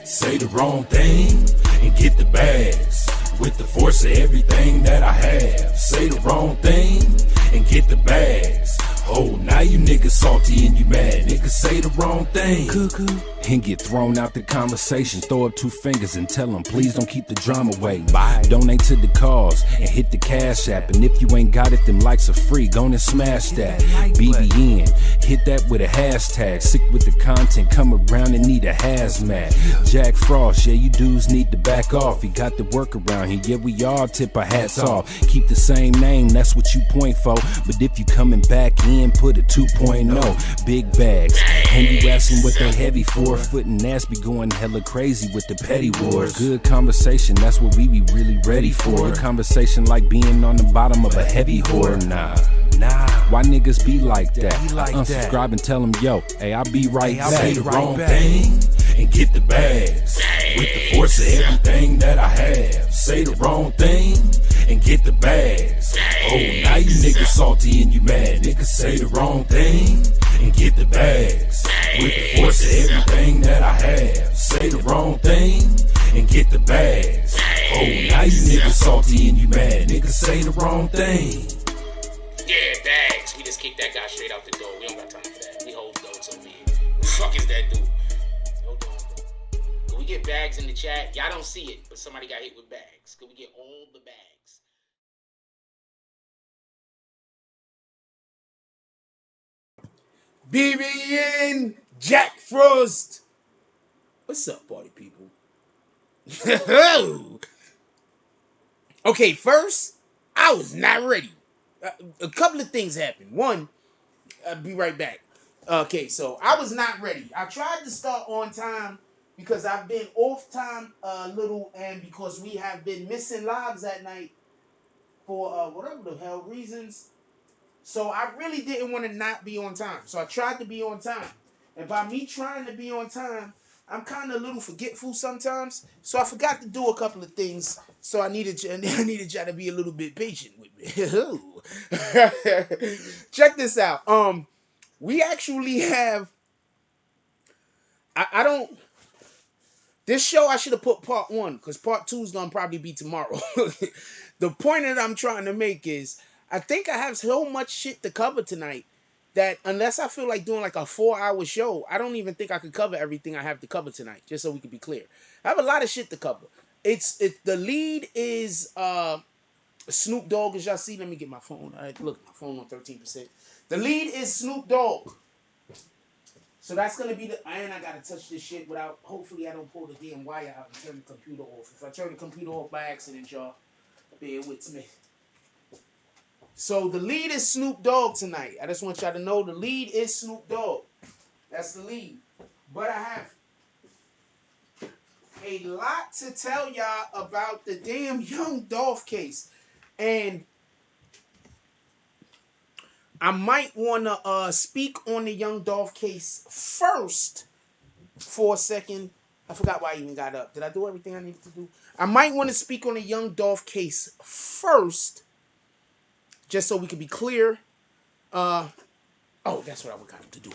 Say the wrong thing and get the bags. With the force of everything that I have. Say the wrong thing and get the bags. Oh, now you niggas salty and you mad. Niggas say the wrong thing cuckoo and get thrown out the conversation. Throw up two fingers and tell them, please don't keep the drama away. Bye. Donate to the cause and hit the cash app. And if you ain't got it, them likes are free. Go and smash that. BBN, hit that with a hashtag. Sick with the content, come around and need a hazmat. Jack Frost, yeah, you dudes need to back off. He got the work around here, yeah, we all tip our hats off. Keep the same name, that's what you point for. But if you coming back in, put a 2.0. Big bags, and you asking what they heavy for. Foot and ass be going hella crazy with the petty wars. Good conversation, that's what we be really ready for. Conversation like being on the bottom of a heavy whore. Nah, why niggas be like that? Unsubscribe and tell them, yo, hey, I'll be right back. Say the wrong thing and get the bags. With the force of everything that I have. Say the wrong thing and get the bags. Oh, now you niggas salty and you mad. Niggas say the wrong thing and get the bags. With the force of everything that I have. Say the wrong thing and get the bags. Oh, now you niggas salty and you mad. Niggas say the wrong thing. Yeah, bags. We just kicked that guy straight out the door. We don't got time for that. We hold those over here. Who the fuck is that dude? Hold on. Can we get bags in the chat? Y'all don't see it, but somebody got hit with bags. Can we get all the bags? BBN Jack Frost. What's up, party people? Okay, first, I was not ready. A couple of things happened. One, I'll be right back. Okay, so I was not ready. I tried to start on time because I've been off time a little, and because we have been missing lives at night for whatever the hell reasons. So I really didn't want to not be on time. So I tried to be on time. And by me trying to be on time, I'm kind of a little forgetful sometimes. So I forgot to do a couple of things. So I needed y'all to be a little bit patient with me. Check this out. We actually have I don't this show I should have put part 1 because part 2 is gonna probably be tomorrow. The point that I'm trying to make is I think I have so much shit to cover tonight that unless I feel like doing like a 4-hour show, I don't even think I could cover everything I have to cover tonight, just so we can be clear. I have a lot of shit to cover. It's the lead is Snoop Dogg, as y'all see. Let me get my phone. All right, look, my phone on 13%. The lead is Snoop Dogg. So that's gonna be the and I gotta touch this shit without hopefully I don't pull the damn wire out and turn the computer off. If I turn the computer off by accident, y'all, bear with me. So the lead is Snoop Dogg tonight. I just want y'all to know the lead is Snoop Dogg. That's the lead. But I have a lot to tell y'all about the damn Young Dolph case. And I might want to speak on the Young Dolph case first for a second. I forgot why I even got up. Did I do everything I needed to do? I might want to speak on the Young Dolph case first, just so we can be clear. Oh, that's what I would got to do.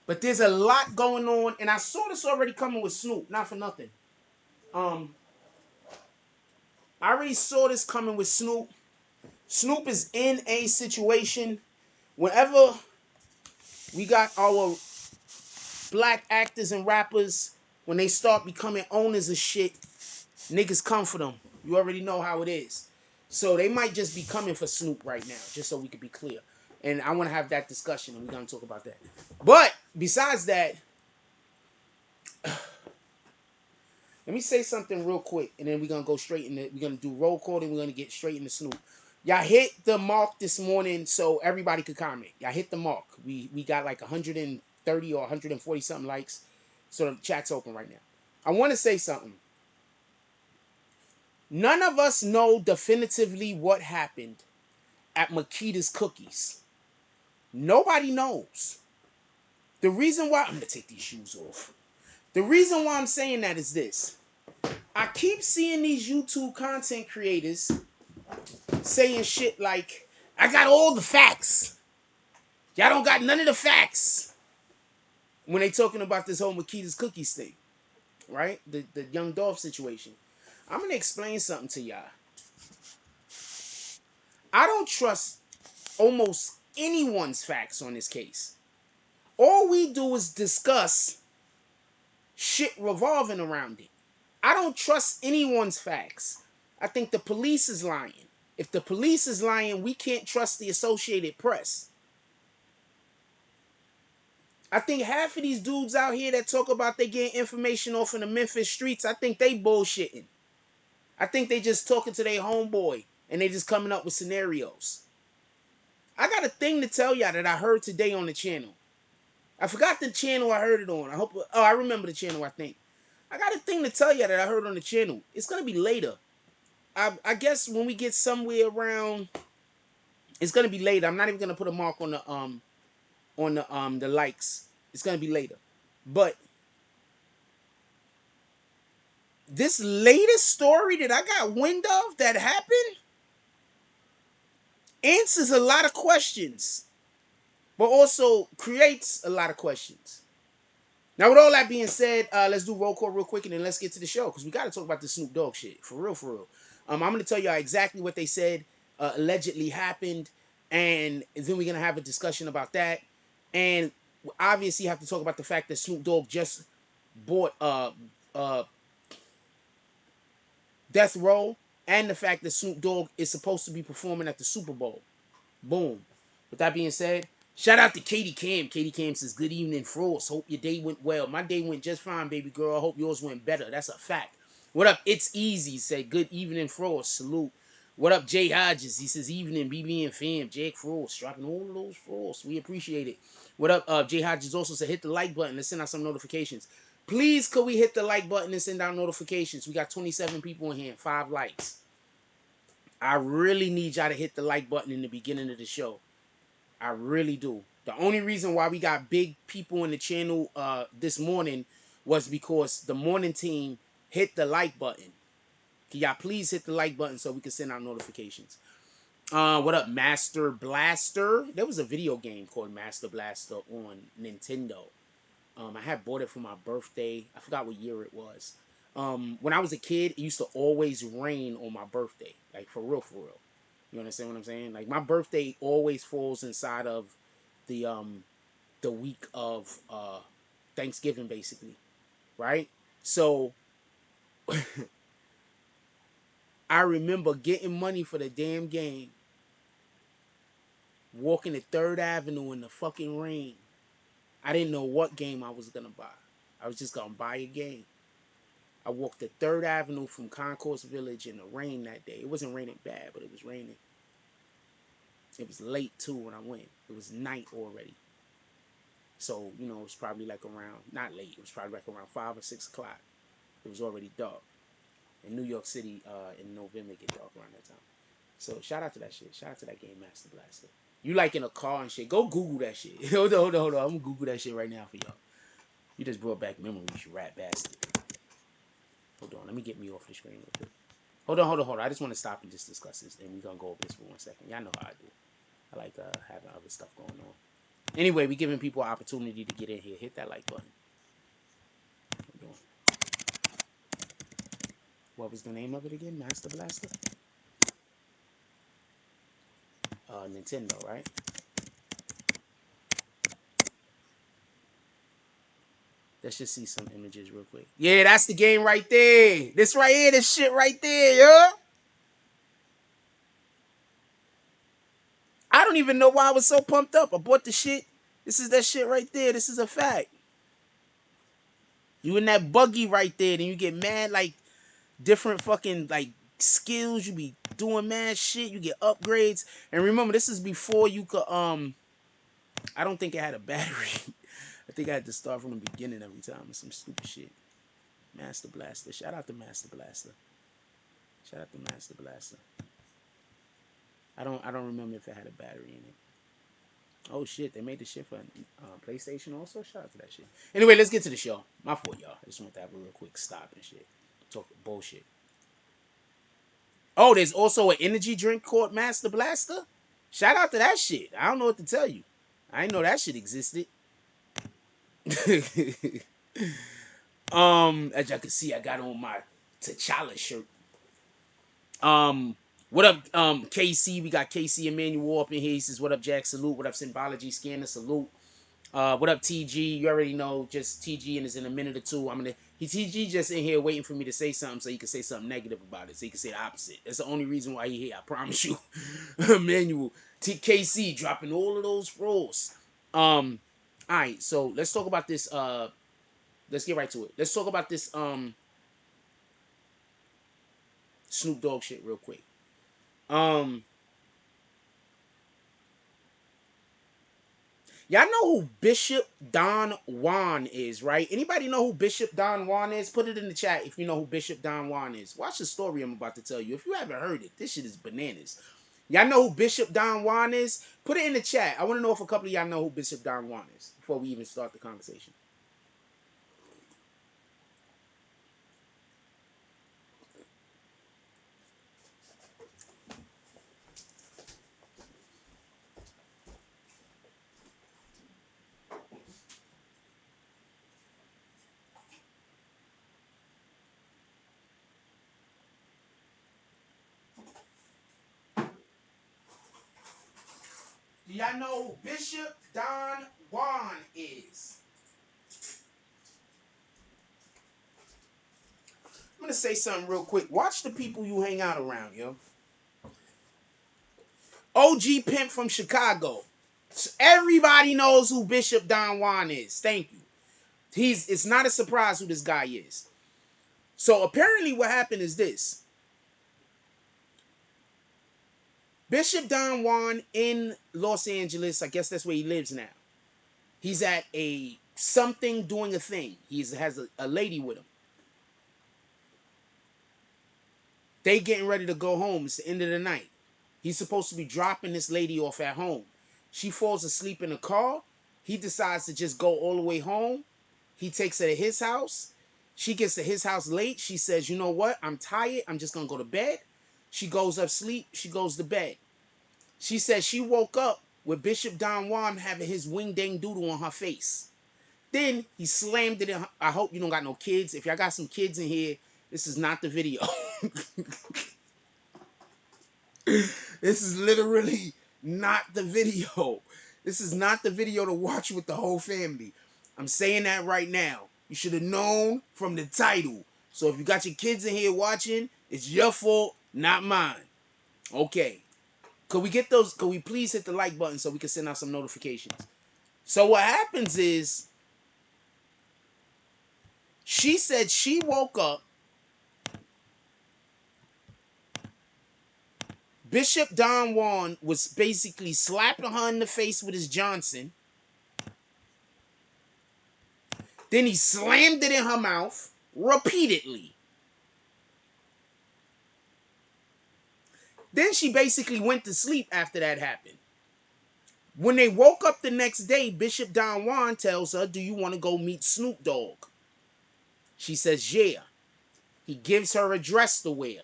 But there's a lot going on, and I saw this already coming with Snoop, not for nothing. I already saw this coming with Snoop. Snoop is in a situation whenever we got our black actors and rappers, when they start becoming owners of shit, niggas come for them. You already know how it is. So they might just be coming for Snoop right now, just so we can be clear. And I want to have that discussion, and we're going to talk about that. But besides that, let me say something real quick, and then we're going to go straight into, we're going to do roll call, and we're going to get straight into Snoop. Y'all hit the mark this morning so everybody could comment. Y'all hit the mark. We got like 130 or 140 something likes. So the chat's open right now. I want to say something. None of us know definitively what happened at Makita's Cookies. Nobody knows. The reason why... I'm going to take these shoes off. The reason why I'm saying that is this. I keep seeing these YouTube content creators saying shit like, I got all the facts. Y'all don't got none of the facts. When they talking about this whole Makita's Cookies thing. Right? The Young Dolph situation. I'm going to explain something to y'all. I don't trust almost anyone's facts on this case. All we do is discuss shit revolving around it. I don't trust anyone's facts. I think the police is lying. If the police is lying, we can't trust the Associated Press. I think half of these dudes out here that talk about they getting information off in the Memphis streets, I think they bullshitting. I think they just talking to their homeboy and they just coming up with scenarios. I got a thing to tell y'all that I heard today on the channel. I forgot the channel I heard it on. I remember the channel, I think. I got a thing to tell y'all that I heard on the channel. It's going to be later. I guess when we get somewhere around, it's going to be later. I'm not even going to put a mark on the likes. It's going to be later. But this latest story that I got wind of that happened answers a lot of questions, but also creates a lot of questions. Now, with all that being said, let's do roll call real quick, and then let's get to the show, because we got to talk about the Snoop Dogg shit. For real, for real. I'm going to tell y'all exactly what they said allegedly happened, and then we're going to have a discussion about that. And obviously, you have to talk about the fact that Snoop Dogg just bought Death Row, and the fact that Snoop Dogg is supposed to be performing at the Super Bowl. Boom. With that being said, shout out to Katie Cam. Katie Cam says, good evening, Frost. Hope your day went well. My day went just fine, baby girl. I hope yours went better. That's a fact. What up? It's Easy. Said, good evening, Frost. Salute. What up, Jay Hodges? He says, evening, BBN fam. Jake Frost. Dropping all of those Frosts. We appreciate it. What up? Jay Hodges also said, hit the like button and send out some notifications. Please, could we hit the like button and send out notifications? We got 27 people in here and 5 likes. I really need y'all to hit the like button in the beginning of the show. I really do. The only reason why we got big people in the channel this morning was because the morning team hit the like button. Can y'all please hit the like button so we can send out notifications? What up, Master Blaster? There was a video game called Master Blaster on Nintendo. I had bought it for my birthday. I forgot what year it was. When I was a kid, it used to always rain on my birthday. Like, for real, for real. You understand what I'm saying? Like, my birthday always falls inside of the week of Thanksgiving, basically. Right? So, I remember getting money for the damn game. Walking to 3rd Avenue in the fucking rain. I didn't know what game I was going to buy. I was just going to buy a game. I walked to 3rd Avenue from Concourse Village in the rain that day. It wasn't raining bad, but it was raining. It was late, too, when I went. It was night already. So, you know, it was probably like around, not late, it was probably like around 5 or 6 o'clock. It was already dark. In New York City, in November, it get dark around that time. So, shout out to that shit. Shout out to that game, Master Blaster. You like in a car and shit, go Google that shit. Hold on. I'm going to Google that shit right now for y'all. You just brought back memories, you rat bastard. Hold on, let me get me off the screen real quick. Hold on. I just want to stop and just discuss this, and we're going to go over this for 1 second. Y'all know how I do. I like having other stuff going on. Anyway, we're giving people an opportunity to get in here. Hit that like button. Hold on. What was the name of it again? Master Blaster? Nintendo, right? Let's just see some images real quick. Yeah, that's the game right there. This right here, this shit right there, yo. I don't even know why I was so pumped up. I bought the shit. This is that shit right there. This is a fact. You in that buggy right there, then you get mad like different fucking like skills. You be doing mad shit. You get upgrades. And remember, this is before you could I don't think it had a battery. I think I had to start from the beginning every time with some stupid shit. Master Blaster. Shout out to Master Blaster. Shout out to Master Blaster. I don't remember if it had a battery in it. Oh shit, they made the shit for PlayStation also. Shout out to that shit. Anyway, let's get to the show. My fault, y'all. I just want to have a real quick stop and shit. Talk bullshit. Oh, there's also an energy drink called Master Blaster. Shout out to that shit. I don't know what to tell you. I didn't know that shit existed. As y'all can see, I got on my T'Challa shirt. What up, KC? We got KC Emmanuel up in here. He says, what up, Jack? Salute. What up, Symbology Scanner? Salute. What up, TG? You already know, just TG, and it's in a minute or two. TG just in here waiting for me to say something so he can say something negative about it, so he can say the opposite. That's the only reason why he here. I promise you, Emmanuel. KC dropping all of those rolls. All right, so let's talk about this. Let's get right to it. Let's talk about this Snoop Dogg shit real quick. Y'all know who Bishop Don Juan is, right? Anybody know who Bishop Don Juan is? Put it in the chat if you know who Bishop Don Juan is. Watch the story I'm about to tell you. If you haven't heard it, this shit is bananas. Y'all know who Bishop Don Juan is? Put it in the chat. I want to know if a couple of y'all know who Bishop Don Juan is before we even start the conversation. Do y'all know who Bishop Don Juan is? I'm going to say something real quick. Watch the people you hang out around, yo. OG Pimp from Chicago. Everybody knows who Bishop Don Juan is. Thank you. It's not a surprise who this guy is. So apparently what happened is this. Bishop Don Juan in Los Angeles, I guess that's where he lives now. He's at a something doing a thing. He has a lady with him. They getting ready to go home. It's the end of the night. He's supposed to be dropping this lady off at home. She falls asleep in the car. He decides to just go all the way home. He takes her to his house. She gets to his house late. She says, you know what? I'm tired. I'm just going to go to bed. She goes up sleep. She goes to bed. She says she woke up with Bishop Don Juan having his wing dang doodle on her face. Then he slammed it in her. I hope you don't got no kids. If y'all got some kids in here, this is not the video. This is literally not the video. This is not the video to watch with the whole family. I'm saying that right now. You should have known from the title. So if you got your kids in here watching, it's your fault, not mine. Okay. Could we please hit the like button so we can send out some notifications? So what happens is, she said she woke up. Bishop Don Juan was basically slapping her in the face with his Johnson. Then he slammed it in her mouth repeatedly. Then she basically went to sleep after that happened. When they woke up the next day, Bishop Don Juan tells her, do you want to go meet Snoop Dogg? She says, yeah. He gives her a dress to wear.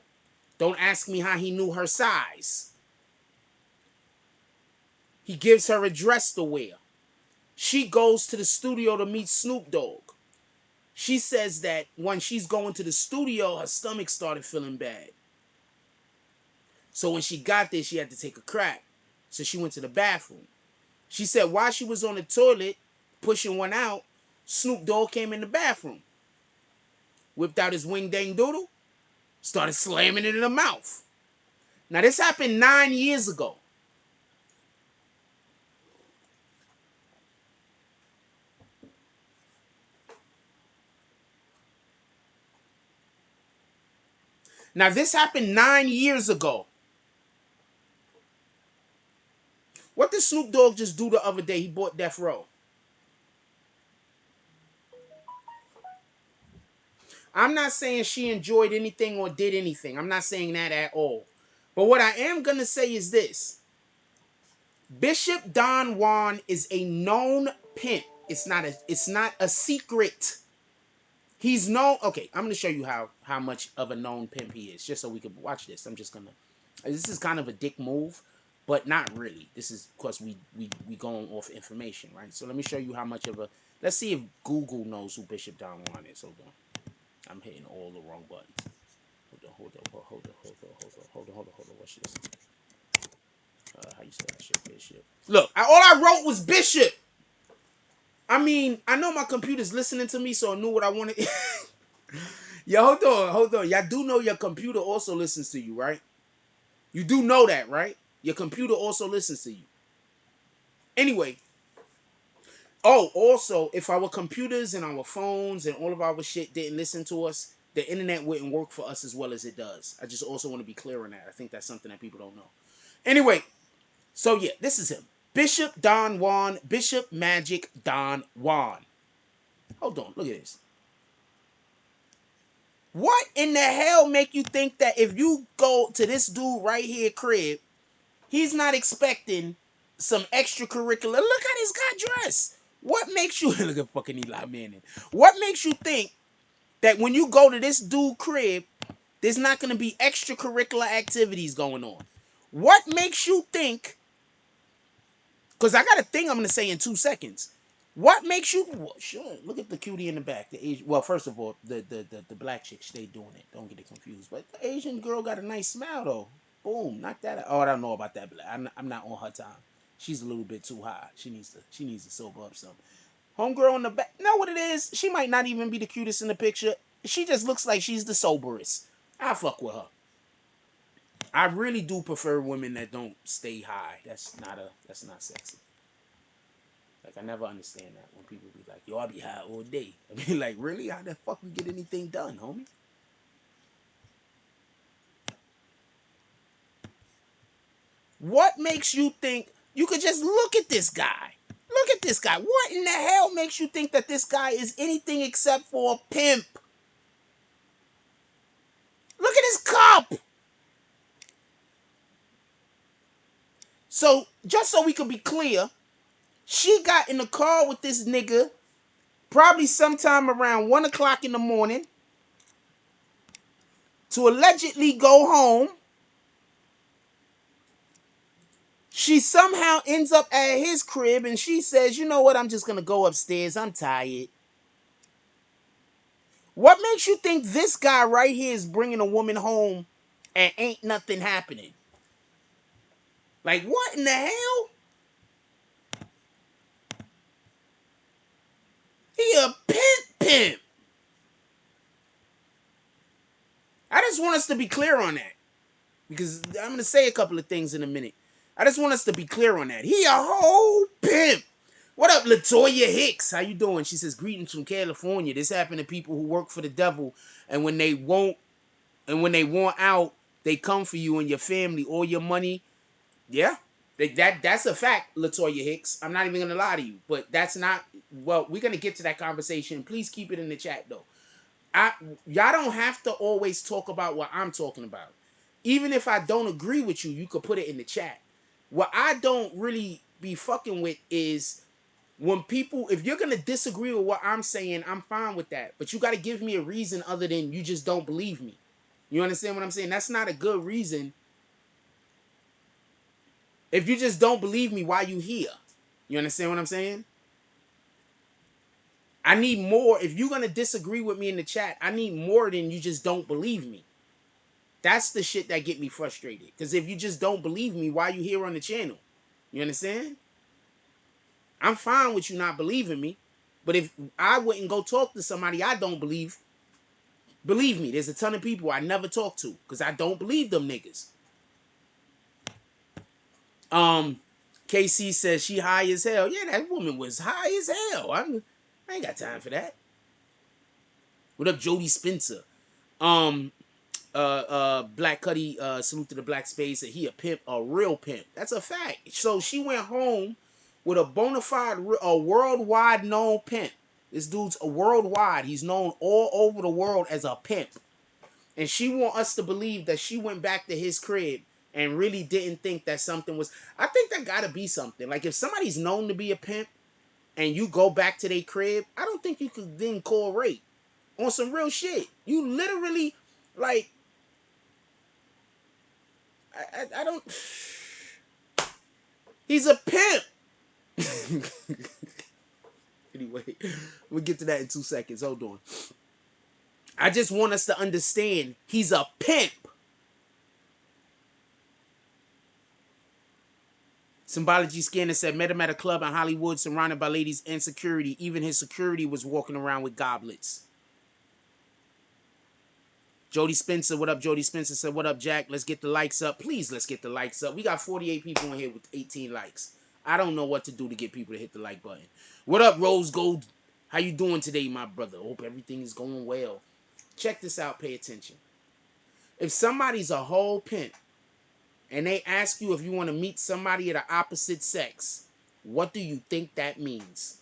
Don't ask me how he knew her size. He gives her a dress to wear. She goes to the studio to meet Snoop Dogg. She says that when she's going to the studio, her stomach started feeling bad. So when she got there, she had to take a crap. So she went to the bathroom. She said while she was on the toilet, pushing one out, Snoop Dogg came in the bathroom. Whipped out his wing dang doodle. Started slamming it in her mouth. Now this happened 9 years ago. Now, this happened 9 years ago. What did Snoop Dogg just do the other day? He bought Death Row. I'm not saying she enjoyed anything or did anything. I'm not saying that at all. But what I am going to say is this. Bishop Don Juan is a known pimp. It's not a secret. He's known. Okay, I'm going to show you how much of a known pimp he is, just so we can watch this. I'm just going to. This is kind of a dick move, but not really. This is because we going off information, right? So let me show you how much of a. Let's see if Google knows who Bishop Don Juan is. Hold on. I'm hitting all the wrong buttons. Hold on. Watch this. How you say that shit? Bishop. Look, all I wrote was Bishop. I mean, I know my computer's listening to me, so I knew what I wanted. Yo, hold on. Y'all do know your computer also listens to you, right? You do know that, right? Your computer also listens to you. Anyway. Oh, also, if our computers and our phones and all of our shit didn't listen to us, the internet wouldn't work for us as well as it does. I just also want to be clear on that. I think that's something that people don't know. Anyway, so yeah, this is him. Bishop Don Juan, Bishop Magic Don Juan. Hold on, look at this. What in the hell make you think that if you go to this dude right here crib, he's not expecting some extracurricular? Look how this guy dressed. What makes you look at fucking Eli Manning? What makes you think that when you go to this dude crib, there's not gonna be extracurricular activities going on? What makes you think? Because I got a thing I'm gonna say in 2 seconds. What makes you? Well, sure. Look at the cutie in the back. The Asian. Well, first of all, the black chick stay doing it. Don't get it confused. But the Asian girl got a nice smile though. Boom, knock that out. Oh, I don't know about that. I'm not on her time. She's a little bit too high. She needs to sober up some. Homegirl in the back. Know what it is? She might not even be the cutest in the picture. She just looks like she's the soberest. I fuck with her. I really do prefer women that don't stay high. That's not sexy. Like, I never understand that when people be like, yo, I be high all day. I mean, like, really? How the fuck we get anything done, homie? What makes you think you could just look at this guy? Look at this guy. What in the hell makes you think that this guy is anything except for a pimp? Look at his cup. So, just so we could be clear, she got in the car with this nigga probably sometime around 1 o'clock in the morning to allegedly go home. She somehow ends up at his crib and she says, you know what, I'm just going to go upstairs. I'm tired. What makes you think this guy right here is bringing a woman home and ain't nothing happening? Like, what in the hell? He a pimp. I just want us to be clear on that. Because I'm going to say a couple of things in a minute. I just want us to be clear on that. He a whole pimp. What up, Latoya Hicks? How you doing? She says, greetings from California. This happened to people who work for the devil. And when they want out, they come for you and your family, all your money. Yeah. That's a fact, Latoya Hicks. I'm not even going to lie to you. But that's not... Well, we're going to get to that conversation. Please keep it in the chat, though. Y'all don't have to always talk about what I'm talking about. Even if I don't agree with you, you could put it in the chat. What I don't really be fucking with is when people, if you're going to disagree with what I'm saying, I'm fine with that. But you got to give me a reason other than you just don't believe me. You understand what I'm saying? That's not a good reason. If you just don't believe me, why you here? You understand what I'm saying? I need more. If you're going to disagree with me in the chat, I need more than you just don't believe me. That's the shit that get me frustrated. Because if you just don't believe me, why you here on the channel? You understand? I'm fine with you not believing me. But if I wouldn't go talk to somebody I don't believe me, there's a ton of people I never talk to. Because I don't believe them niggas. KC says she high as hell. Yeah, that woman was high as hell. I ain't got time for that. What up, Jody Spencer? Black Cuddy, salute to the black space, and he a pimp, a real pimp. That's a fact. So she went home with a bona fide, a worldwide known pimp. This dude's a worldwide. He's known all over the world as a pimp. And she want us to believe that she went back to his crib and really didn't think that something was. I think that gotta be something. Like if somebody's known to be a pimp and you go back to their crib, I don't think you could then call rape. On some real shit. You literally, like, I don't. He's a pimp. Anyway, we'll get to that in 2 seconds. Hold on. I just want us to understand he's a pimp. Symbology Scanner said, met him at a club in Hollywood surrounded by ladies and security. Even his security was walking around with goblets. Jody Spencer, what up? Jody Spencer said, what up, Jack? Let's get the likes up. Please, let's get the likes up. We got 48 people in here with 18 likes. I don't know what to do to get people to hit the like button. What up, Rose Gold? How you doing today, my brother? Hope everything is going well. Check this out. Pay attention. If somebody's a whole pimp and they ask you if you want to meet somebody of the opposite sex, what do you think that means?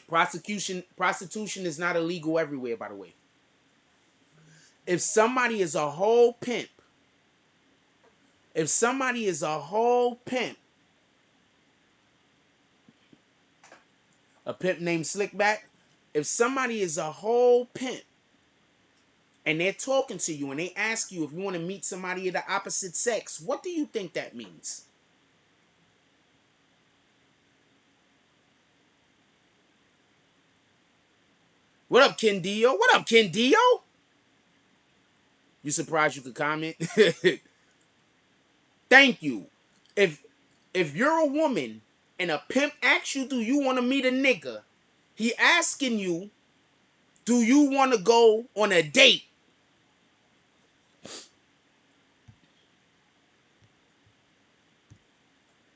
Prostitution is not illegal everywhere, by the way. If somebody is a whole pimp, a pimp named Slickback, if somebody is a whole pimp and they're talking to you and they ask you if you want to meet somebody of the opposite sex, what do you think that means? What up, Ken Dio? What up, Ken Dio? You surprised you could comment? Thank you. If you're a woman and a pimp asks you, do you want to meet a nigga? He asking you, do you want to go on a date?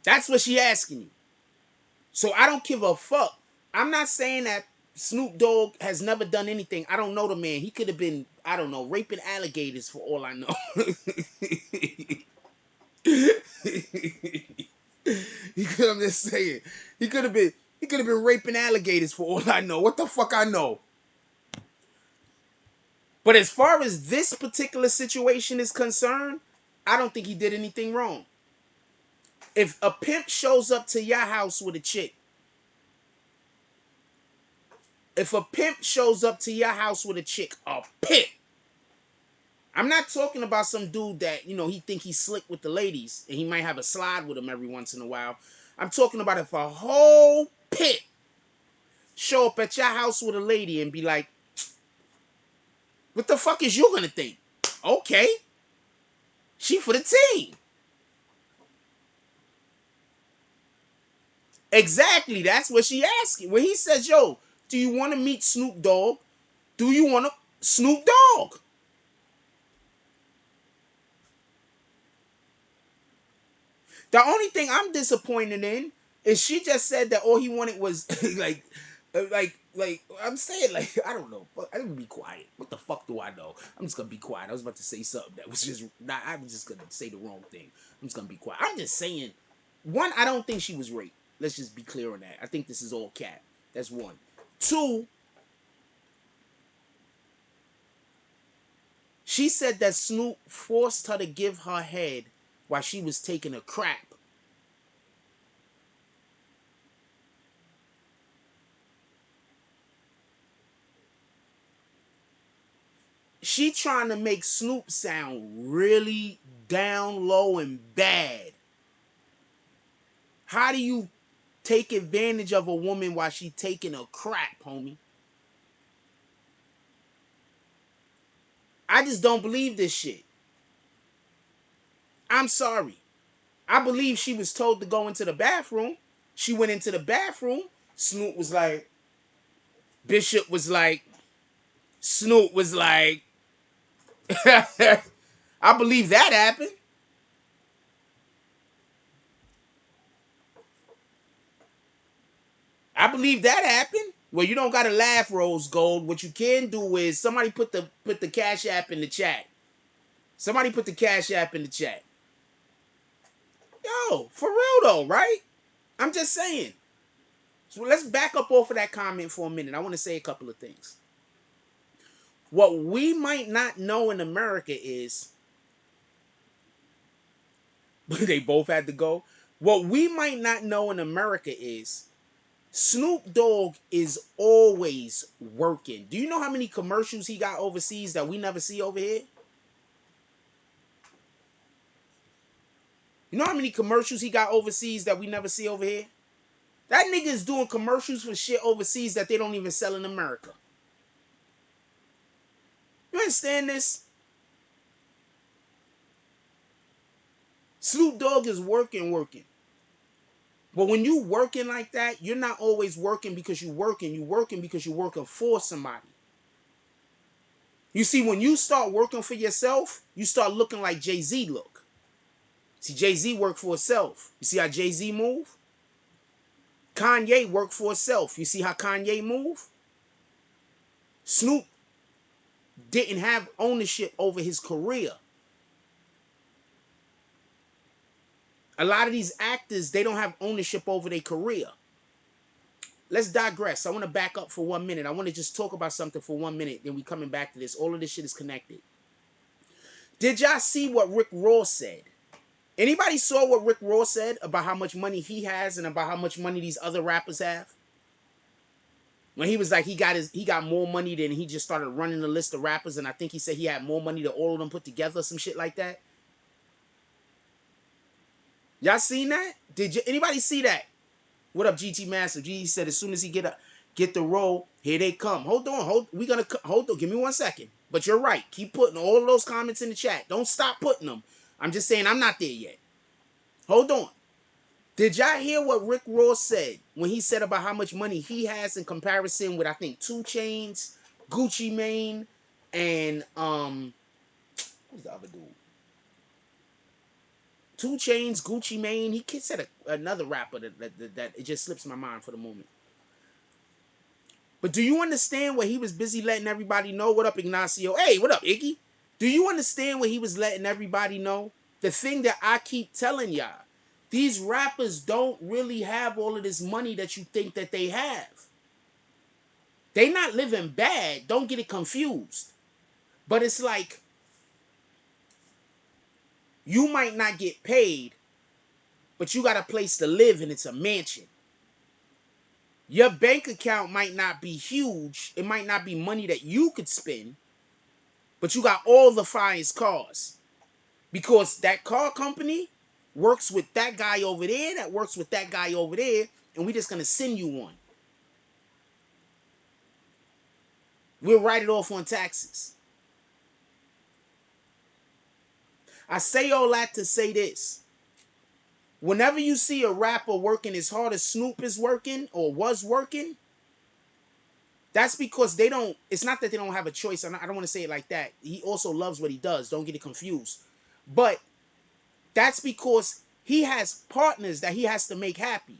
That's what she asking you. So I don't give a fuck. I'm not saying that Snoop Dogg has never done anything. I don't know the man. He could have been, I don't know, raping alligators for all I know. I'm just saying. He could have been raping alligators for all I know. What the fuck I know? But as far as this particular situation is concerned, I don't think he did anything wrong. If a pimp shows up to your house with a chick, a pimp. I'm not talking about some dude that, he think he's slick with the ladies and he might have a slide with them every once in a while. I'm talking about if a whole pimp show up at your house with a lady and be like, what the fuck is you gonna think? Okay. She for the team. Exactly. That's what she asking. When he says, yo, do you want to meet Snoop Dogg? Do you want to Snoop Dogg? The only thing I'm disappointed in is she just said that all he wanted was like I'm saying, like, I don't know. I'm gonna be quiet. What the fuck do I know? I'm just gonna be quiet. I was about to say something that was just not. I'm just gonna say the wrong thing. I'm just gonna be quiet. I'm just saying. One, I don't think she was raped. Let's just be clear on that. I think this is all cap. That's one. Two, she said that Snoop forced her to give her head while she was taking a crap. She trying to make Snoop sound really down low and bad. How do you take advantage of a woman while she taking a crap, homie? I just don't believe this shit. I'm sorry. I believe she was told to go into the bathroom. She went into the bathroom. Snoop was like, Bishop was like, Snoop was like, I believe that happened. I believe that happened. Well, you don't gotta laugh, Rose Gold. What you can do is somebody put the Cash App in the chat. Somebody put the Cash App in the chat. Yo, for real though, right? I'm just saying. So let's back up off of that comment for a minute. I want to say a couple of things. What we might not know in America is, they both had to go. What we might not know in America is Snoop Dogg is always working. Do you know how many commercials he got overseas that we never see over here? You know how many commercials he got overseas that we never see over here? That nigga is doing commercials for shit overseas that they don't even sell in America. You understand this? Snoop Dogg is working. But when you working like that, you're not always working because you're working. You're working because you're working for somebody. You see, when you start working for yourself, you start looking like Jay-Z look. See, Jay-Z worked for himself. You see how Jay-Z move? Kanye worked for himself. You see how Kanye move? Snoop didn't have ownership over his career. A lot of these actors, they don't have ownership over their career. Let's digress. I want to back up for 1 minute. I want to just talk about something for 1 minute. Then we coming back to this. All of this shit is connected. Did y'all see what Rick Ross said? Anybody saw what Rick Ross said about how much money he has and about how much money these other rappers have? When he was like, he got more money than he just started running the list of rappers, and I think he said he had more money than all of them put together, some shit like that. Y'all seen that? Anybody see that? What up, GT Massive? GT said as soon as he get the roll, here they come. Hold on, hold on. Give me 1 second. But you're right. Keep putting all of those comments in the chat. Don't stop putting them. I'm just saying I'm not there yet. Hold on. Did y'all hear what Rick Ross said when he said about how much money he has in comparison with, I think, 2 Chainz, Gucci Mane, and who's the other dude? 2 Chainz, Gucci Mane. He said another rapper that it just slips my mind for the moment. But do you understand what he was busy letting everybody know? What up, Ignacio? Hey, what up, Iggy? Do you understand what he was letting everybody know? The thing that I keep telling y'all. These rappers don't really have all of this money that you think that they have. They not living bad. Don't get it confused. But it's like, you might not get paid, but you got a place to live and it's a mansion. Your bank account might not be huge. It might not be money that you could spend, but you got all the finest cars. Because that car company works with that guy over there, that works with that guy over there, and we're just going to send you one. We'll write it off on taxes. I say all that to say this. Whenever you see a rapper working as hard as Snoop is working or was working, that's because they don't, it's not that they don't have a choice. I don't want to say it like that. He also loves what he does. Don't get it confused. But that's because he has partners that he has to make happy.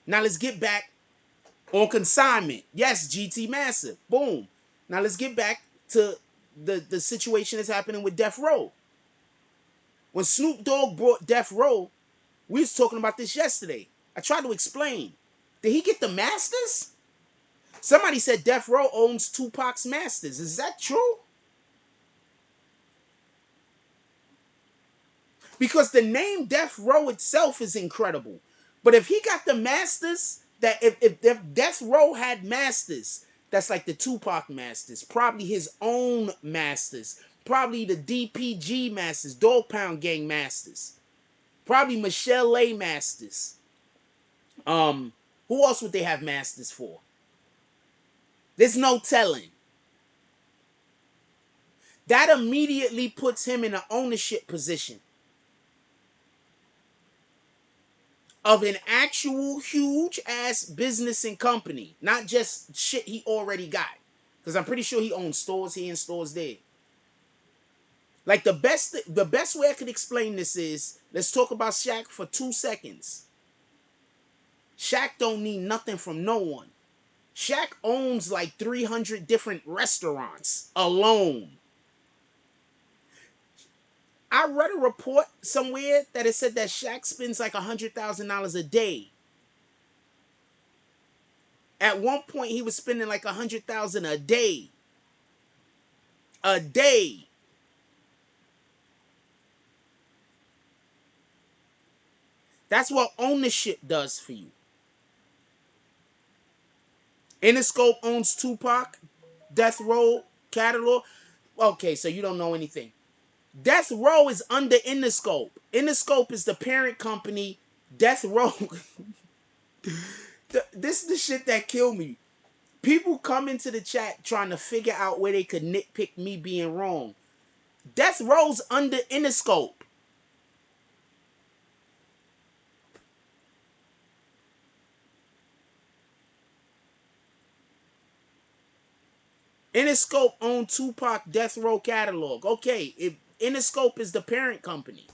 Now let's get back on consignment. Yes, GT Massive. Boom. Now let's get back to the situation that's happening with Death Row. When Snoop Dogg brought Death Row, we was talking about this yesterday. I tried to explain. Did he get the masters? Somebody said Death Row owns Tupac's masters. Is that true? Because the name Death Row itself is incredible. But if he got the masters, that if Death Row had masters, that's like the Tupac masters, probably his own masters, probably the DPG masters, Dog Pound Gang masters, probably Michelle A masters. Who else would they have masters for? There's no telling. That immediately puts him in an ownership position of an actual huge ass business and company, not just shit he already got. Because I'm pretty sure he owns stores here and stores there. Like the best way I could explain this is, let's talk about Shaq for 2 seconds. Shaq don't need nothing from no one. Shaq owns like 300 different restaurants alone. I read a report somewhere that it said that Shaq spends like $100,000 a day. At one point, he was spending like $100,000 a day. A day. That's what ownership does for you. Interscope owns Tupac, Death Row catalog. Okay, so you don't know anything. Death Row is under Interscope. Interscope is the parent company. Death Row. This is the shit that killed me. People come into the chat trying to figure out where they could nitpick me being wrong. Death Row's under Interscope. Interscope owned Tupac Death Row catalog. Okay, Interscope is the parent company.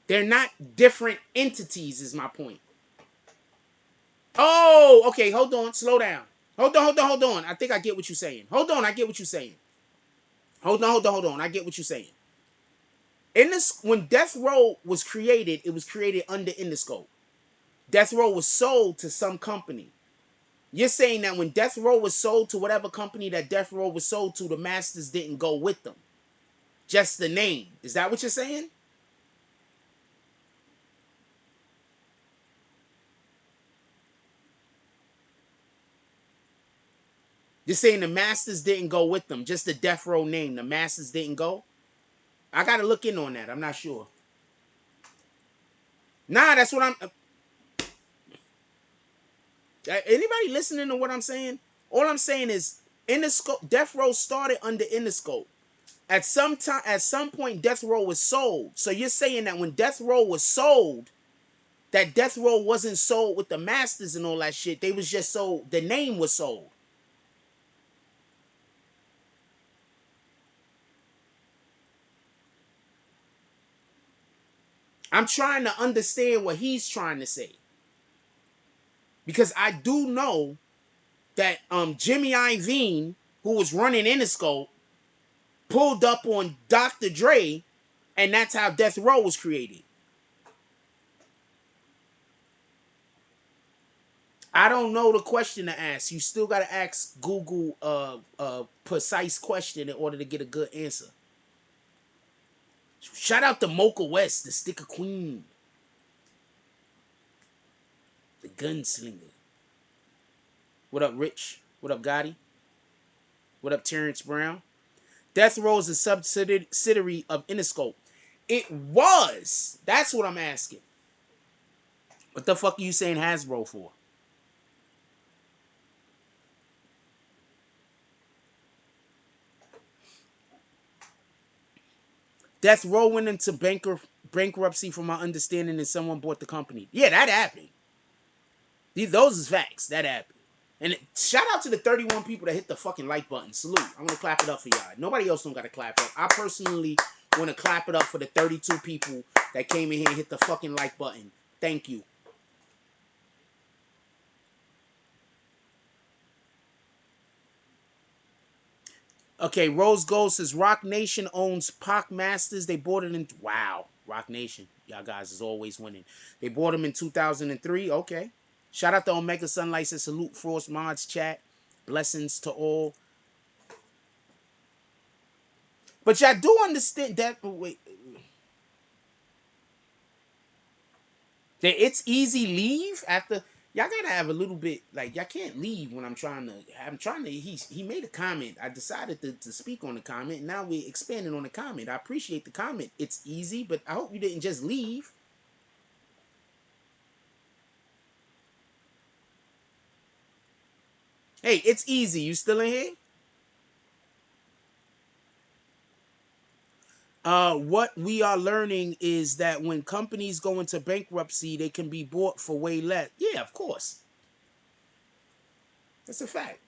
They're not different entities, is my point. Oh, okay, hold on, slow down. Hold on. I think I get what you're saying. Hold on, I get what you're saying. Hold on. I get what you're saying. When Death Row was created, it was created under Interscope. Death Row was sold to some company. You're saying that when Death Row was sold to whatever company that Death Row was sold to, the masters didn't go with them. Just the name. Is that what you're saying? You're saying the masters didn't go with them. Just the Death Row name. The masters didn't go? I got to look in on that. I'm not sure. Nah, that's what I'm... Anybody listening to what I'm saying? All I'm saying is Interscope, Death Row started under Interscope. At some point, Death Row was sold. So you're saying that when Death Row was sold, that Death Row wasn't sold with the masters and all that shit. They was just sold. The name was sold. I'm trying to understand what he's trying to say. Because I do know that Jimmy Iovine, who was running Interscope, pulled up on Dr. Dre, and that's how Death Row was created. I don't know the question to ask. You still got to ask Google a precise question in order to get a good answer. Shout out to Mocha West, the Sticker Queen. The Gunslinger. What up, Rich? What up, Gotti? What up, Terrence Brown? Death Row is a subsidiary of Interscope. It was. That's what I'm asking. What the fuck are you saying Hasbro for? Death Row went into bankruptcy from my understanding and someone bought the company. Yeah, that happened. Those is facts. That happened. And shout out to the 31 people that hit the fucking like button. Salute. I'm going to clap it up for y'all. Nobody else don't got to clap up. I personally want to clap it up for the 32 people that came in here and hit the fucking like button. Thank you. Okay, Rose Gold says Rock Nation owns Pac Masters. They bought it in... Wow. Rock Nation. Y'all guys is always winning. They bought them in 2003. Okay. Shout out to Omega Sunlight. Says salute Frost Mods chat. Blessings to all. But y'all do understand that... Wait. That it's easy leave after... Y'all gotta have a little bit... Like, y'all can't leave when I'm trying to... He made a comment. I decided to speak on the comment. Now we're expanding on the comment. I appreciate the comment. It's easy, but I hope you didn't just leave. Hey, it's easy. You still in here? What we are learning is that when companies go into bankruptcy, they can be bought for way less. Yeah, of course. That's a fact.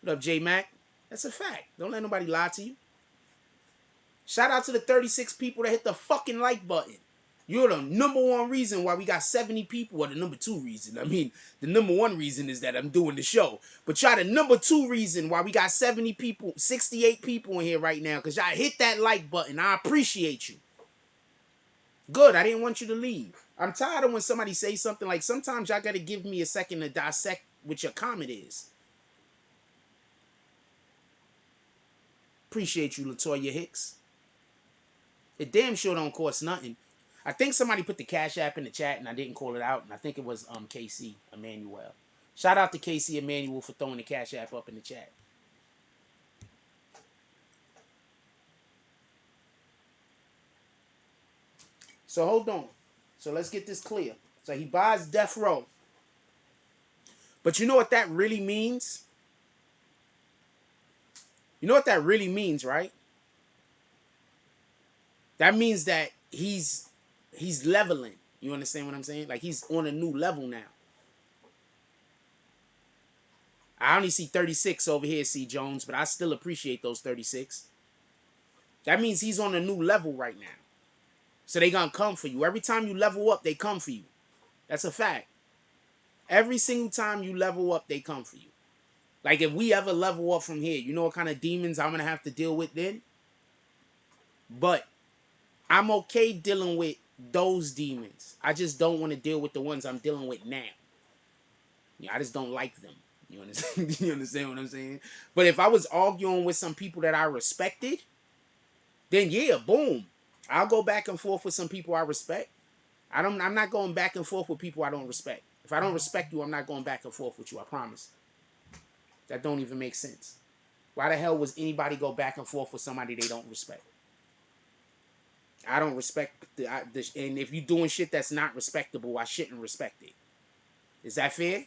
What up, J Mac? That's a fact. Don't let nobody lie to you. Shout out to the 36 people that hit the fucking like button. You're the number one reason why we got 70 people, or the number two reason. I mean, the number one reason is that I'm doing the show. But y'all the number two reason why we got 70 people, 68 people in here right now, because y'all hit that like button. I appreciate you. Good, I didn't want you to leave. I'm tired of when somebody say something like, sometimes y'all got to give me a second to dissect what your comment is. Appreciate you, LaToya Hicks. It damn sure don't cost nothing. I think somebody put the Cash App in the chat and I didn't call it out. And I think it was KC Emmanuel. Shout out to KC Emmanuel for throwing the Cash App up in the chat. So hold on. So let's get this clear. So he buys Death Row. But you know what that really means? You know what that really means, right? That means that he's leveling. You understand what I'm saying? Like he's on a new level now. I only see 36 over here, C. Jones, but I still appreciate those 36. That means he's on a new level right now. So they gonna come for you. Every time you level up, they come for you. That's a fact. Every single time you level up, they come for you. Like if we ever level up from here, you know what kind of demons I'm gonna have to deal with then? But I'm okay dealing with those demons. I just don't want to deal with the ones I'm dealing with now. I just don't like them. You understand? You understand what I'm saying? But if I was arguing with some people that I respected, then yeah, boom. I'll go back and forth with some people I respect. I'm not going back and forth with people I don't respect. If I don't respect you, I'm not going back and forth with you. I promise. That don't even make sense. Why the hell was anybody go back and forth with somebody they don't respect? I don't respect and if you're doing shit that's not respectable, I shouldn't respect it. Is that fair?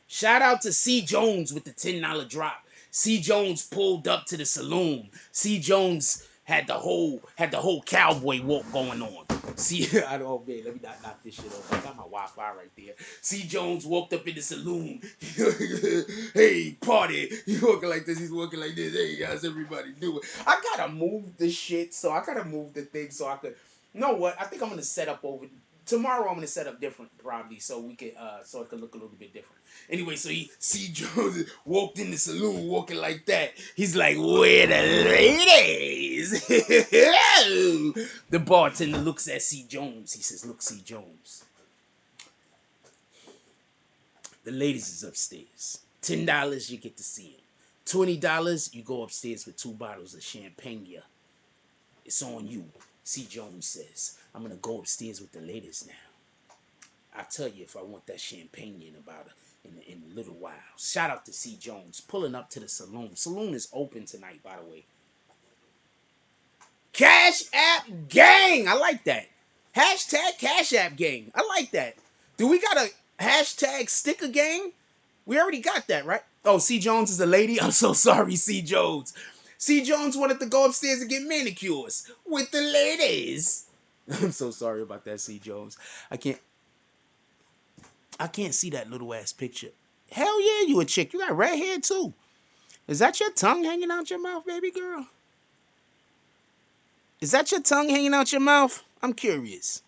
Shout out to C. Jones with the $10 drop. C. Jones pulled up to the saloon. C. Jones had the whole cowboy walk going on. See, I don't man, let me not knock this shit over. I got my Wi-Fi right there. C. Jones walked up in the saloon. Hey, party. He's walking like this, he's walking like this. Hey, how's everybody doing? I gotta move the shit, so I gotta move the thing so I could. You know what? I think I'm gonna set up over. Tomorrow I'm gonna set up different probably so we could so it could look a little bit different. Anyway, so C. Jones walked in the saloon walking like that. He's like, where the ladies? The bartender looks at C. Jones. He says, look, C. Jones. The ladies is upstairs. $10 you get to see them. $20 you go upstairs with 2 bottles of champagne. It's on you. C. Jones says, I'm gonna go upstairs with the ladies now. I'll tell you if I want that champagne in a little while. Shout out to C. Jones pulling up to the saloon. Saloon is open tonight, by the way. Cash App Gang. I like that. Hashtag Cash App Gang. I like that. Do we got a hashtag sticker gang? We already got that, right? Oh, C. Jones is a lady? I'm so sorry, C. Jones. C. Jones wanted to go upstairs and get manicures with the ladies. I'm so sorry about that, C. Jones. I can't see that little ass picture. Hell yeah, you a chick. You got red hair too. Is that your tongue hanging out your mouth, baby girl? Is that your tongue hanging out your mouth? I'm curious.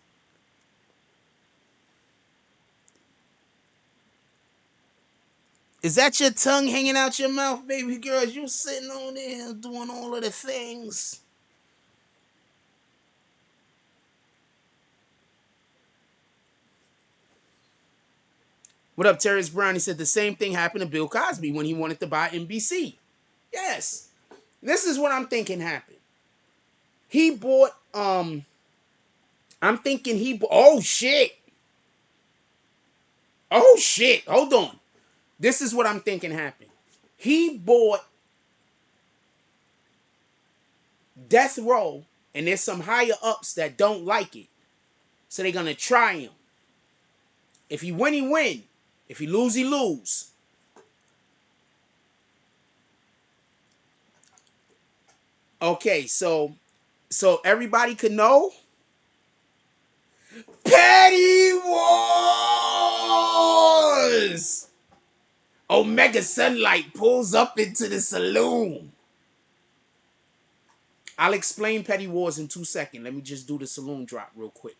Is that your tongue hanging out your mouth, baby girl? You sitting on there doing all of the things. What up, Terrence Brown? He said the same thing happened to Bill Cosby when he wanted to buy NBC. Yes. This is what I'm thinking happened. He bought, I'm thinking he bought, oh shit. Oh shit, hold on. This is what I'm thinking happened. He bought Death Row, and there's some higher ups that don't like it. So they're going to try him. If he win, he win. If he lose, he lose. Okay, so everybody could know. Petty Wars! Omega Sunlight pulls up into the saloon. I'll explain Petty Wars in 2 seconds. Let me just do the saloon drop real quick.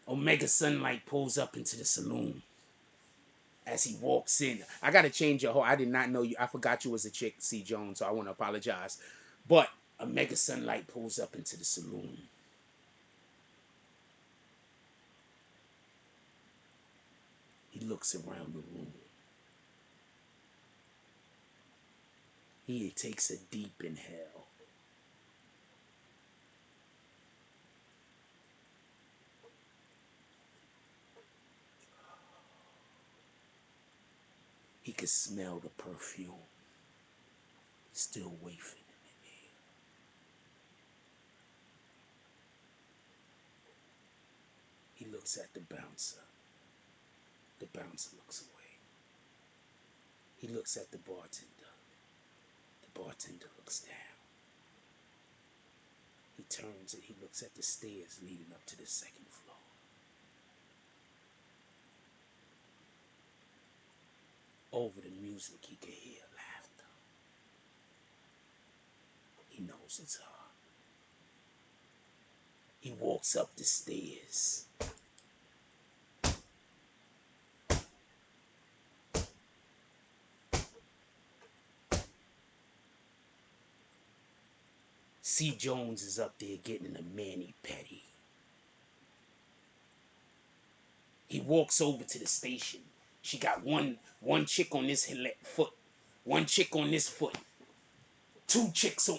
Omega Sunlight pulls up into the saloon. As he walks in, I gotta change your whole. I did not know you. I forgot you was a chick, C. Jones, so I want to apologize. But Omega Sunlight pulls up into the saloon. He looks around the room. He takes a deep inhale. He could smell the perfume still wafting in the air. He looks at the bouncer. The bouncer looks away. He looks at the bartender. The bartender looks down. He turns and he looks at the stairs leading up to the second floor. Over the music, he can hear laughter. He knows it's her. He walks up the stairs. C. Jones is up there getting a mani-pedi. He walks over to the station. She got one chick on this foot, one chick on this foot,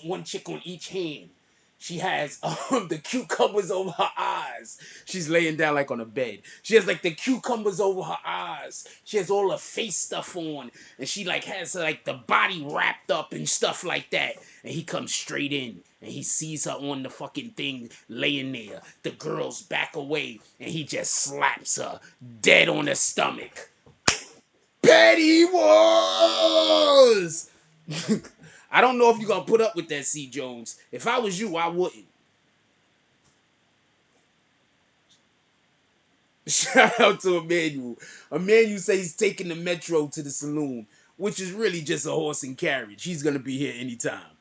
one chick on each hand. She has the cucumbers over her eyes. She's laying down like on a bed. She has like the cucumbers over her eyes. She has all her face stuff on, and she like has like the body wrapped up and stuff like that. And he comes straight in, and he sees her on the fucking thing laying there. The girl's back away, and he just slaps her dead on the stomach. Petty Wars! I don't know if you're going to put up with that, C. Jones. If I was you, I wouldn't. Shout out to Emmanuel. Emmanuel says he's taking the metro to the saloon, which is really just a horse and carriage. He's going to be here anytime.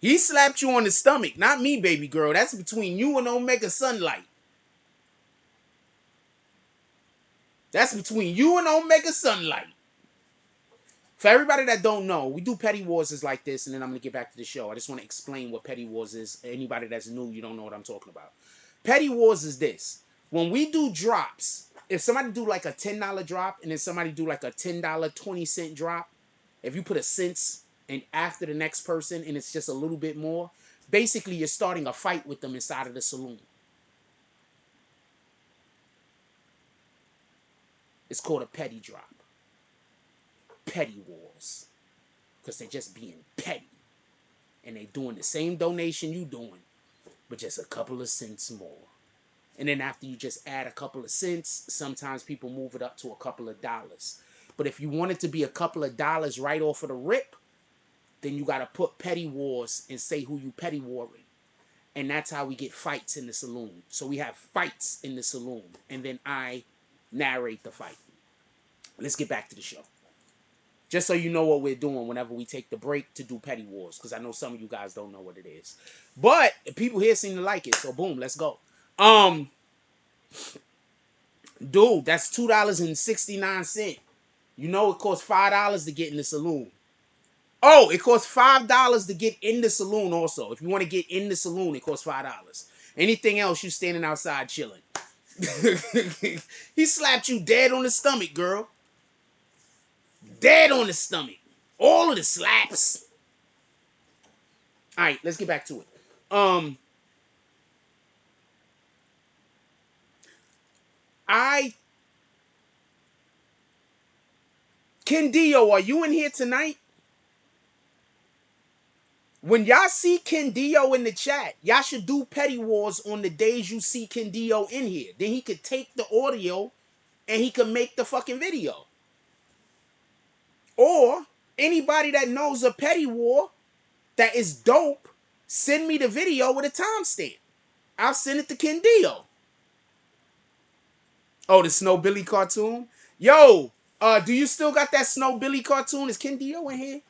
He slapped you on the stomach, not me, baby girl. That's between you and Omega Sunlight. That's between you and Omega Sunlight. For everybody that don't know, we do Petty Wars is like this, and then I'm going to get back to the show. I just want to explain what Petty Wars is. Anybody that's new, you don't know what I'm talking about. Petty Wars is this. When we do drops, if somebody do like a $10 drop, and then somebody do like a $10, 20-cent drop, if you put a cents and after the next person, and it's just a little bit more, basically you're starting a fight with them inside of the saloon. It's called a petty drop. Petty Wars, because they're just being petty, and they're doing the same donation you doing, but just a couple of cents more. And then after you just add a couple of cents, sometimes people move it up to a couple of dollars. But if you want it to be a couple of dollars right off of the rip, then you got to put Petty Wars and say who you petty warring. And that's how we get fights in the saloon. So we have fights in the saloon, and then I narrate the fight. Let's get back to the show. Just so you know what we're doing whenever we take the break to do Petty Wars. Because I know some of you guys don't know what it is. But people here seem to like it. So boom, let's go. Dude, that's $2.69. You know it costs $5 to get in the saloon. Oh, it costs $5 to get in the saloon also. If you want to get in the saloon, it costs $5. Anything else, you standing outside chilling. He slapped you dead on the stomach, girl. Dead on the stomach. All of the slaps. Alright, let's get back to it. Kendio, are you in here tonight? When y'all see Kendio in the chat, y'all should do Petty Wars on the days you see Kendio in here. Then he could take the audio and he could make the fucking video. Or anybody that knows a Petty War that is dope, send me the video with a timestamp. I'll send it to Kendio. Oh, the Snow Billy cartoon? Yo, do you still got that Snow Billy cartoon? Is Kendio in here?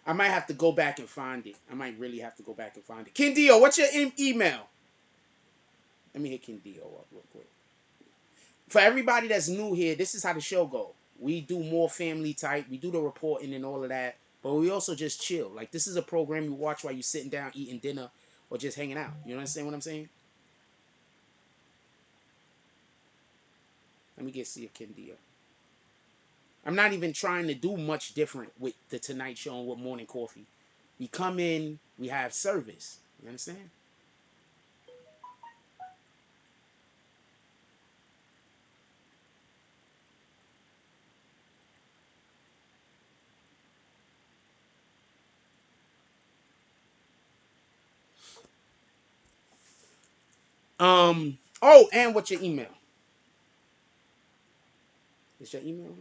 I might have to go back and find it. I might really have to go back and find it. Kendio, what's your email? Let me hit Kendio up real quick. For everybody that's new here, this is how the show go. We do more family type. We do the reporting and all of that, but we also just chill. Like this is a program you watch while you're sitting down eating dinner or just hanging out. You understand what I'm saying? Let me get see if Kendio. I'm not even trying to do much different with the Tonight Show and with Morning Coffee. We come in, we have service. You understand? Oh, and what's your email? Is your email?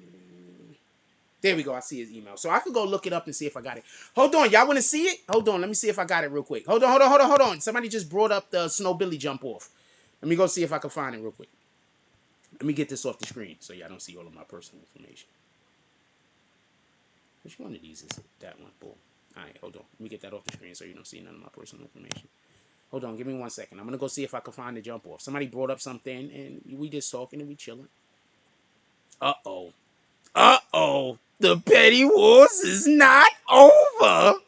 There we go. I see his email. So I could go look it up and see if I got it. Hold on. Y'all want to see it? Hold on. Let me see if I got it real quick. Hold on. Somebody just brought up the Snow Billy jump off. Let me go see if I can find it real quick. Let me get this off the screen so y'all don't see all of my personal information. Which one of these is it? That one. Boom. All right. Hold on. Let me get that off the screen so you don't see none of my personal information. Hold on. Give me 1 second. I'm going to go see if I can find the jump off. Somebody brought up something and we just talking and we chilling. Uh-oh. Uh-oh. The petty wars is not over.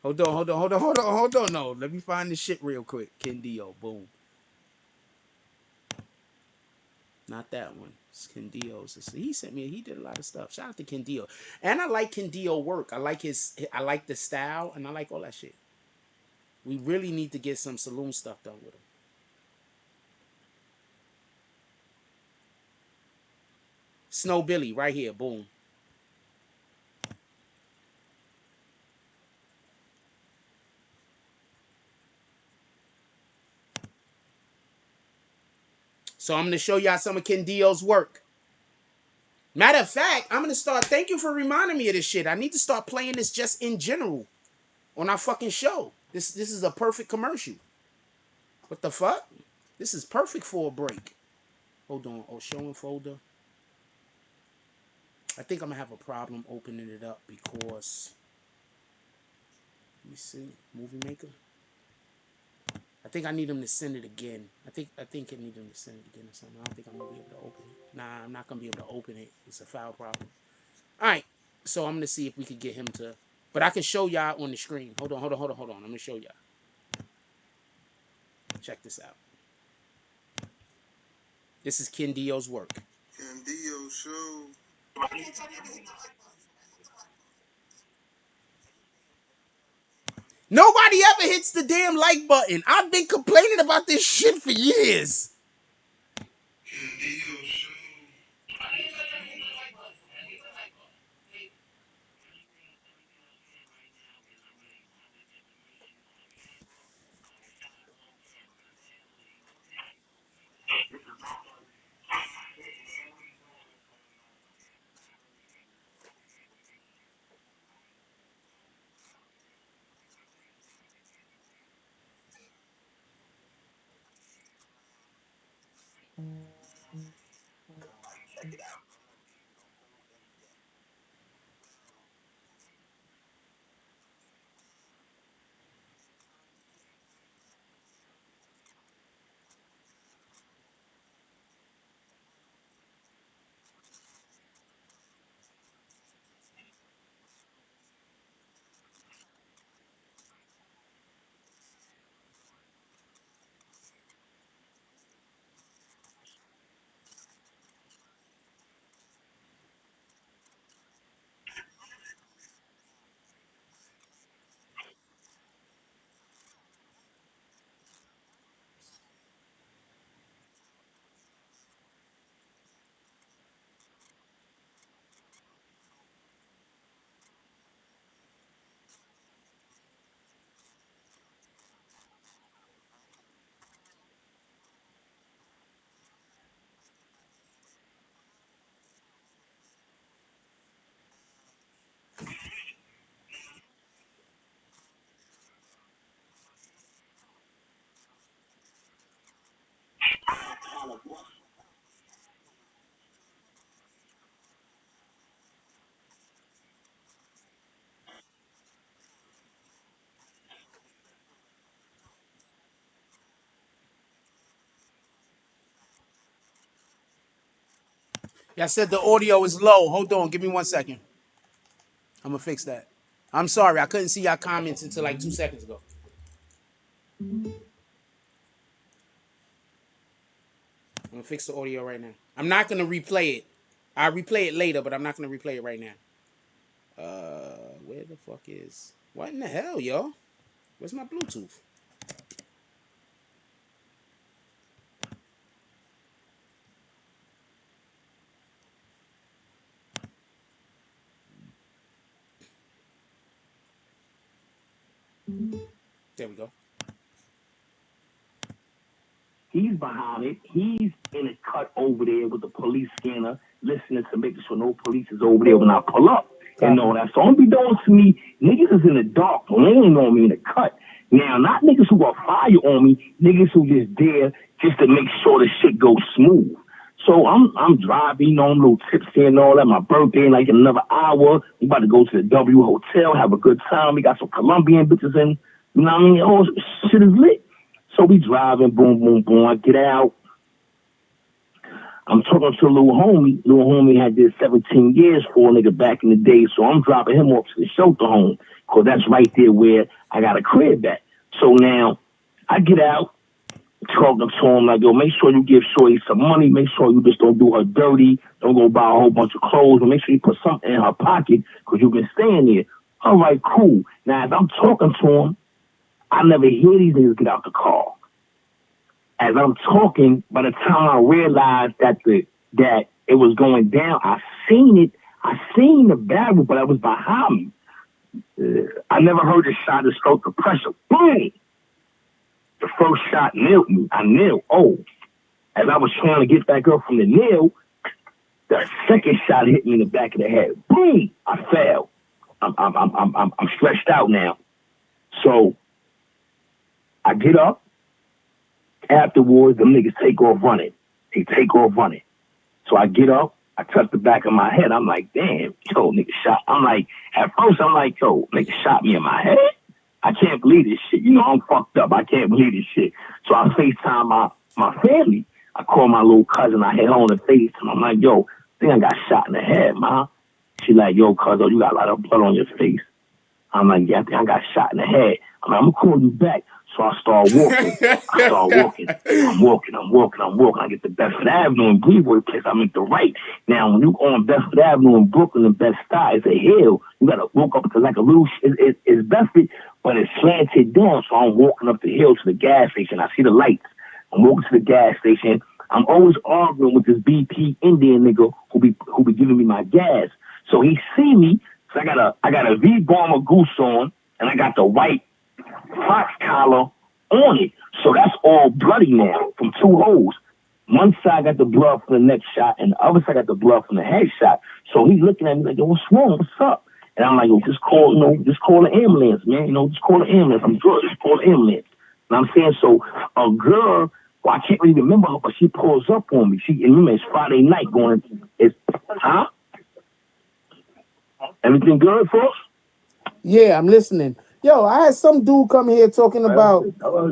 Hold on. No, let me find this shit real quick. Kendio, boom. Not that one. It's Kendio's. He sent me. He did a lot of stuff. Shout out to Kendio. And I like Kendio work. I like his. I like the style, and I like all that shit. We really need to get some Saloon stuff done with him. Snow Billy, right here. Boom. So I'm gonna show y'all some of Kendio's work. Matter of fact, I'm gonna start. Thank you for reminding me of this shit. I need to start playing this just in general on our fucking show. This is a perfect commercial. What the fuck? This is perfect for a break. Hold on. Oh, show and folder. I think I'm gonna have a problem opening it up because let me see. Movie Maker. I think I need him to send it again. I think I need him to send it again or something. I don't think I'm gonna be able to open it. Nah, I'm not gonna be able to open it. It's a file problem. Alright. So I'm gonna see if we could get him to, but I can show y'all on the screen. Hold on. I'm gonna show y'all. Check this out. This is Kendio's work. Kendio show. Nobody ever hits the damn like button. I've been complaining about this shit for years. Y'all said the audio is low. Hold on, give me 1 second. I'm gonna fix that. I'm sorry, I couldn't see y'all comments until like 2 seconds ago. I'm gonna fix the audio right now. I'm not gonna replay it. I'll replay it later, but I'm not gonna replay it right now. Where the fuck is? What in the hell, yo? Where's my Bluetooth? There we go. He's behind it. He's in a cut over there with the police scanner, listening to making sure no police is over there when I pull up. And all that. So unbeknownst to me, niggas is in the dark, laying on me in the cut. Now, not niggas who are fire on me, niggas who just there just to make sure the shit goes smooth. So I'm driving, you know, I'm a little tipsy and all that. My birthday in like another hour. We about to go to the W Hotel, have a good time. We got some Colombian bitches in. You know what I mean? All shit is lit. So we driving, boom, boom, boom. I get out. I'm talking to a little homie. Little homie had did 17 years for a nigga back in the day. So I'm dropping him off to the shelter home because that's right there where I got a crib at. So now I get out, talking to him like, yo, make sure you give Shorty some money. Make sure you just don't do her dirty. Don't go buy a whole bunch of clothes. And make sure you put something in her pocket because you've been staying there. All right, cool. Now, as I'm talking to him, I never hear these niggas get out the car. As I'm talking, by the time I realized that it was going down, I seen it. I seen the barrel, but it was behind me. I never heard the shot that stroked the pressure. Boom! The first shot nailed me. I nailed. Oh, as I was trying to get back up from the nail, the second shot hit me in the back of the head. Boom! I fell. I'm stretched out now. So I get up. Afterwards, them niggas take off running. They take off running. So I get up, I touch the back of my head. I'm like, damn, yo, nigga shot. I'm like, at first I'm like, yo, nigga shot me in my head. I can't believe this shit. You know, I'm fucked up. I can't believe this shit. So I FaceTime my family. I call my little cousin. I hit her on the face. And I'm like, yo, I think I got shot in the head, ma. She like, yo, cousin, you got a lot of blood on your face. I'm like, yeah, I think I got shot in the head. I'm like, I'm going to call you back. So I start walking. I'm walking. I get to Bedford Avenue in Greenwood place. I make the right. Now, when you on Bedford Avenue in Brooklyn, the Bed-Stuy, it's a hill. You got to walk up to like a little, it's Bedford, but it's slanted down. So I'm walking up the hill to the gas station. I see the lights. I'm walking to the gas station. I'm always arguing with this BP Indian nigga who be giving me my gas. So he see me. So I got a V-Bomber goose on, and I got the white fox collar on it. So that's all bloody now from two holes. One side got the blood from the neck shot, and the other side got the blood from the head shot. So he's looking at me like, yo, what's wrong? What's up? And I'm like, yo, just call the ambulance, man. Just call the ambulance. I'm good. Just call the ambulance. And I'm saying, so a girl, well, I can't really remember her, but she pulls up on me. And remember, it's Friday night huh? Everything good, folks? Yeah, I'm listening. Yo, I had some dude come here talking about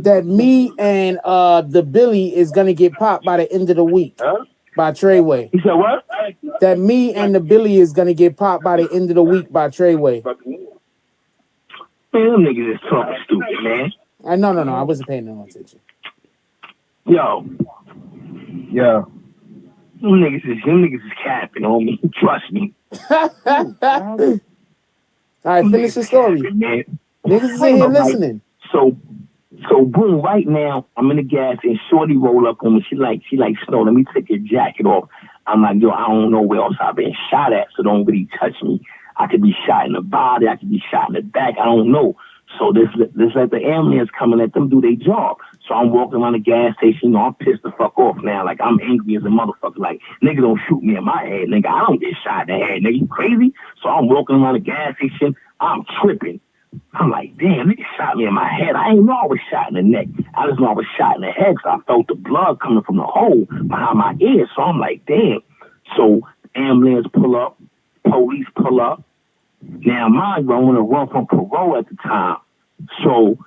that me and the Billy is gonna get popped by the end of the week by Treyway. He said what? That me and the Billy is gonna get popped by the end of the week by Treyway. Man, them niggas is talking stupid, man. No, I wasn't paying no attention. Yo. Them niggas is capping on me. Trust me. All right, finish the story. Niggas is in here listening. So boom, right now, I'm in the gas and Shorty roll up on me. She like, Snow, let me take your jacket off. I'm like, yo, I don't know where else I've been shot at, so don't really touch me. I could be shot in the body, I could be shot in the back, I don't know. So this let the ambulance come and let them do their job. So I'm walking around the gas station, I'm pissed the fuck off now. Like, I'm angry as a motherfucker. Like, nigga don't shoot me in my head, nigga. I don't get shot in the head, nigga. You crazy? So I'm walking around the gas station, I'm tripping. I'm like, damn, nigga shot me in my head. I ain't know I was shot in the neck. I just know I was shot in the head because I felt the blood coming from the hole behind my ear. So I'm like, damn. So ambulance pull up, police pull up. Now, mind you, I want to run from parole at the time. So.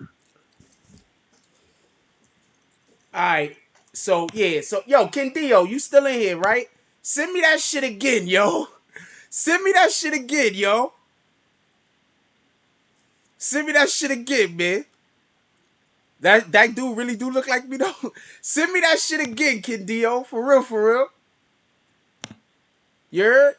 All right. So, yeah. So, yo, Ken Dio, you still in here, right? Send me that shit again, yo. Send me that shit again, yo. Send me that shit again, man. That dude really do look like me, though. Send me that shit again, Kid Dio. For real, for real. You heard?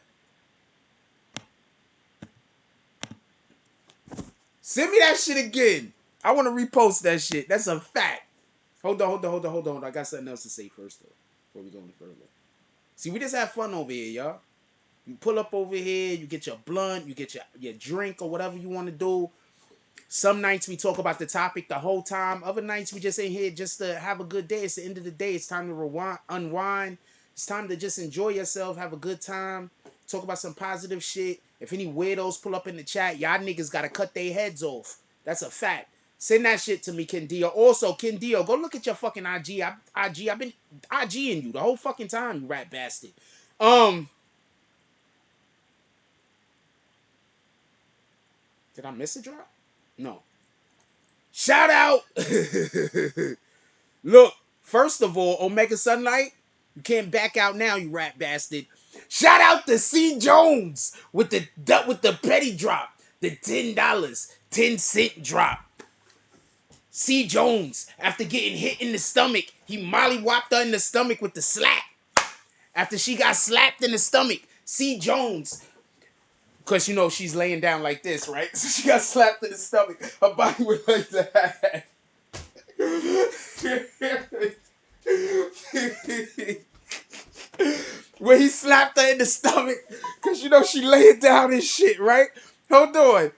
Send me that shit again. I want to repost that shit. That's a fact. Hold on. I got something else to say first, though, before we go any further. See, we just have fun over here, y'all. You pull up over here, you get your blunt, you get your drink or whatever you want to do. Some nights we talk about the topic the whole time. Other nights we just ain't here just to have a good day. It's the end of the day. It's time to unwind. It's time to just enjoy yourself, have a good time, talk about some positive shit. If any weirdos pull up in the chat, y'all niggas gotta cut their heads off. That's a fact. Send that shit to me, Kendio. Also, Kendio, go look at your fucking IG. I've been IGing you the whole fucking time, you rat bastard. Did I miss a drop? No. Shout out. Look, first of all, Omega Sunlight, you can't back out now, you rat bastard. Shout out to C. Jones with the petty drop, the $10, 10-cent drop. C. Jones, after getting hit in the stomach, he mollywopped her in the stomach with the slap. After she got slapped in the stomach, C. Jones, because, you know, she's laying down like this, right? So she got slapped in the stomach. Her body went like that. When he slapped her in the stomach, because, you know, she laying down and shit, right? Hold on.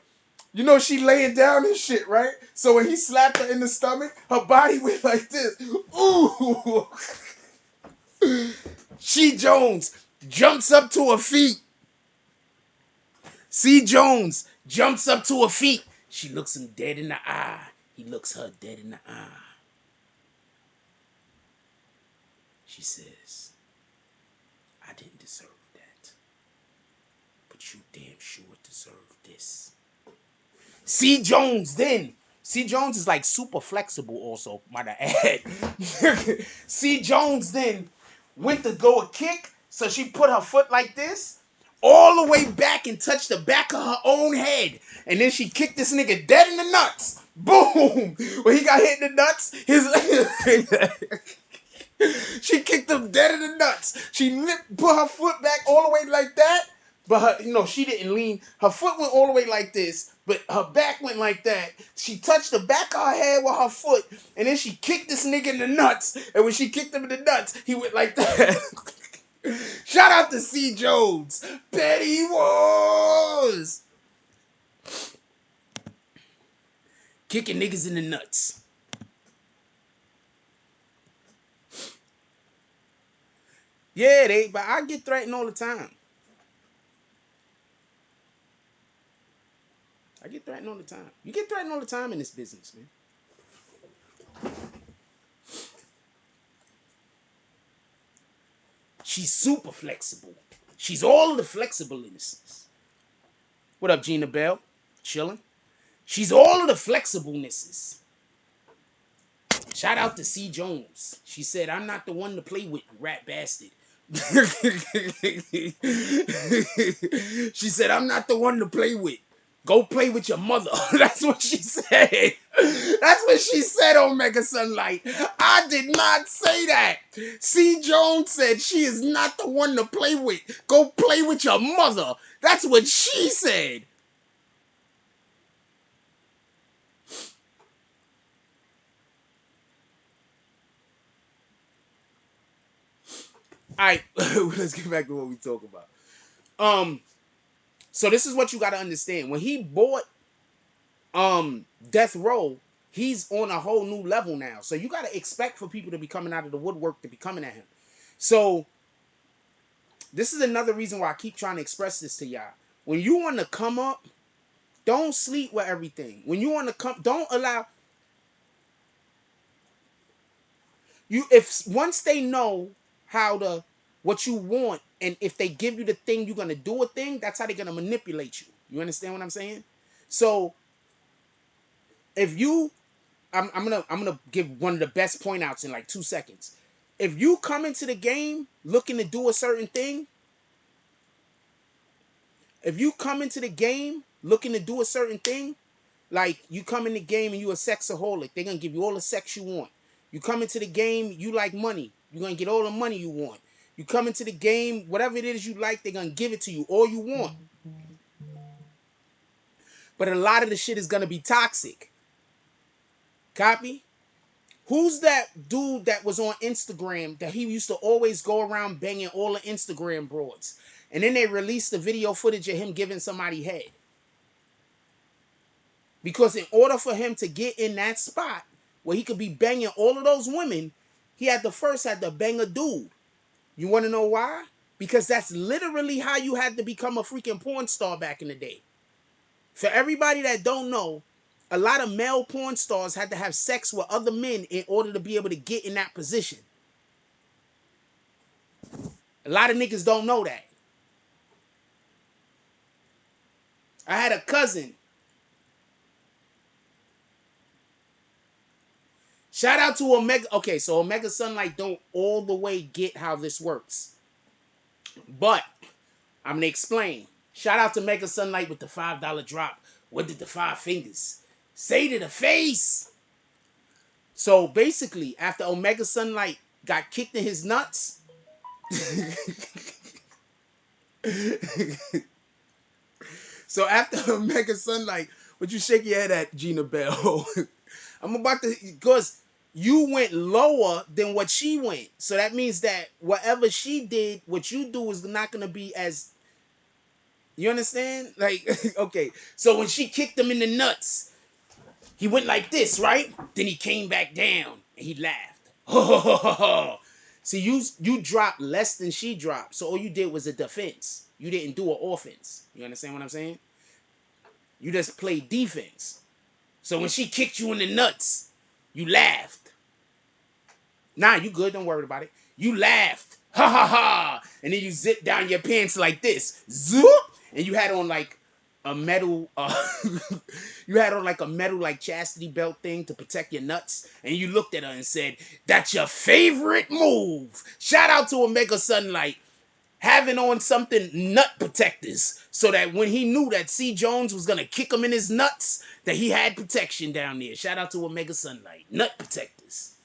You know, she laying down and shit, right? So when he slapped her in the stomach, her body went like this. Ooh. C. Jones jumps up to her feet. C. Jones jumps up to her feet. She looks him dead in the eye. He looks her dead in the eye. She says, I didn't deserve that. But you damn sure deserve this. C. Jones is like super flexible also, might I add. C. Jones then went to go a kick, so she put her foot like this, all the way back and touched the back of her own head. And then she kicked this nigga dead in the nuts. Boom! When he got hit in the nuts, she kicked him dead in the nuts. She put her foot back all the way like that. But her, you know, she didn't lean. Her foot went all the way like this, but her back went like that. She touched the back of her head with her foot, and then she kicked this nigga in the nuts. And when she kicked him in the nuts, he went like that. Shout out to C. Jones. Petty Wars. Kicking niggas in the nuts. Yeah, but I get threatened all the time. I get threatened all the time. You get threatened all the time in this business, man. She's super flexible. She's all of the flexibleness. What up, Gina Bell? Chilling. She's all of the flexiblenesses. Shout out to C. Jones. She said, I'm not the one to play with, you rat bastard. She said, I'm not the one to play with. Go play with your mother. That's what she said. That's what she said, Omega Sunlight. I did not say that. C. Jones said she is not the one to play with. Go play with your mother. That's what she said. All right, let's get back to what we talk about. So this is what you got to understand. When he bought Death Row, he's on a whole new level now. So you got to expect for people to be coming out of the woodwork to be coming at him. So this is another reason why I keep trying to express this to y'all. When you want to come up, don't sleep with everything. When you want to come, don't allow you, if once they know what you want, and if they give you the thing, you're gonna do a thing, that's how they're gonna manipulate you. You understand what I'm saying? So if you, I'm gonna give one of the best point outs in like 2 seconds. If you come into the game looking to do a certain thing, if you come into the game looking to do a certain thing, like you come in the game and you a sexaholic, they're gonna give you all the sex you want. You come into the game, you like money, you're gonna get all the money you want. You come into the game, whatever it is you like, they're gonna give it to you, all you want. But a lot of the shit is gonna be toxic. Copy? Who's that dude that was on Instagram that he used to always go around banging all the Instagram broads? And then they released the video footage of him giving somebody head. Because in order for him to get in that spot where he could be banging all of those women, he had to bang a dude. You want to know why? Because that's literally how you had to become a freaking porn star back in the day. For everybody that don't know, a lot of male porn stars had to have sex with other men in order to be able to get in that position. A lot of niggas don't know that. I had a cousin. Shout out to Omega. Okay, so Omega Sunlight don't all the way get how this works. But I'm going to explain. Shout out to Omega Sunlight with the $5 drop. What did the 5 fingers say to the face? So basically, after Omega Sunlight got kicked in his nuts, so after Omega Sunlight, would you shake your head at Gina Bell? I'm about to, because you went lower than what she went. So that means that whatever she did, what you do is not going to be as, you understand? Like, okay. So when she kicked him in the nuts, he went like this, right? Then he came back down and he laughed. See, you dropped less than she dropped. So all you did was a defense. You didn't do an offense. You understand what I'm saying? You just played defense. So when she kicked you in the nuts, you laughed. Nah, you good. Don't worry about it. You laughed. Ha ha ha. And then you zipped down your pants like this. Zoop. And you had on like a metal, you had on like a metal like chastity belt thing to protect your nuts. And you looked at her and said, that's your favorite move. Shout out to Omega Sunlight. Having on something nut protectors so that when he knew that C. Jones was going to kick him in his nuts, that he had protection down there. Shout out to Omega Sunlight. Nut protectors.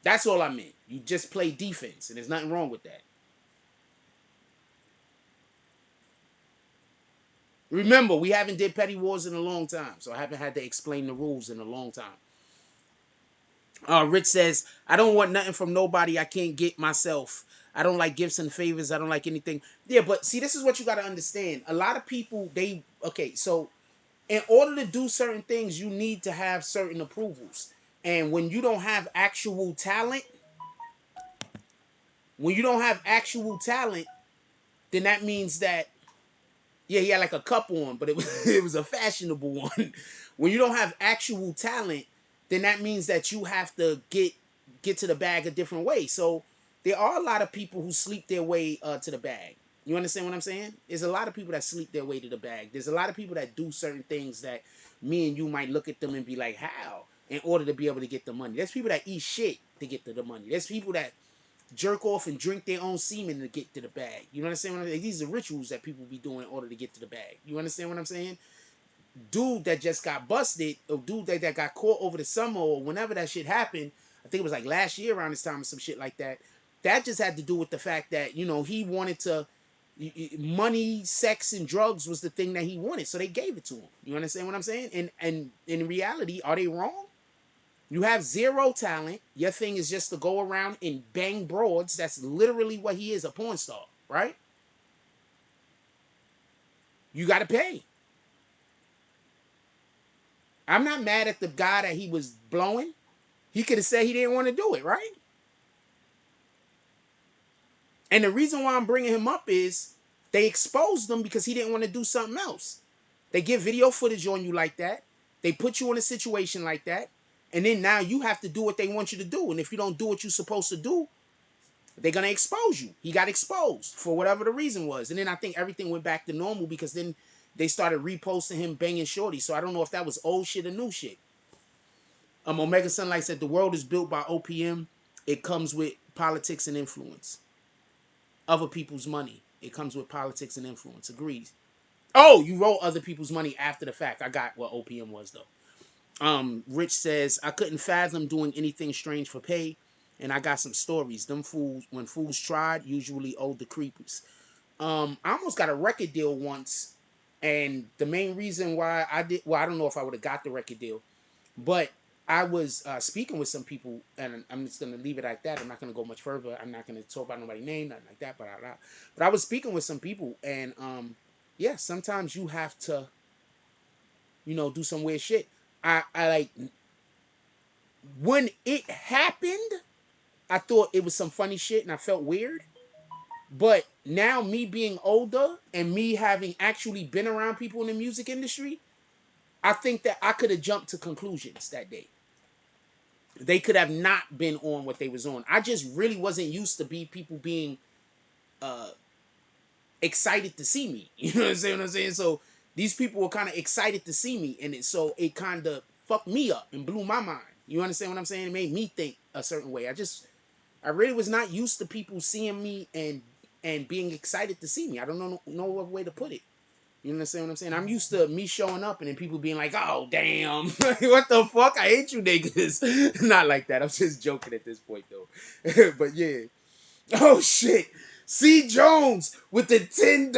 That's all I meant. You just play defense, and there's nothing wrong with that. Remember, we haven't did Petty Wars in a long time, so I haven't had to explain the rules in a long time. Rich says, I don't want nothing from nobody I can't get myself. I don't like gifts and favors. I don't like anything. Yeah, but see, this is what you got to understand. A lot of people, so in order to do certain things, you need to have certain approvals. And when you don't have actual talent, then that means that, yeah, he had like a cup on, but it was a fashionable one. When you don't have actual talent, then that means that you have to get to the bag a different way. So there are a lot of people who sleep their way to the bag. You understand what I'm saying? There's a lot of people that sleep their way to the bag. There's a lot of people that do certain things that me and you might look at them and be like, how? In order to be able to get the money. There's people that eat shit to get to the money. There's people that jerk off and drink their own semen to get to the bag. You understand what I'm saying? These are rituals that people be doing in order to get to the bag. You understand what I'm saying? Dude that just got busted, or dude that got caught over the summer or whenever that shit happened, I think it was like last year around this time or some shit like that, that just had to do with the fact that, you know, he wanted to, money, sex, and drugs was the thing that he wanted, so they gave it to him. You understand what I'm saying? And in reality, are they wrong? You have zero talent. Your thing is just to go around and bang broads. That's literally what he is, a porn star, right? You got to pay. I'm not mad at the guy that he was blowing. He could have said he didn't want to do it, right? And the reason why I'm bringing him up is they exposed him because he didn't want to do something else. They get video footage on you like that. They put you in a situation like that. And then now you have to do what they want you to do. And if you don't do what you're supposed to do, they're going to expose you. He got exposed for whatever the reason was. And then I think everything went back to normal because then they started reposting him banging shorty. So I don't know if that was old shit or new shit. Omega Sunlight said the world is built by OPM. It comes with politics and influence. Other people's money. It comes with politics and influence. Agrees. Oh, you wrote other people's money after the fact. I got what OPM was though. Rich says I couldn't fathom doing anything strange for pay, and I got some stories. Them fools, when fools tried, usually owed the creepers. I almost got a record deal once, and the main reason why I did, well, I don't know if I would have got the record deal, but I was speaking with some people, and I'm just gonna leave it like that. I'm not gonna go much further. I'm not gonna talk about nobody's name, nothing like that. But I was speaking with some people, and yeah, sometimes you have to, do some weird shit. I like when it happened, I thought it was some funny shit, and I felt weird. But now, me being older and me having actually been around people in the music industry, I think that I could have jumped to conclusions that day. They could have not been on what they was on. I just really wasn't used to people being excited to see me. You know what I'm saying? So these people were kind of excited to see me, and it kind of fucked me up and blew my mind. You understand what I'm saying? It made me think a certain way. I really was not used to people seeing me and being excited to see me. I don't know no other way to put it. You understand what I'm saying? I'm used to me showing up and then people being like, oh, damn. What the fuck? I hate you niggas. Not like that. I'm just joking at this point, though. But yeah. Oh, shit. C. Jones with the $10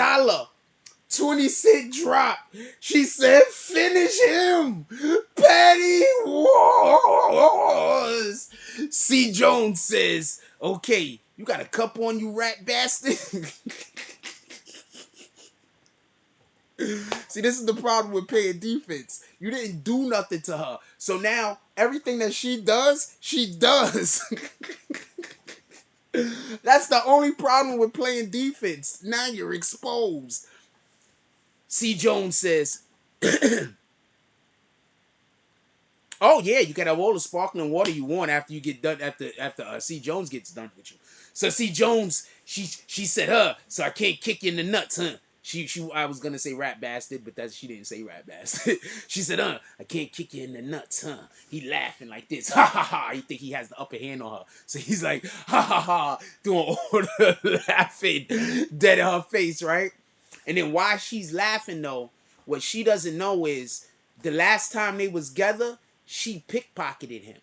20-cent drop. She said, finish him. Petty Wars. C. Jones says, okay, you got a cup on you, rat bastard? See, this is the problem with playing defense. You didn't do nothing to her. So now, everything that she does, she does. That's the only problem with playing defense. Now you're exposed. C. Jones says, oh yeah, you can have all the sparkling water you want after you get done, after C. Jones gets done with you. So C. Jones, she said, so I can't kick you in the nuts, huh? I was gonna say rat bastard, but she didn't say rat bastard. She said, I can't kick you in the nuts, huh? He laughing like this, ha ha ha. He think he has the upper hand on her, so he's like, ha ha ha, doing all the laughing, dead in her face, right? And then while she's laughing though, what she doesn't know is the last time they was together, she pickpocketed him.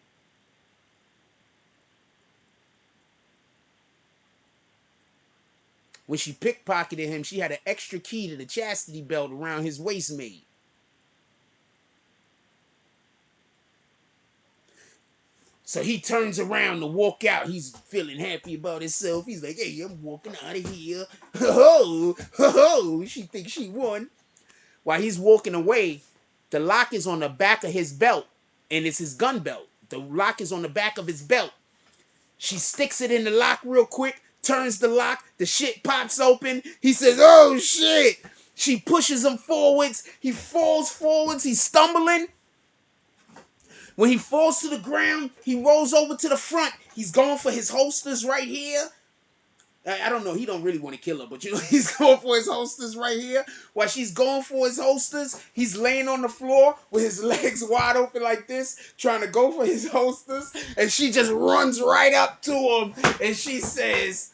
When she pickpocketed him, she had an extra key to the chastity belt around his waist made. So he turns around to walk out. He's feeling happy about himself. He's like, hey, I'm walking out of here. Ho, ho, ho. She thinks she won. While he's walking away, the lock is on the back of his belt, and it's his gun belt. The lock is on the back of his belt. She sticks it in the lock real quick, turns the lock, the shit pops open. He says, oh shit. She pushes him forwards. He falls forwards. He's stumbling. When he falls to the ground, he rolls over to the front. He's going for his holsters right here. I don't know. He don't really want to kill her, but he's going for his holsters right here. While she's going for his holsters, he's laying on the floor with his legs wide open like this, trying to go for his holsters. And she just runs right up to him. And she says,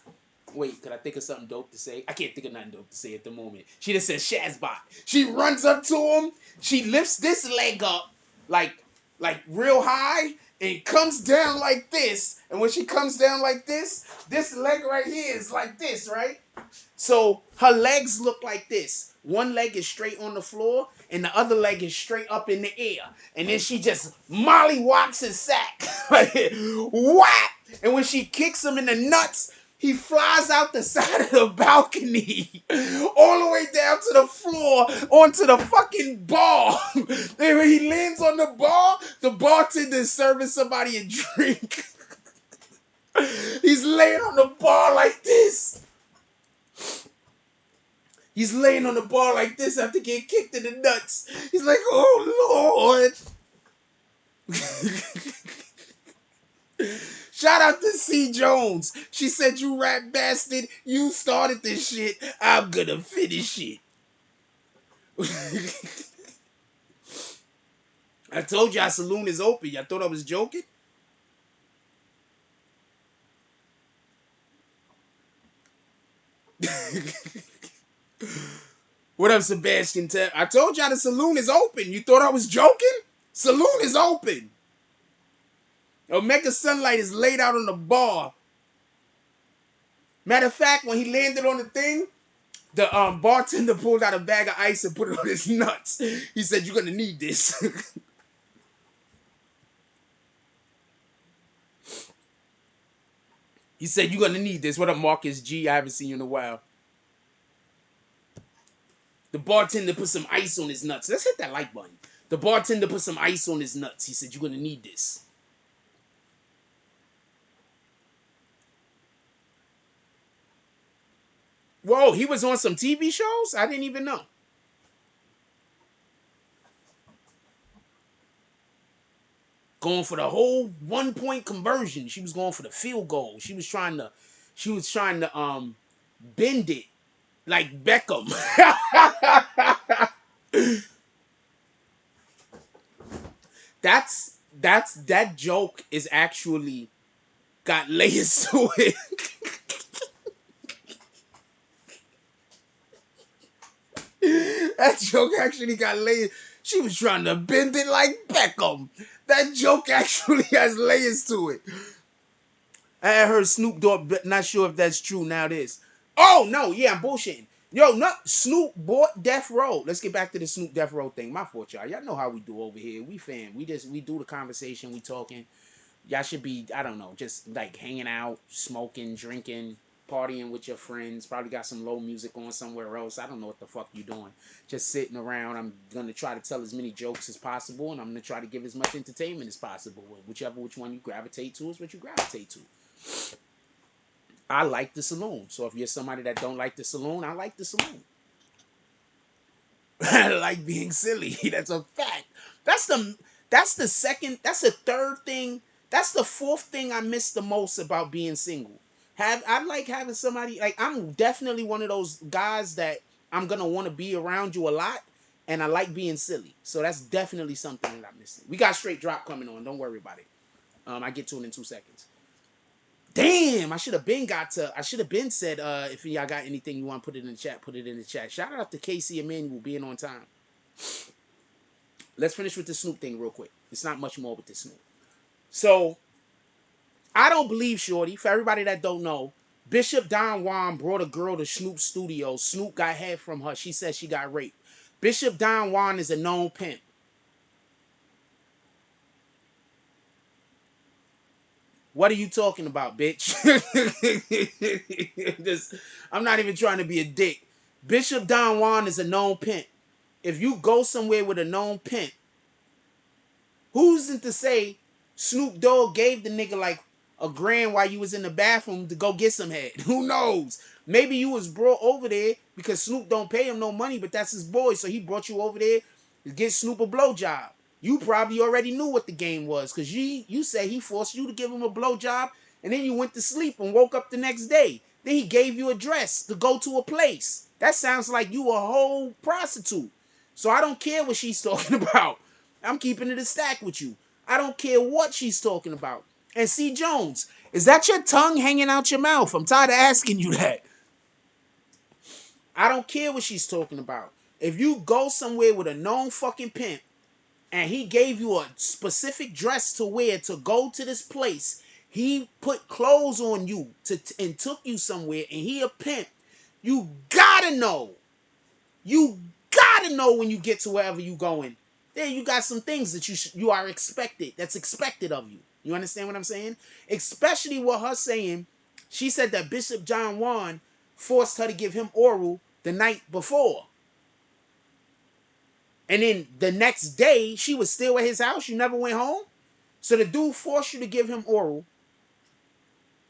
wait, could I think of something dope to say? I can't think of nothing dope to say at the moment. She just says Shazbot. She runs up to him. She lifts this leg up like real high. And comes down like this. And when she comes down like this leg right here is like this, right? So her legs look like this. One leg is straight on the floor, and the other leg is straight up in the air. And then she just mollywops his sack. Whap! And when she kicks him in the nuts, he flies out the side of the balcony, all the way down to the floor, onto the fucking bar. And when he lands on the bar, the bartender is serving somebody a drink. He's laying on the bar like this. He's laying on the bar like this after getting kicked in the nuts. He's like, oh, Lord. Shout out to C. Jones. She said, you rat bastard, you started this shit. I'm gonna finish it. I told y'all Saloon is open. Y'all thought I was joking? What up, Sebastian? I told y'all the Saloon is open. You thought I was joking? Saloon is open. Omega Sunlight is laid out on the bar. Matter of fact, when he landed on the thing, the bartender pulled out a bag of ice and put it on his nuts. He said, "You're gonna need this." He said, "You're gonna need this." What up, Marcus G? I haven't seen you in a while. The bartender put some ice on his nuts. Let's hit that like button. The bartender put some ice on his nuts. He said, "You're gonna need this." Whoa, he was on some TV shows? I didn't even know. Going for the whole 1-point conversion. She was going for the field goal. She was trying to bend it like Beckham. That joke is actually got layers to it. That joke actually got layers. She was trying to bend it like Beckham. That joke actually has layers to it. I had heard Snoop Dogg, but not sure if that's true. Now this. Oh no, yeah, I'm bullshitting. Yo, no, Snoop bought Death Row. Let's get back to the Snoop Death Row thing. My fault, y'all. Y'all know how we do over here. We fan. We do the conversation. We talking. Y'all should be, I don't know, just like hanging out, smoking, drinking, partying with your friends. Probably got some low music on somewhere else. I don't know what the fuck you doing. Just sitting around. I'm gonna try to tell as many jokes as possible, and I'm gonna try to give as much entertainment as possible. Which one you gravitate to is what you gravitate to. I like the Saloon. So if you're somebody that don't like the Saloon, I like the Saloon. I like being silly. That's a fact. That's the third thing. That's the fourth thing I miss the most about being single. I like having somebody, like, I'm definitely one of those guys that I'm gonna want to be around you a lot, and I like being silly. So that's definitely something that I'm missing. We got straight drop coming on. Don't worry about it. I get to it in 2 seconds. Damn, I should have been said, if y'all got anything you want to put it in the chat, put it in the chat. Shout out to Casey Emmanuel being on time. Let's finish with the Snoop thing real quick. It's not much more with the Snoop. So, I don't believe, Shorty, for everybody that don't know, Bishop Don Juan brought a girl to Snoop's studio. Snoop got head from her. She said she got raped. Bishop Don Juan is a known pimp. What are you talking about, bitch? I'm not even trying to be a dick. Bishop Don Juan is a known pimp. If you go somewhere with a known pimp, who's to say Snoop Dogg gave the nigga like $1,000 while you was in the bathroom to go get some head? Who knows? Maybe you was brought over there because Snoop don't pay him no money, but that's his boy, so he brought you over there to get Snoop a blowjob. You probably already knew what the game was because you said he forced you to give him a blowjob, and then you went to sleep and woke up the next day. Then he gave you a dress to go to a place. That sounds like you a whole prostitute. So I don't care what she's talking about. I'm keeping it a stack with you. I don't care what she's talking about. And C. Jones, is that your tongue hanging out your mouth? I'm tired of asking you that. I don't care what she's talking about. If you go somewhere with a known fucking pimp, and he gave you a specific dress to wear to go to this place, he put clothes on you and took you somewhere, and he a pimp, you gotta know. You gotta know when you get to wherever you going. There you got some things that you are expected. That's expected of you. You understand what I'm saying? Especially with her saying, she said that Bishop John Juan forced her to give him oral the night before. And then the next day, she was still at his house. You never went home. So the dude forced you to give him oral.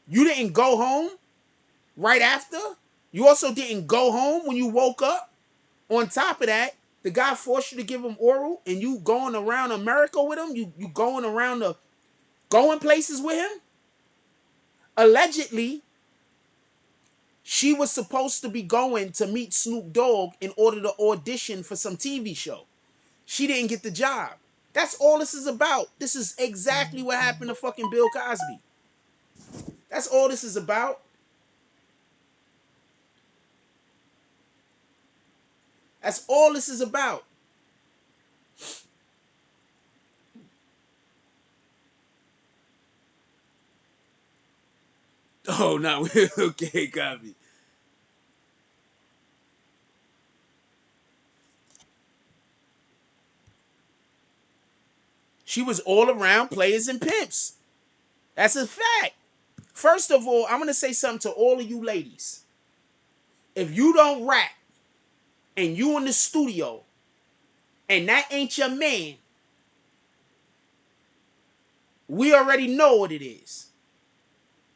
You didn't go home right after. You also didn't go home when you woke up. On top of that, the guy forced you to give him oral, and you going around America with him. You going around going places with him. Allegedly, she was supposed to be going to meet Snoop Dogg in order to audition for some TV show. She didn't get the job. That's all this is about. This is exactly what happened to fucking Bill Cosby. That's all this is about. That's all this is about. Oh, no. Okay, copy. She was all around players and pimps. That's a fact. First of all, I'm going to say something to all of you ladies. If you don't rap and you in the studio and that ain't your man, we already know what it is.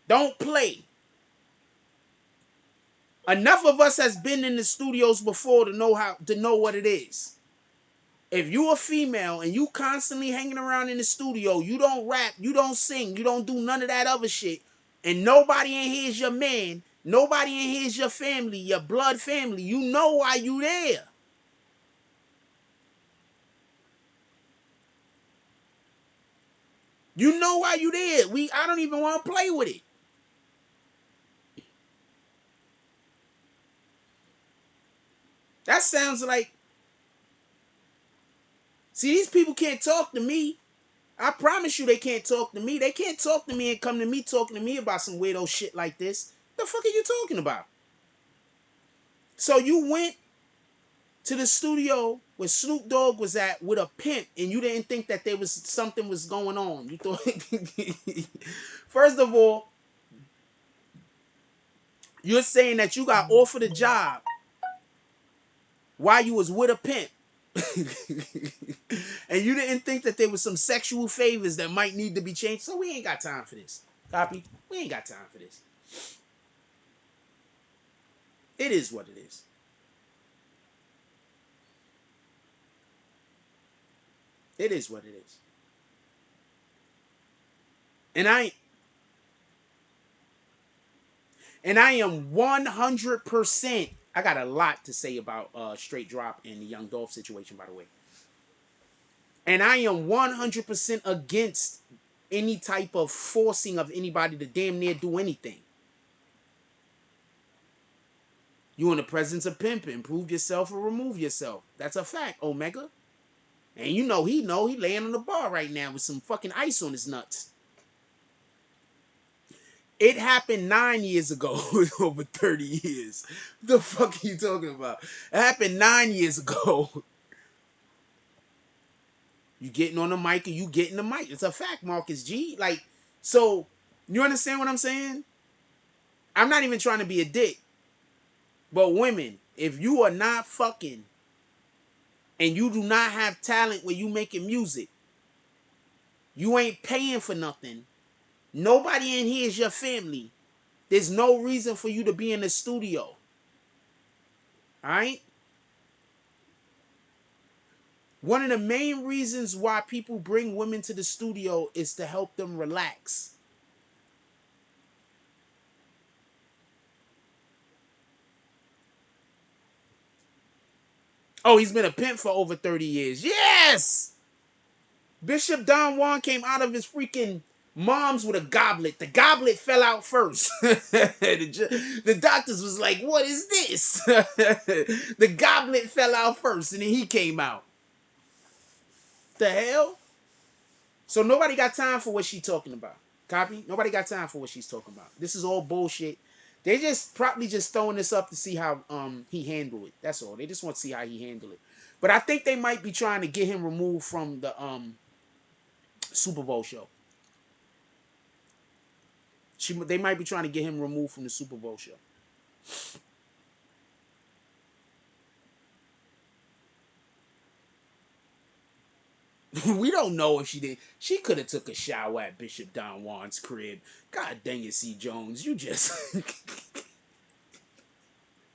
Don't play. Enough of us has been in the studios before to know what it is. If you a female and you constantly hanging around in the studio, you don't rap, you don't sing, you don't do none of that other shit, and nobody in here is your man, nobody in here is your family, your blood family, you know why you there. You know why you there. I don't even want to play with it. That sounds like... See, these people can't talk to me. I promise you they can't talk to me. They can't talk to me and come to me talking to me about some weirdo shit like this. The fuck are you talking about? So you went to the studio where Snoop Dogg was at with a pimp and you didn't think that there was something was going on. You thought... First of all, you're saying that you got offered a job while you was with a pimp. And you didn't think that there was some sexual favors that might need to be changed. So we ain't got time for this. Copy? We ain't got time for this. It is what it is. It is what it is. And I am 100%. I got a lot to say about Straight Drop and the Young Dolph situation, by the way. And I am 100% against any type of forcing of anybody to damn near do anything. You in the presence of pimping, prove yourself or remove yourself. That's a fact, Omega. And he laying on the bar right now with some fucking ice on his nuts. It happened 9 years ago. Over 30 years. The fuck are you talking about? It happened 9 years ago. You getting on the mic or you getting the mic. It's a fact, Marcus G. Like, so, you understand what I'm saying? I'm not even trying to be a dick. But women, if you are not fucking and you do not have talent where you making music, you ain't paying for nothing, nobody in here is your family, there's no reason for you to be in the studio. Alright? One of the main reasons why people bring women to the studio is to help them relax. Oh, he's been a pimp for over 30 years. Yes! Bishop Don Juan came out of his freaking mom's with a goblet. The goblet fell out first. The doctors was like, what is this? The goblet fell out first, and then he came out. The hell? So nobody got time for what she's talking about. Copy? Nobody got time for what she's talking about. This is all bullshit. They just probably just throwing this up to see how he handled it. That's all. They just want to see how he handled it. But I think they might be trying to get him removed from the Super Bowl show. They might be trying to get him removed from the Super Bowl show. We don't know if she did. She could have took a shower at Bishop Don Juan's crib. God dang it, C. Jones. You just...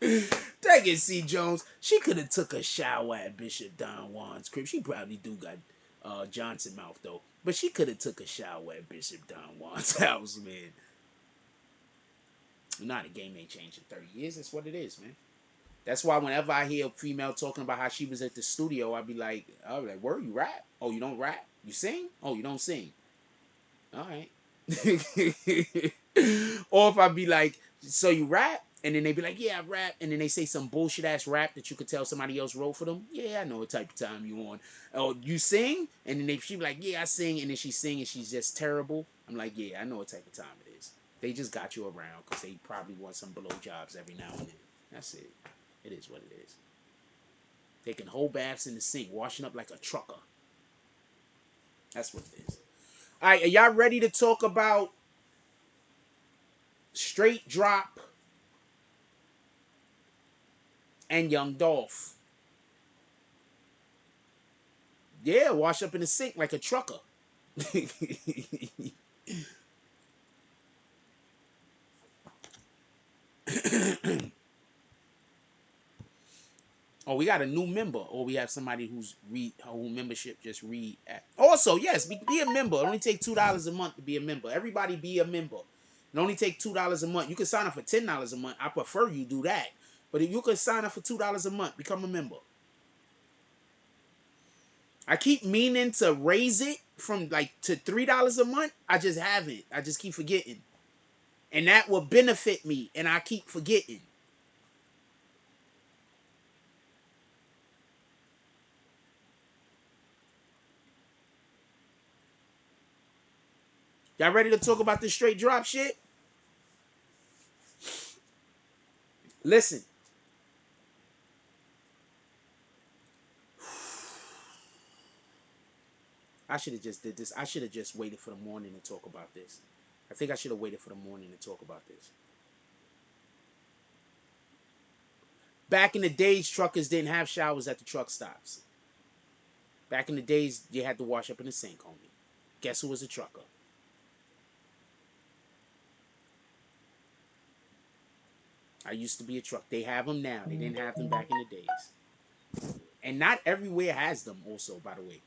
Dang it, C. Jones. She could have took a shower at Bishop Don Juan's crib. She probably do got Johnson mouth, though. But she could have took a shower at Bishop Don Juan's house, man. Nah, the game ain't changed in 30 years. That's what it is, man. That's why whenever I hear a female talking about how she was at the studio, I'll be like, where you rap? Oh, you don't rap? You sing? Oh, you don't sing? All right. Or if I be like, so you rap? And then they be like, yeah, I rap. And then they say some bullshit ass rap that you could tell somebody else wrote for them. Yeah, I know what type of time you on. Oh, you sing? And then she be like, yeah, I sing. And then she sing and she's just terrible. I'm like, yeah, I know what type of time it is. They just got you around because they probably want some blow jobs every now and then. That's it. It is what it is. Taking whole baths in the sink, washing up like a trucker. That's what it is. All right, are y'all ready to talk about Straight Drop and Young Dolph? Yeah, wash up in the sink like a trucker. Oh, we got a new member, or we have somebody whose membership just read. Also, yes, be a member. It only take $2 a month to be a member. Everybody be a member. It only take $2 a month. You can sign up for $10 a month. I prefer you do that, but if you can sign up for $2 a month, become a member. I keep meaning to raise it from like to $3 a month. I just haven't. I just keep forgetting, and that will benefit me, and I keep forgetting. Y'all ready to talk about this straight drop shit? Listen. I should have just did this. I should have just waited for the morning to talk about this. I think I should have waited for the morning to talk about this. Back in the days, truckers didn't have showers at the truck stops. Back in the days, you had to wash up in the sink, homie. Guess who was a trucker? I used to be a truck. They have them now. They didn't have them back in the days. And not everywhere has them also, by the way.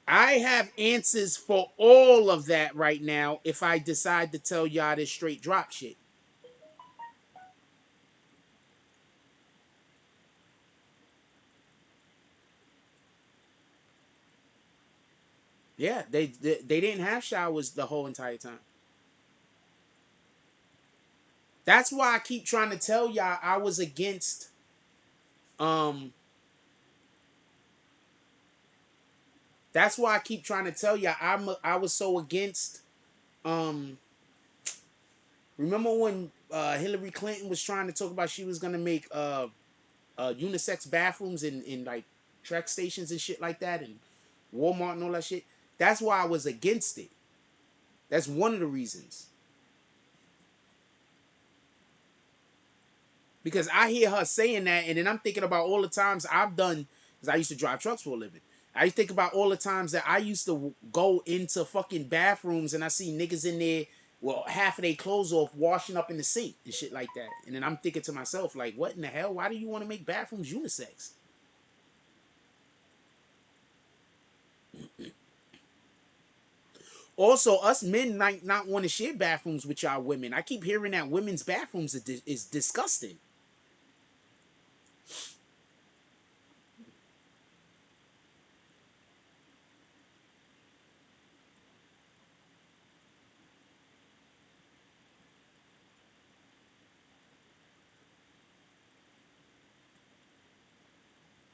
I have answers for all of that right now if I decide to tell y'all this straight drop shit. Yeah, they didn't have showers the whole entire time. That's why I keep trying to tell y'all I was against that's why I keep trying to tell y'all I was so against remember when Hillary Clinton was trying to talk about she was gonna make unisex bathrooms in like track stations and shit like that and Walmart and all that shit. That's why I was against it. That's one of the reasons. Because I hear her saying that, and then I'm thinking about all the times I've done, because I used to drive trucks for a living. I think about all the times that I used to go into fucking bathrooms and I see niggas in there, well, half of their clothes off, washing up in the sink and shit like that. And then I'm thinking to myself, like, what in the hell? Why do you want to make bathrooms unisex? Also, us men might not want to share bathrooms with y'all women. I keep hearing that women's bathrooms is disgusting.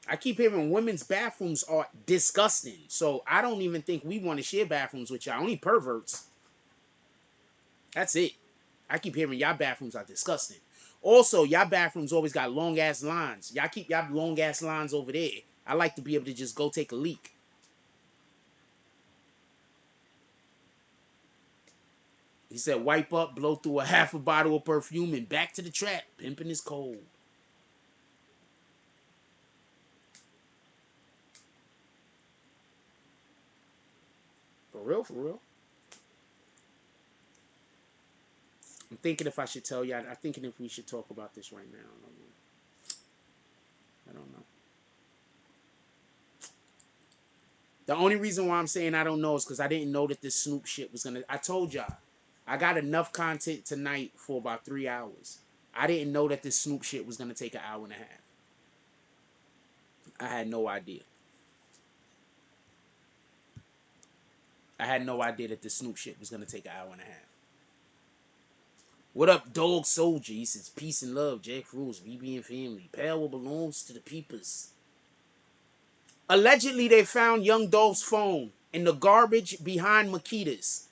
I keep hearing women's bathrooms are disgusting. So I don't even think we want to share bathrooms with y'all. Only perverts. That's it. I keep hearing y'all bathrooms are disgusting. Also, y'all bathrooms always got long ass lines. Y'all keep y'all long ass lines over there. I like to be able to just go take a leak. He said, wipe up, blow through a half a bottle of perfume, and back to the trap. Pimping is cold. For real, for real. I'm thinking if I should tell y'all. I'm thinking if we should talk about this right now. I don't know. The only reason why I'm saying I don't know is because I didn't know that this Snoop shit was gonna. I told y'all, I got enough content tonight for about 3 hours. I didn't know that this Snoop shit was gonna take an hour and a half. I had no idea. I had no idea that this Snoop shit was gonna take an hour and a half. What up, Dog Soldier? He says, peace and love, Jack Rules, BBN family. Power belongs to the peoples. Allegedly, they found Young Dolph's phone in the garbage behind Makita's.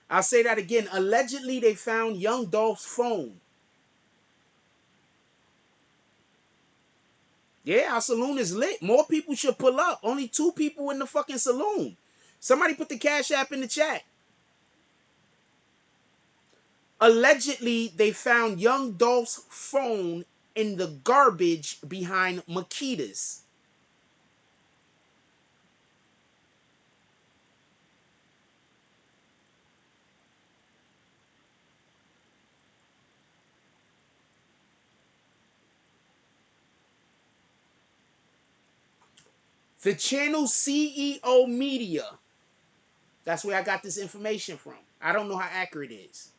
I'll say that again. Allegedly, they found Young Dolph's phone. Yeah, our saloon is lit. More people should pull up. Only 2 people in the fucking saloon. Somebody put the Cash App in the chat. Allegedly, they found Young Dolph's phone in the garbage behind Makita's. The channel CEO Media. That's where I got this information from. I don't know how accurate it is.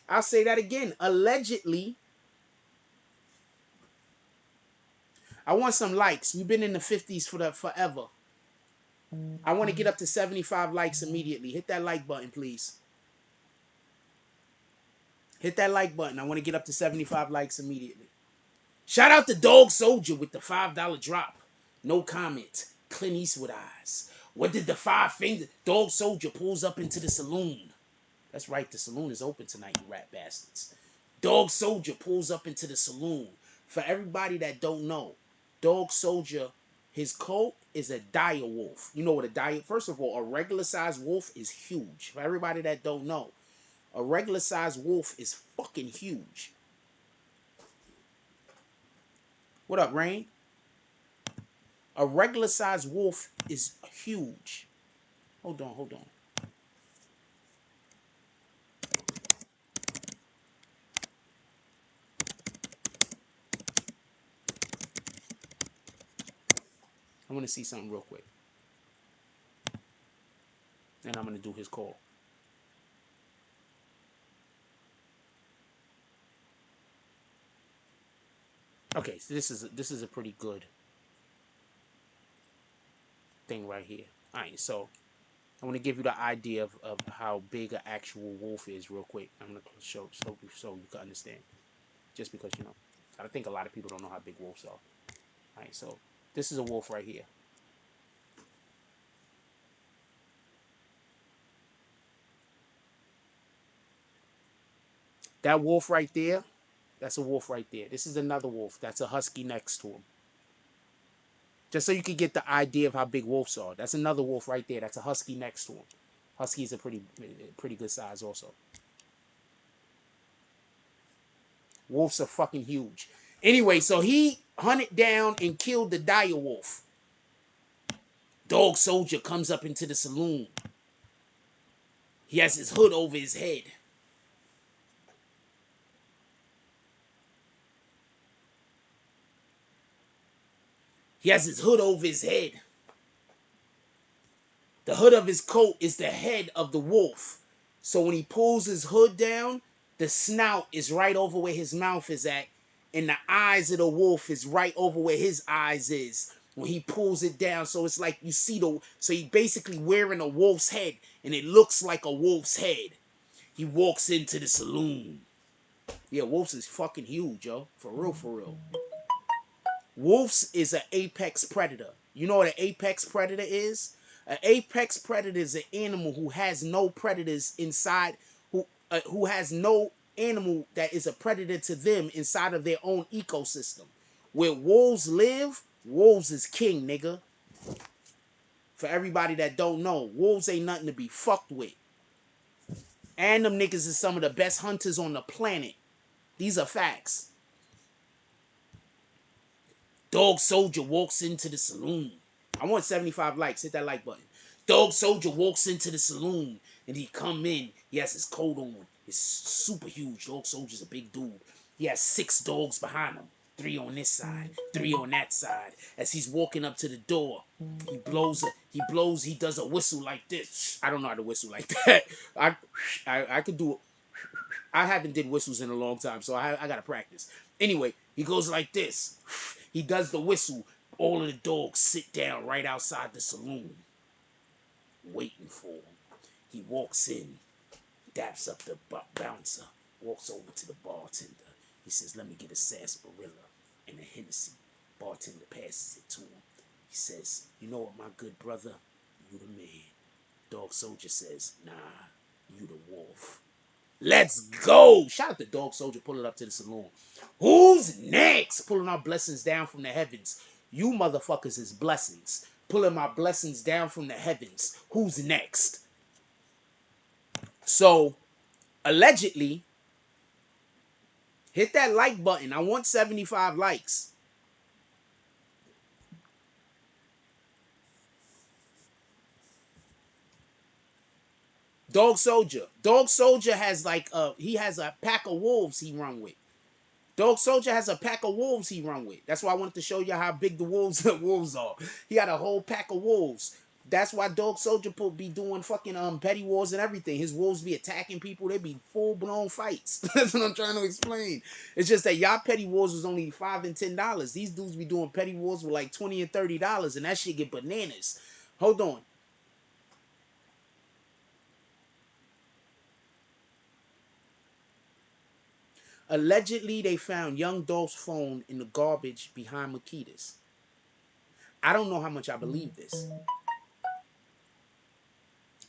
I'll say that again. Allegedly, I want some likes. We've been in the 50s for forever. I want to get up to 75 likes immediately. Hit that like button, please. Hit that like button. I want to get up to 75 likes immediately. Shout out to Dog Soldier with the $5 drop. No comment. Clint Eastwood eyes. What did the 5 finger? Dog Soldier pulls up into the saloon. That's right. The saloon is open tonight, you rat bastards. Dog Soldier pulls up into the saloon. For everybody that don't know, Dog Soldier, his coat is a dire wolf. You know what a dire... First of all, a regular sized wolf is huge. For everybody that don't know, a regular sized wolf is fucking huge. What up, Rain? A regular sized wolf is huge. Hold on, hold on. I want to see something real quick. And I'm going to do his call. Okay, so this is a pretty good thing right here. All right, so I want to give you the idea of how big an actual wolf is real quick. I'm going to show so you can understand. Just because, you know, I think a lot of people don't know how big wolves are. All right, so this is a wolf right here. That wolf right there, that's a wolf right there. This is another wolf. That's a husky next to him. Just so you can get the idea of how big wolves are. That's another wolf right there. That's a husky next to him. Husky is a pretty good size also. Wolves are fucking huge. Anyway, so he hunted down and killed the dire wolf. Dog Soldier comes up into the saloon. He has his hood over his head. He has his hood over his head. The hood of his coat is the head of the wolf. So when he pulls his hood down, the snout is right over where his mouth is at. And the eyes of the wolf is right over where his eyes is. When he pulls it down, so it's like you see so he basically wearing a wolf's head. And it looks like a wolf's head. He walks into the saloon. Yeah, wolves is fucking huge, yo. For real, for real. Wolves is an apex predator. You know what an apex predator is? An apex predator is an animal who has no predators inside, who has no animal that is a predator to them inside of their own ecosystem. Where wolves live, wolves is king, nigga. For everybody that don't know, wolves ain't nothing to be fucked with. And them niggas is some of the best hunters on the planet. These are facts. Dog Soldier walks into the saloon. I want 75 likes. Hit that like button. Dog Soldier walks into the saloon and he come in. He has his coat on. It's super huge. Dog Soldier's a big dude. He has 6 dogs behind him. 3 on this side, 3 on that side. As he's walking up to the door, he does a whistle like this. I don't know how to whistle like that. I could do it. I haven't did whistles in a long time, so I gotta practice. Anyway, he goes like this. He does the whistle. All of the dogs sit down right outside the saloon, waiting for him. He walks in, daps up the bouncer, walks over to the bartender. He says, "Let me get a sarsaparilla and a Hennessy." Bartender passes it to him. He says, "You know what, my good brother? You the man." Dog Soldier says, "Nah, you the wolf." Let's go. Shout out to Dog Soldier pulling up to the saloon. Who's next? Pulling our blessings down from the heavens. You motherfuckers is blessings. Pulling my blessings down from the heavens. Who's next? So, allegedly, hit that like button. I want 75 likes. Dog Soldier. Dog Soldier has he has a pack of wolves he run with. Dog Soldier has a pack of wolves he run with. That's why I wanted to show you how big the wolves are. He had a whole pack of wolves. That's why Dog Soldier be doing fucking petty wars and everything. His wolves be attacking people. They be full blown fights. That's what I'm trying to explain. It's just that y'all petty wars was only $5 and $10. These dudes be doing petty wars with like $20 and $30, and that shit get bananas. Hold on. Allegedly, they found Young Dolph's phone in the garbage behind Makita's. I don't know how much I believe this.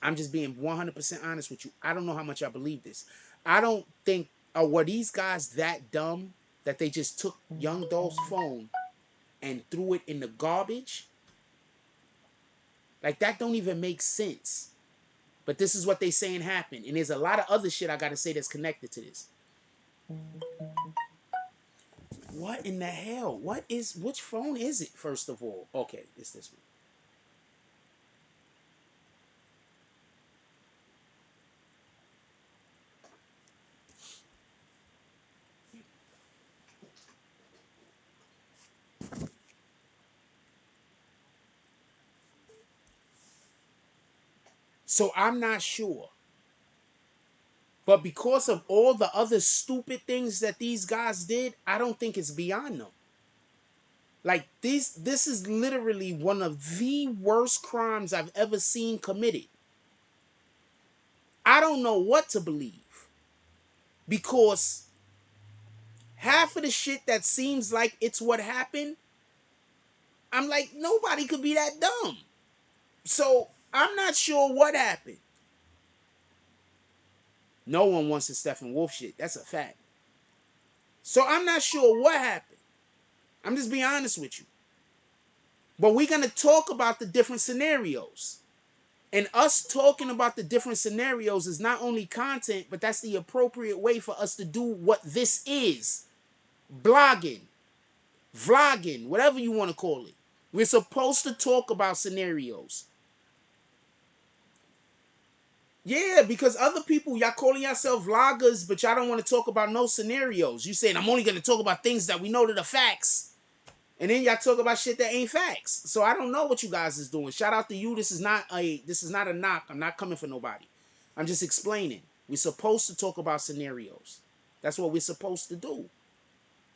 I'm just being 100% honest with you. I don't know how much I believe this. I don't think, were these guys that dumb that they just took Young Dolph's phone and threw it in the garbage? Like, that don't even make sense. But this is what they saying happened. And there's a lot of other shit I got to say that's connected to this. What in the hell? Which phone is it, first of all? Okay, it's this one. So I'm not sure. But because of all the other stupid things that these guys did, I don't think it's beyond them. Like, this is literally one of the worst crimes I've ever seen committed. I don't know what to believe. Because half of the shit that seems like it's what happened, I'm like, nobody could be that dumb. So, I'm not sure what happened. No one wants the Stephen Wolf shit. That's a fact. So, I'm not sure what happened. I'm just being honest with you. But we're going to talk about the different scenarios. And us talking about the different scenarios is not only content, but that's the appropriate way for us to do what this is. Blogging, vlogging, whatever you want to call it. We're supposed to talk about scenarios. Yeah, because other people, y'all calling yourself vloggers, but y'all don't want to talk about no scenarios. You saying, I'm only going to talk about things that we know that are facts. And then y'all talk about shit that ain't facts. So I don't know what you guys is doing. Shout out to you. This is not a knock. I'm not coming for nobody. I'm just explaining. We're supposed to talk about scenarios. That's what we're supposed to do.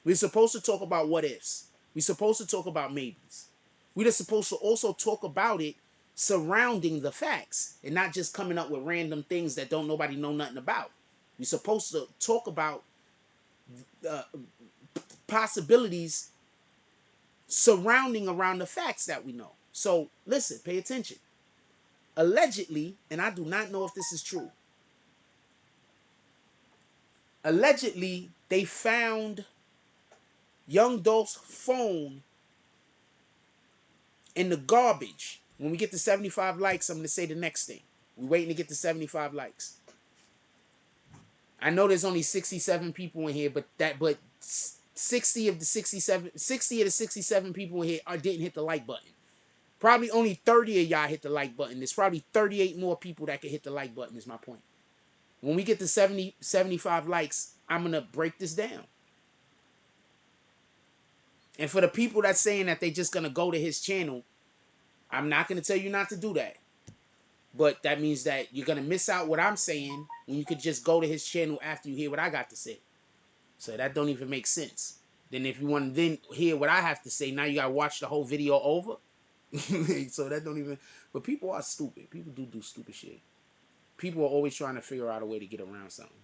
We're supposed to talk about what ifs. We're supposed to talk about maybes. We're just supposed to also talk about it surrounding the facts and not just coming up with random things that don't nobody know nothing about. We're supposed to talk about possibilities surrounding around the facts that we know. So listen, pay attention. Allegedly, and I do not know if this is true, allegedly they found Young Dolph's phone in the garbage When we get to 75 likes, I'm going to say the next thing. We're waiting to get to 75 likes. I know there's only 67 people in here, but 60 of the 67 people in here didn't hit the like button. Probably only 30 of y'all hit the like button. There's probably 38 more people that can hit the like button, is my point. When we get to 75 likes, I'm going to break this down. And for the people that's saying that they just going to go to his channel, I'm not going to tell you not to do that. But that means that you're going to miss out what I'm saying when you could just go to his channel after you hear what I got to say. So that don't even make sense. Then if you want to then hear what I have to say, now you got to watch the whole video over. So that don't even... But people are stupid. People do stupid shit. People are always trying to figure out a way to get around something.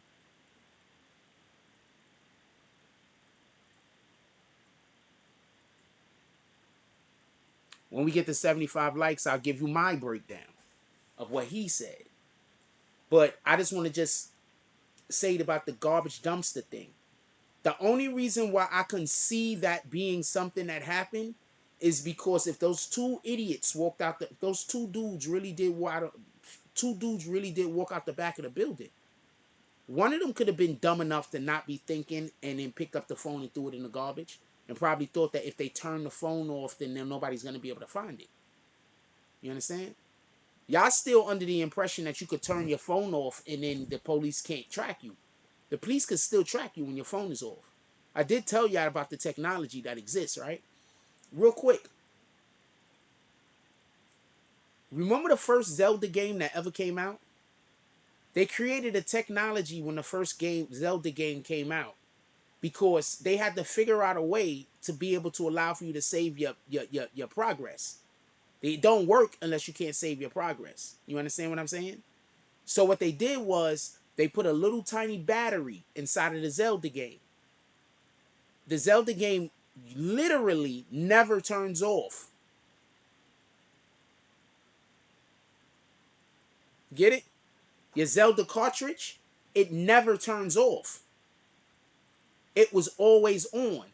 When we get to 75 likes, I'll give you my breakdown of what he said. But I just want to just say it about the garbage dumpster thing. The only reason why I can see that being something that happened is because if those two idiots walked out, those two dudes really did walk out the back of the building. One of them could have been dumb enough to not be thinking and then picked up the phone and threw it in the garbage. And probably thought that if they turn the phone off, then nobody's going to be able to find it. You understand? Y'all still under the impression that you could turn your phone off and then the police can't track you. The police could still track you when your phone is off. I did tell y'all about the technology that exists, right? Real quick. Remember the first Zelda game that ever came out? They created a technology when the first Zelda game came out, because they had to figure out a way to be able to allow for you to save your progress. They don't work unless you can't save your progress. You understand what I'm saying? So what they did was they put a little tiny battery inside of the Zelda game. The Zelda game literally never turns off. Get it? Your Zelda cartridge, it never turns off. It was always on.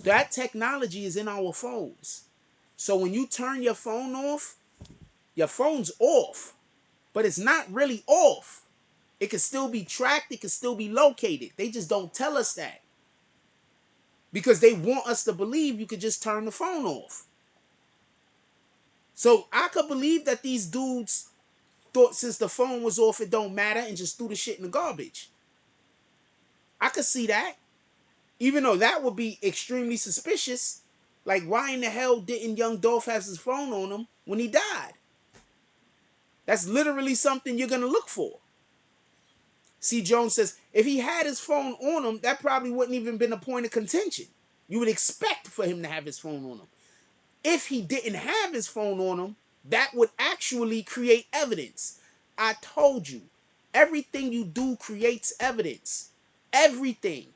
That technology is in our phones. So when you turn your phone off, your phone's off. But it's not really off. It can still be tracked. It can still be located. They just don't tell us that. Because they want us to believe you could just turn the phone off. So I could believe that these dudes thought since the phone was off, it don't matter, and just threw the shit in the garbage. I could see that. Even though that would be extremely suspicious. Like, why in the hell didn't Young Dolph have his phone on him when he died? That's literally something you're going to look for. C. Jones says, if he had his phone on him, that probably wouldn't even been a point of contention. You would expect for him to have his phone on him. If he didn't have his phone on him, that would actually create evidence. I told you, everything you do creates evidence. Everything.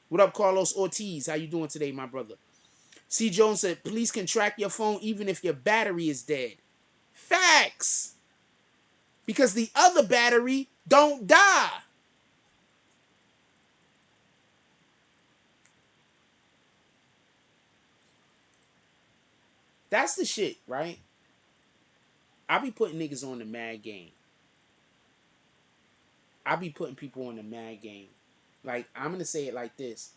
What up, Carlos Ortiz? How you doing today, my brother? C. Jones said, police can track your phone even if your battery is dead. Facts. Because the other battery don't die. That's the shit, right? I be putting niggas on the mad game. I be putting people on the mad game. Like, I'm going to say it like this.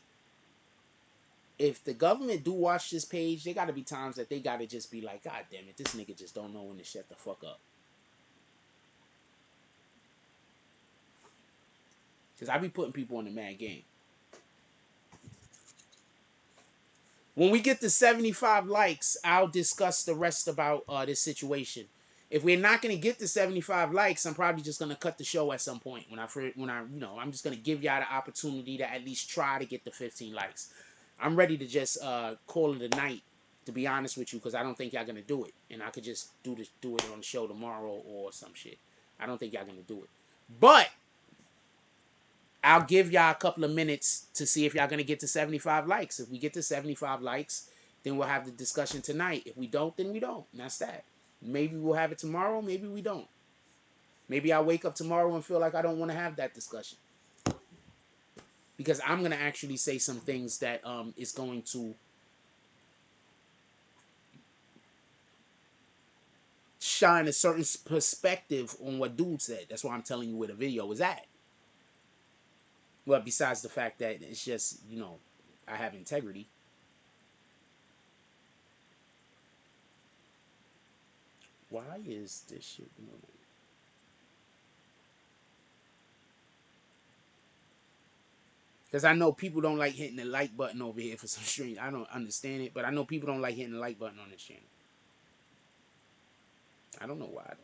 If the government do watch this page, there got to be times that they got to just be like, God damn it, this nigga just don't know when to shut the fuck up. Because I be putting people on the mad game. When we get to 75 likes, I'll discuss the rest about this situation. If we're not going to get to 75 likes, I'm probably just going to cut the show at some point. I'm just going to give y'all the opportunity to at least try to get the 15 likes. I'm ready to just call it a night, to be honest with you, because I don't think y'all going to do it. And I could just do it on the show tomorrow or some shit. I don't think y'all going to do it. But I'll give y'all a couple of minutes to see if y'all going to get to 75 likes. If we get to 75 likes, then we'll have the discussion tonight. If we don't, then we don't. And that's that. Maybe we'll have it tomorrow. Maybe we don't. Maybe I'll wake up tomorrow and feel like I don't want to have that discussion. Because I'm going to actually say some things that is going to shine a certain perspective on what dude said. That's why I'm telling you where the video was at. Well, besides the fact that it's just, you know, I have integrity. Why is this shit moving? Because I know people don't like hitting the like button over here for some strange. I don't understand it, but I know people don't like hitting the like button on this channel. I don't know why though.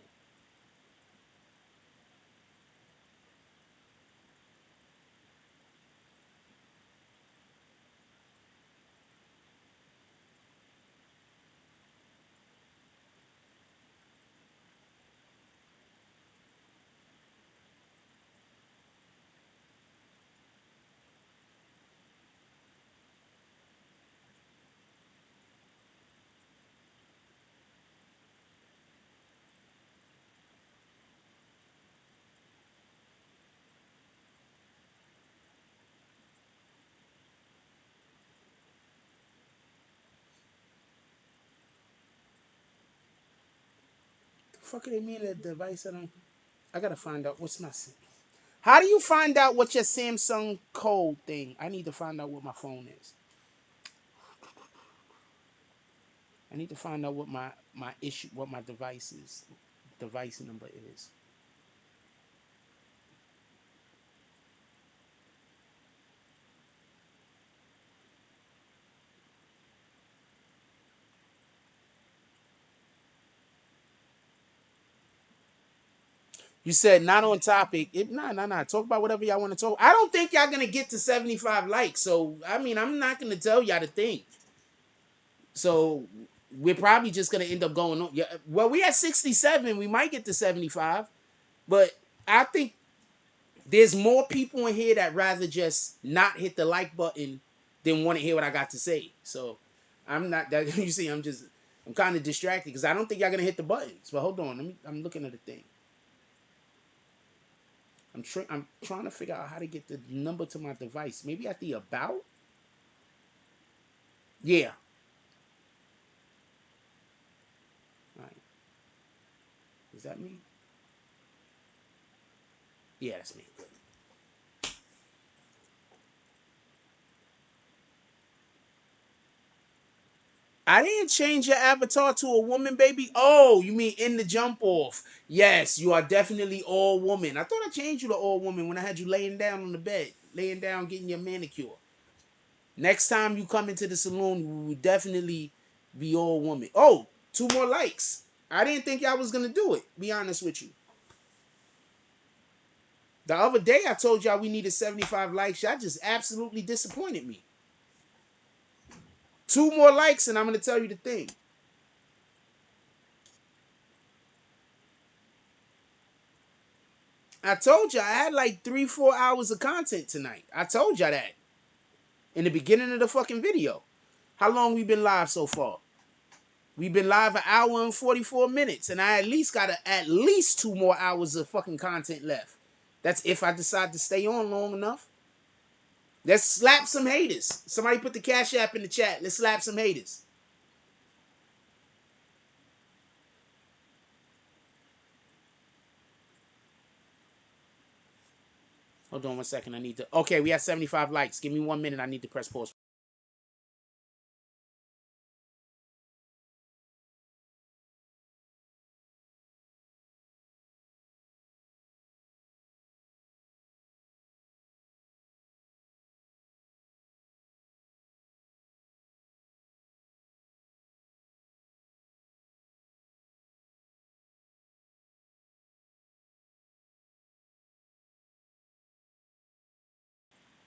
The fuck do they mean that device? I gotta find out what's my. How do you find out what your Samsung code thing? I need to find out what my phone is. I need to find out what my issue, what my device number is. You said not on topic. Nah. Talk about whatever y'all want to talk. I don't think y'all gonna get to 75 likes. So I mean, I'm not gonna tell y'all to think. So we're probably just gonna end up going on. Yeah, well, we at 67. We might get to 75, but I think there's more people in here that rather just not hit the like button than want to hear what I got to say. So I'm not that. You see, I'm kind of distracted because I don't think y'all gonna hit the buttons. But hold on, I'm looking at the thing. I'm trying to figure out how to get the number to my device. Maybe at the about. Yeah. All right. Is that me? Yeah, that's me. I didn't change your avatar to a woman, baby. Oh, you mean in the jump off? Yes, you are definitely all woman. I thought I changed you to all woman when I had you laying down on the bed, laying down, getting your manicure. Next time you come into the saloon, we will definitely be all woman. Oh, 2 more likes. I didn't think y'all was gonna do it. Be honest with you. The other day I told y'all we needed 75 likes. Y'all just absolutely disappointed me. 2 more likes and I'm gonna tell you the thing. I told you I had like 3-4 hours of content tonight. I told y'all that in the beginning of the fucking video. How long we been live so far? We've been live 1 hour and 44 minutes, and I at least got at least 2 more hours of fucking content left. That's if I decide to stay on long enough. Let's slap some haters. Somebody put the Cash App in the chat. Let's slap some haters. Hold on 1 second. I need to. Okay, we have 75 likes. Give me 1 minute. I need to press pause.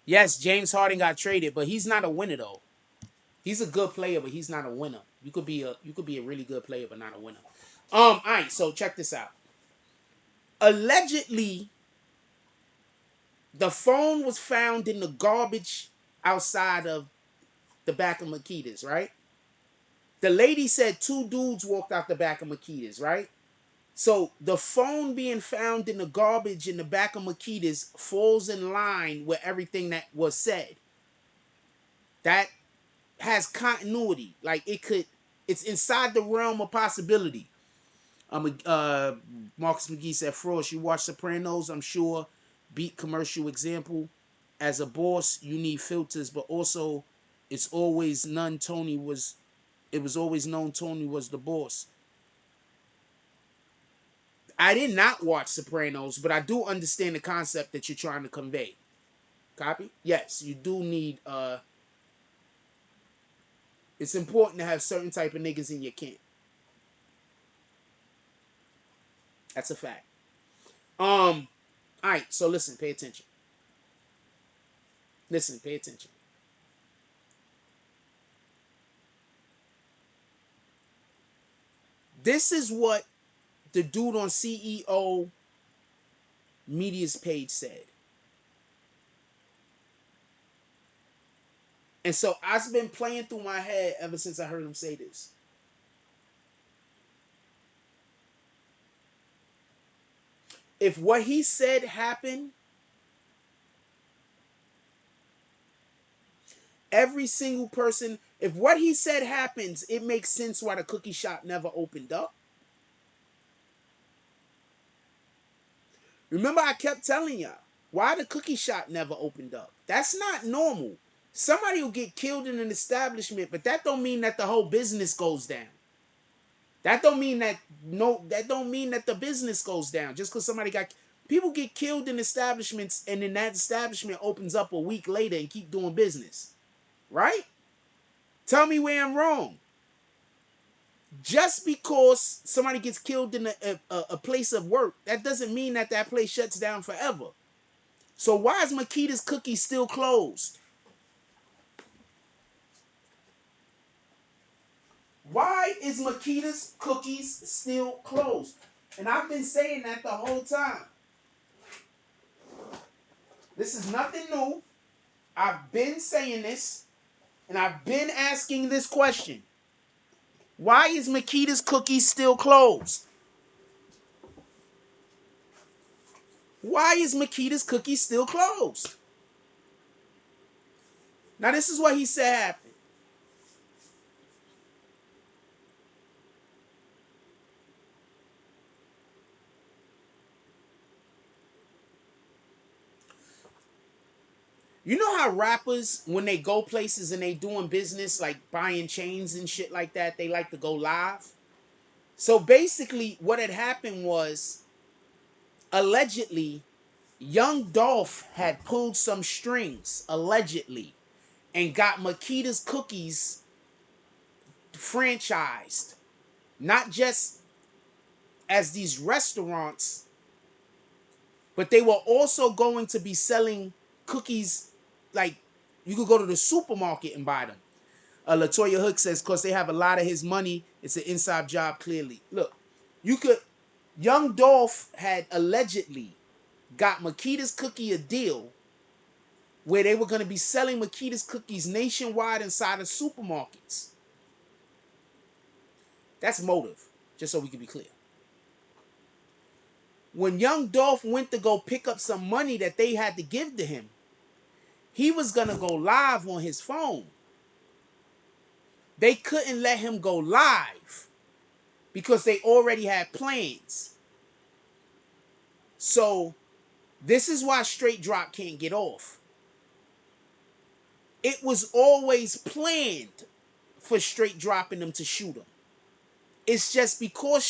Yes, James Harden got traded, but he's not a winner though. He's a good player, but he's not a winner. You could be a really good player, but not a winner. All right, so check this out. Allegedly, the phone was found in the garbage outside of the back of Makita's, right? The lady said 2 dudes walked out the back of Makita's, right? So the phone being found in the garbage in the back of Makita's falls in line with everything that was said. That has continuity. Like it's inside the realm of possibility. Marcus McGee said, Frost, you watch Sopranos, I'm sure. Beat commercial example. As a boss, you need filters, but also it's always none Tony was it was always known Tony was the boss. I did not watch Sopranos, but I do understand the concept that you're trying to convey. Copy? Yes, you do need it's important to have certain type of niggas in your camp. That's a fact. Alright, so listen, pay attention. Listen, pay attention. This is what the dude on CEO Media's page said. And so I've been playing through my head ever since I heard him say this. If what he said happened, every single person, if what he said happens, it makes sense why the cookie shop never opened up. Remember, I kept telling y'all why the cookie shop never opened up. That's not normal. Somebody will get killed in an establishment, but that don't mean that the whole business goes down. That don't mean that the business goes down just because somebody got. People get killed in establishments, and then that establishment opens up a week later and keep doing business, right? Tell me where I'm wrong. Just because somebody gets killed in a place of work, that doesn't mean that that place shuts down forever. So why is Makita's Cookies still closed? Why is Makita's Cookies still closed? And I've been saying that the whole time. This is nothing new. I've been saying this, and I've been asking this question. Why is Makita's Cookies still closed? Why is Makita's Cookies still closed? Now, this is what he said happened. You know how rappers, when they go places and they doing business, like buying chains and shit like that, they like to go live? So basically, what had happened was, allegedly, Young Dolph had pulled some strings, allegedly, and got Makita's Cookies franchised. Not just as these restaurants, but they were also going to be selling cookies. Like, you could go to the supermarket and buy them. Latoya Hook says, because they have a lot of his money, it's an inside job, clearly. Look, Young Dolph had allegedly got Makita's Cookie a deal where they were going to be selling Makita's Cookies nationwide inside of supermarkets. That's motive, just so we can be clear. When Young Dolph went to go pick up some money that they had to give to him, he was going to go live on his phone. They couldn't let him go live because they already had plans. So this is why Straight Drop can't get off. It was always planned for Straight Dropping them to shoot him. It's just because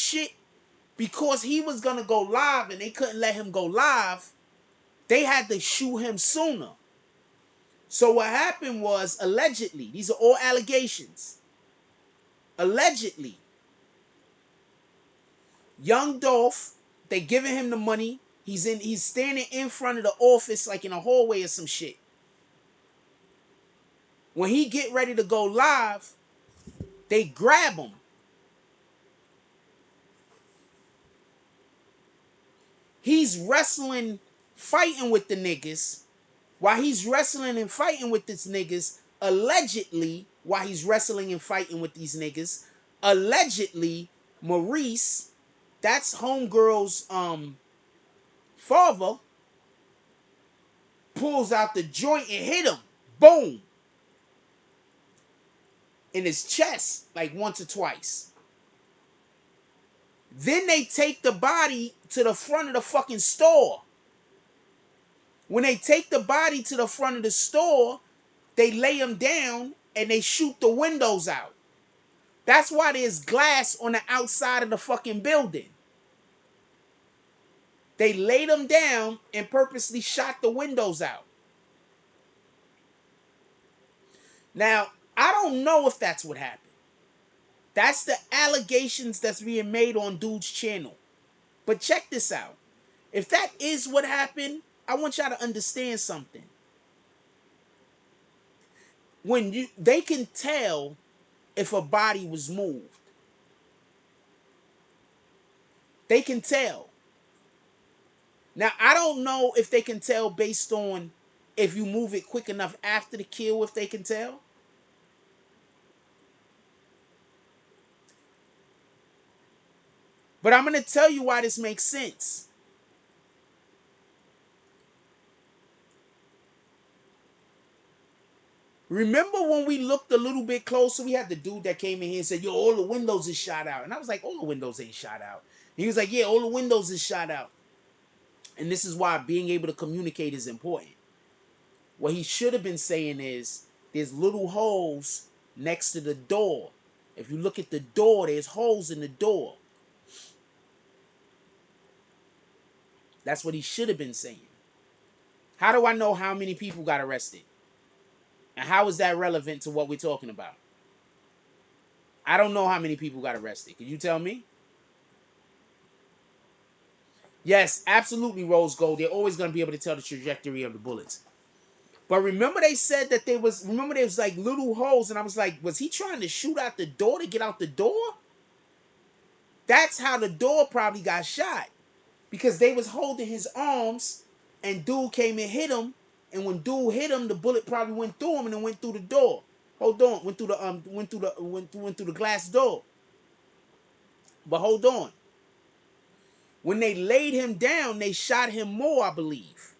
he was going to go live and they couldn't let him go live, they had to shoot him sooner. So what happened was, allegedly, these are all allegations. Allegedly, Young Dolph, they giving him the money. He's standing in front of the office like in a hallway or some shit. When he get ready to go live, they grab him. He's wrestling, fighting with the niggas. While he's wrestling and fighting with these niggas, allegedly, while he's wrestling and fighting with these niggas, allegedly, Maurice, that's homegirl's father, pulls out the joint and hit him. Boom. In his chest, like once or twice. Then they take the body to the front of the fucking store. When they take the body to the front of the store, they lay him down and they shoot the windows out. That's why there's glass on the outside of the fucking building. They laid him down and purposely shot the windows out. Now, I don't know if that's what happened. That's the allegations that's being made on dude's channel. But check this out. If that is what happened, I want y'all to understand something. They can tell if a body was moved. They can tell. Now, I don't know if they can tell based on if you move it quick enough after the kill, if they can tell. But I'm going to tell you why this makes sense. Remember when we looked a little bit closer, we had the dude that came in here and said, yo, all the windows is shot out. And I was like, all the windows ain't shot out. And he was like, yeah, all the windows is shot out. And this is why being able to communicate is important. What he should have been saying is, there's little holes next to the door. If you look at the door, there's holes in the door. That's what he should have been saying. How do I know how many people got arrested? And how is that relevant to what we're talking about? I don't know how many people got arrested. Can you tell me? Yes, absolutely, Rose Gold. They're always going to be able to tell the trajectory of the bullets. But remember they said that there was like little holes, and I was like, was he trying to shoot out the door to get out the door? That's how the door probably got shot. Because they was holding his arms, and dude came and hit him, and when dude hit him, the bullet probably went through him and then went through the door. Hold on, went through the glass door. But hold on. When they laid him down, they shot him more, I believe.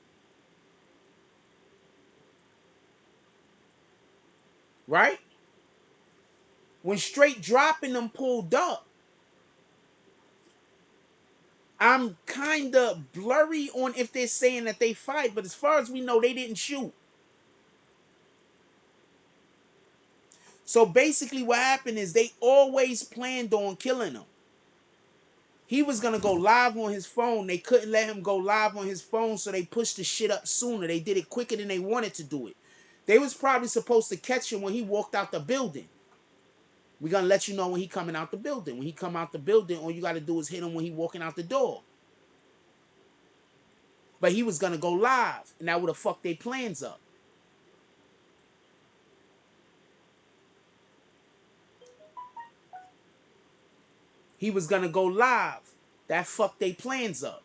Right? When straight dropping them pulled up, I'm kind of blurry on if they're saying that they fight, but as far as we know, they didn't shoot. So basically what happened is they always planned on killing him. He was going to go live on his phone. They couldn't let him go live on his phone, so they pushed the shit up sooner. They did it quicker than they wanted to do it. They was probably supposed to catch him when he walked out the building. We're going to let you know when he coming out the building. When he come out the building, all you got to do is hit him when he walking out the door. But he was going to go live, and that would have fucked their plans up. He was going to go live. That fucked their plans up.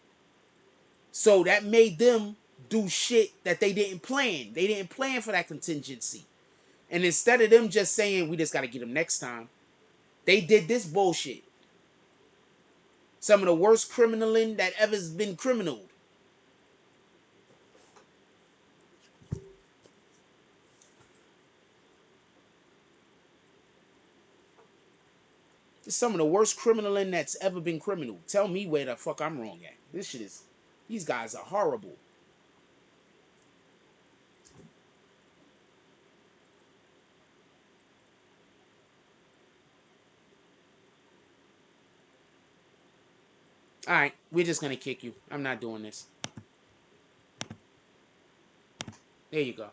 So that made them do shit that they didn't plan. They didn't plan for that contingency. And instead of them just saying, we just got to get him next time, they did this bullshit. Some of the worst criminaling that ever's been criminaled. It's some of the worst criminaling that's ever been criminal. Tell me where the fuck I'm wrong at. This shit is... These guys are horrible. Alright, we're just gonna kick you. I'm not doing this. There you go.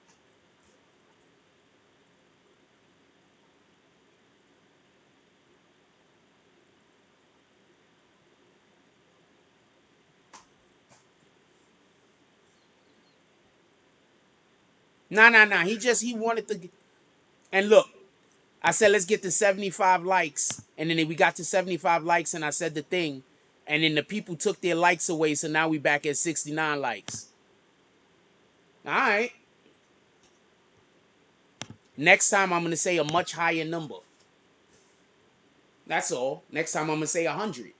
Nah. He wanted to... And look, I said, let's get to 75 likes. And then we got to 75 likes and I said the thing. And then the people took their likes away. So now we back at 69 likes. All right. Next time I'm going to say a much higher number. That's all. Next time I'm going to say 100.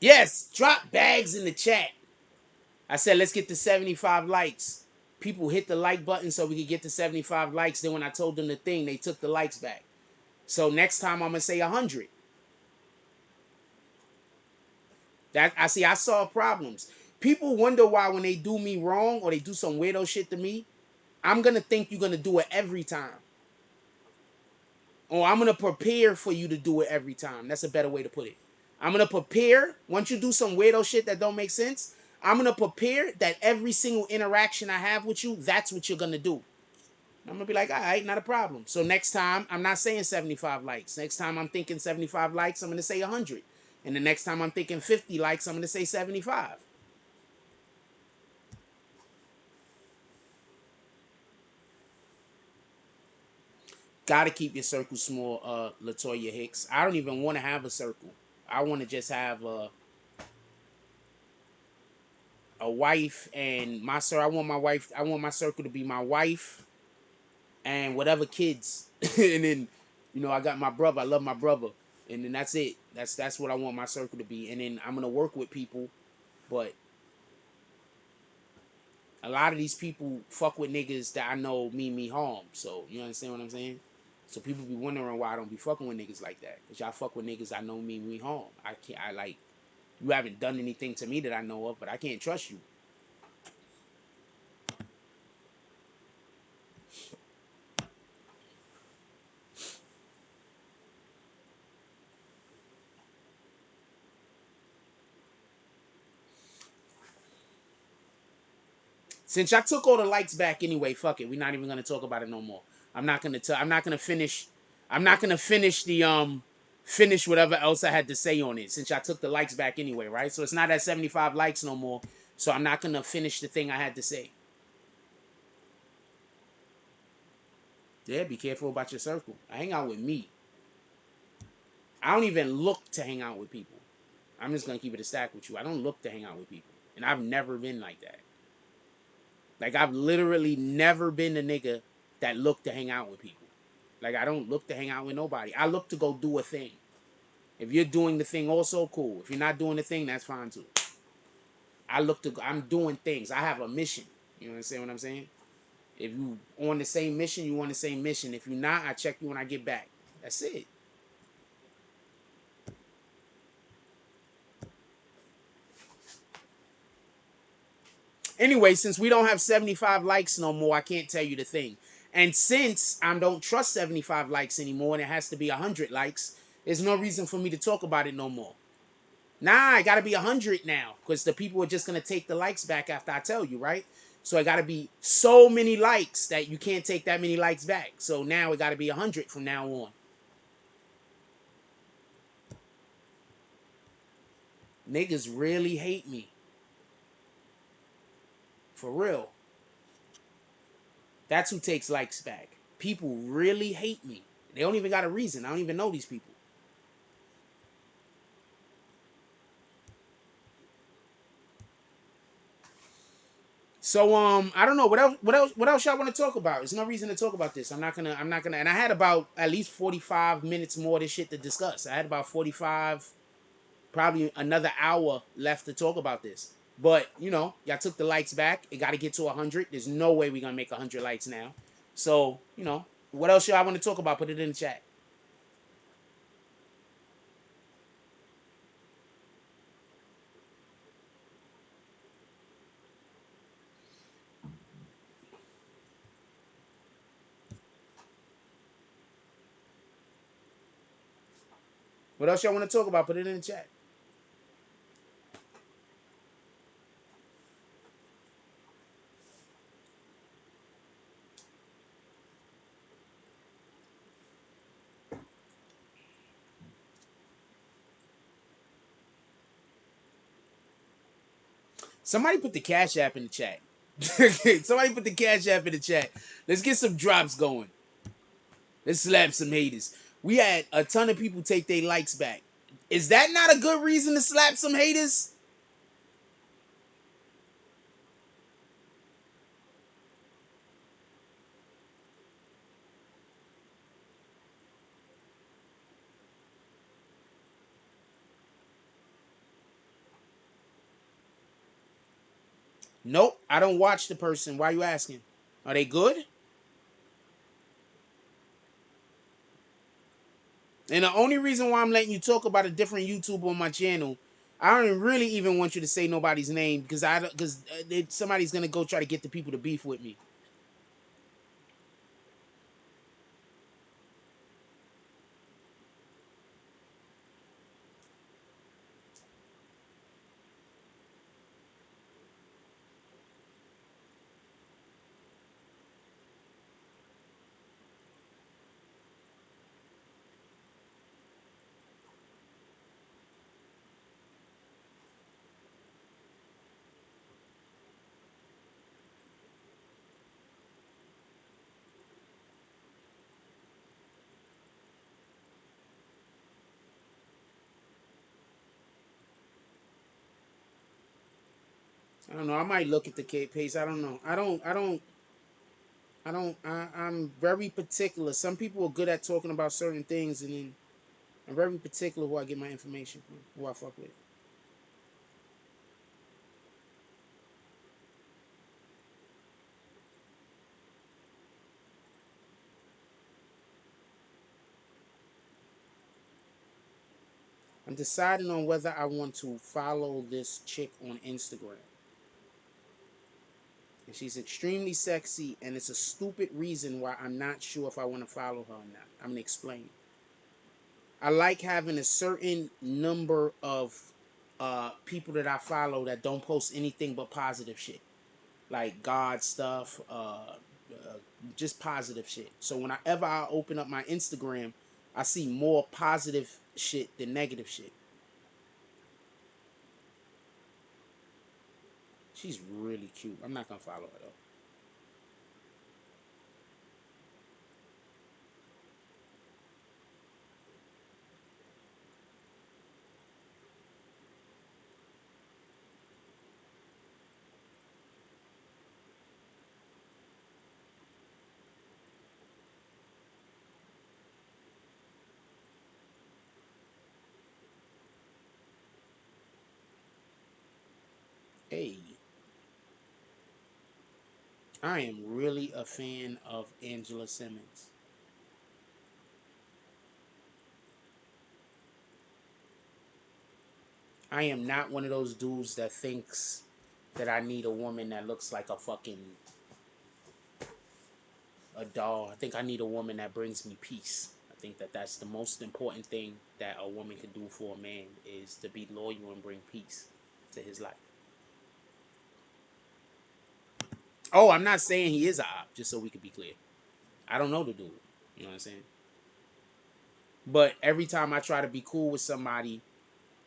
Yes, drop bags in the chat. I said, let's get to 75 likes. People hit the like button so we could get to 75 likes. Then when I told them the thing, they took the likes back. So next time I'm going to say 100. That I solve problems. People wonder why when they do me wrong or they do some weirdo shit to me, I'm going to think you're going to do it every time. Or I'm going to prepare for you to do it every time. That's a better way to put it. I'm going to prepare. Once you do some weirdo shit that don't make sense, I'm going to prepare that every single interaction I have with you, that's what you're going to do. I'm going to be like, all right, not a problem. So next time, I'm not saying 75 likes. Next time I'm thinking 75 likes, I'm going to say 100. And the next time I'm thinking 50 likes, I'm going to say 75. Gotta keep your circle small, Latoya Hicks. I don't even want to have a circle. I want to just have a wife and my sir. I want my wife. I want my circle to be my wife and whatever kids. And then, I got my brother. I love my brother. And then that's it. That's what I want my circle to be. And then I'm gonna work with people, but a lot of these people fuck with niggas that I know mean me harm. So you understand what I'm saying? So people be wondering why I don't be fucking with niggas like that. Cause y'all fuck with niggas I know mean me harm. I can't. I like you haven't done anything to me that I know of, but I can't trust you. Since I took all the likes back anyway, fuck it. We're not even gonna talk about it no more. I'm not gonna tell. I'm not gonna finish. I'm not gonna finish the finish whatever else I had to say on it. Since I took the likes back anyway, right? So it's not at 75 likes no more. So I'm not gonna finish the thing I had to say. Yeah, be careful about your circle. I hang out with me. I don't even look to hang out with people. I'm just gonna keep it a stack with you. I don't look to hang out with people, and I've never been like that. Like I've literally never been a nigga that looked to hang out with people. Like I don't look to hang out with nobody. I look to go do a thing. If you're doing the thing, also cool. If you're not doing the thing, that's fine too. I'm doing things. I have a mission. You understand what I'm saying? If you on the same mission, you on the same mission. If you're not, I check you when I get back. That's it. Anyway, since we don't have 75 likes no more, I can't tell you the thing. And since I don't trust 75 likes anymore and it has to be 100 likes, there's no reason for me to talk about it no more. Nah, I gotta be 100 now because the people are just gonna take the likes back after I tell you, right? So I gotta be so many likes that you can't take that many likes back. So now it gotta be 100 from now on. Niggas really hate me. For real. That's who takes likes back. People really hate me. They don't even got a reason. I don't even know these people. So I don't know what else y'all want to talk about. There's no reason to talk about this. I'm not gonna and I had about at least 45 minutes more of this shit to discuss. I had about 45, probably another hour left to talk about this. But y'all took the likes back. It gotta get to 100. There's no way we're gonna make 100 likes now. So, what else y'all want to talk about? Put it in the chat. What else y'all want to talk about? Put it in the chat. Somebody put the Cash App in the chat. Somebody put the Cash App in the chat. Let's get some drops going. Let's slap some haters. We had a ton of people take their likes back. Is that not a good reason to slap some haters? Nope, I don't watch the person. Why you asking? Are they good? And the only reason why I'm letting you talk about a different YouTuber on my channel, I don't really even want you to say nobody's name because somebody's gonna go try to get the people to beef with me. I don't know. I might look at the pace. I don't know. I'm very particular. Some people are good at talking about certain things, and then I'm very particular who I get my information from, who I fuck with. I'm deciding on whether I want to follow this chick on Instagram. And she's extremely sexy, and it's a stupid reason why I'm not sure if I want to follow her or not. I'm going to explain. I like having a certain number of people that I follow that don't post anything but positive shit. Like God stuff, just positive shit. So whenever I open up my Instagram, I see more positive shit than negative shit. She's really cute. I'm not gonna follow her though. Hey, I am really a fan of Angela Simmons. I am not one of those dudes that thinks that I need a woman that looks like a doll. I think I need a woman that brings me peace. I think that that's the most important thing that a woman can do for a man is to be loyal and bring peace to his life. Oh, I'm not saying he is a op, just so we could be clear. I don't know the dude. You know what I'm saying? But every time I try to be cool with somebody,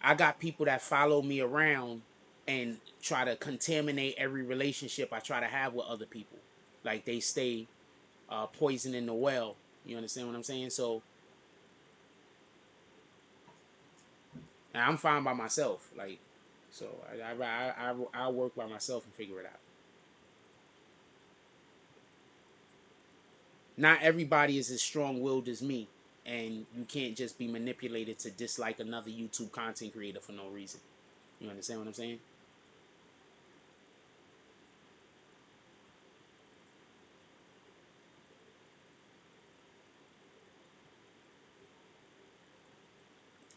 I got people that follow me around and try to contaminate every relationship I try to have with other people. Like they stay poisoning the well. You understand what I'm saying? So I'm fine by myself. Like, so I work by myself and figure it out. Not everybody is as strong-willed as me, and you can't just be manipulated to dislike another YouTube content creator for no reason. You understand what I'm saying?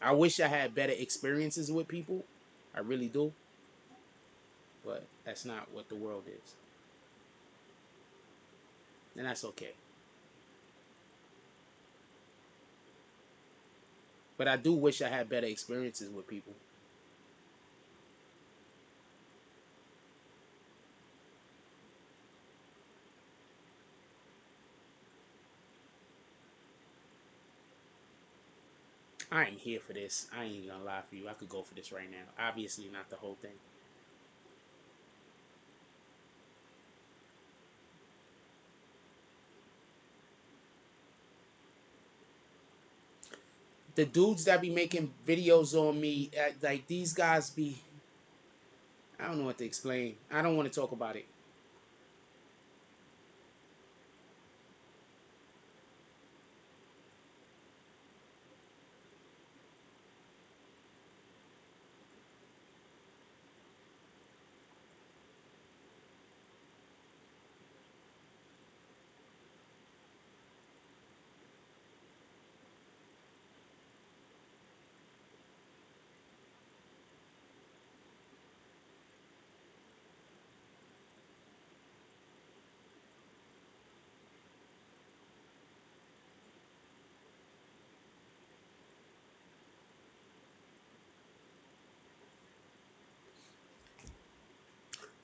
I wish I had better experiences with people. I really do. But that's not what the world is. And that's okay. But I do wish I had better experiences with people. I ain't here for this. I ain't gonna lie for you. I could go for this right now. Obviously not the whole thing. The dudes that be making videos on me, like these guys be, I don't know what to explain. I don't want to talk about it.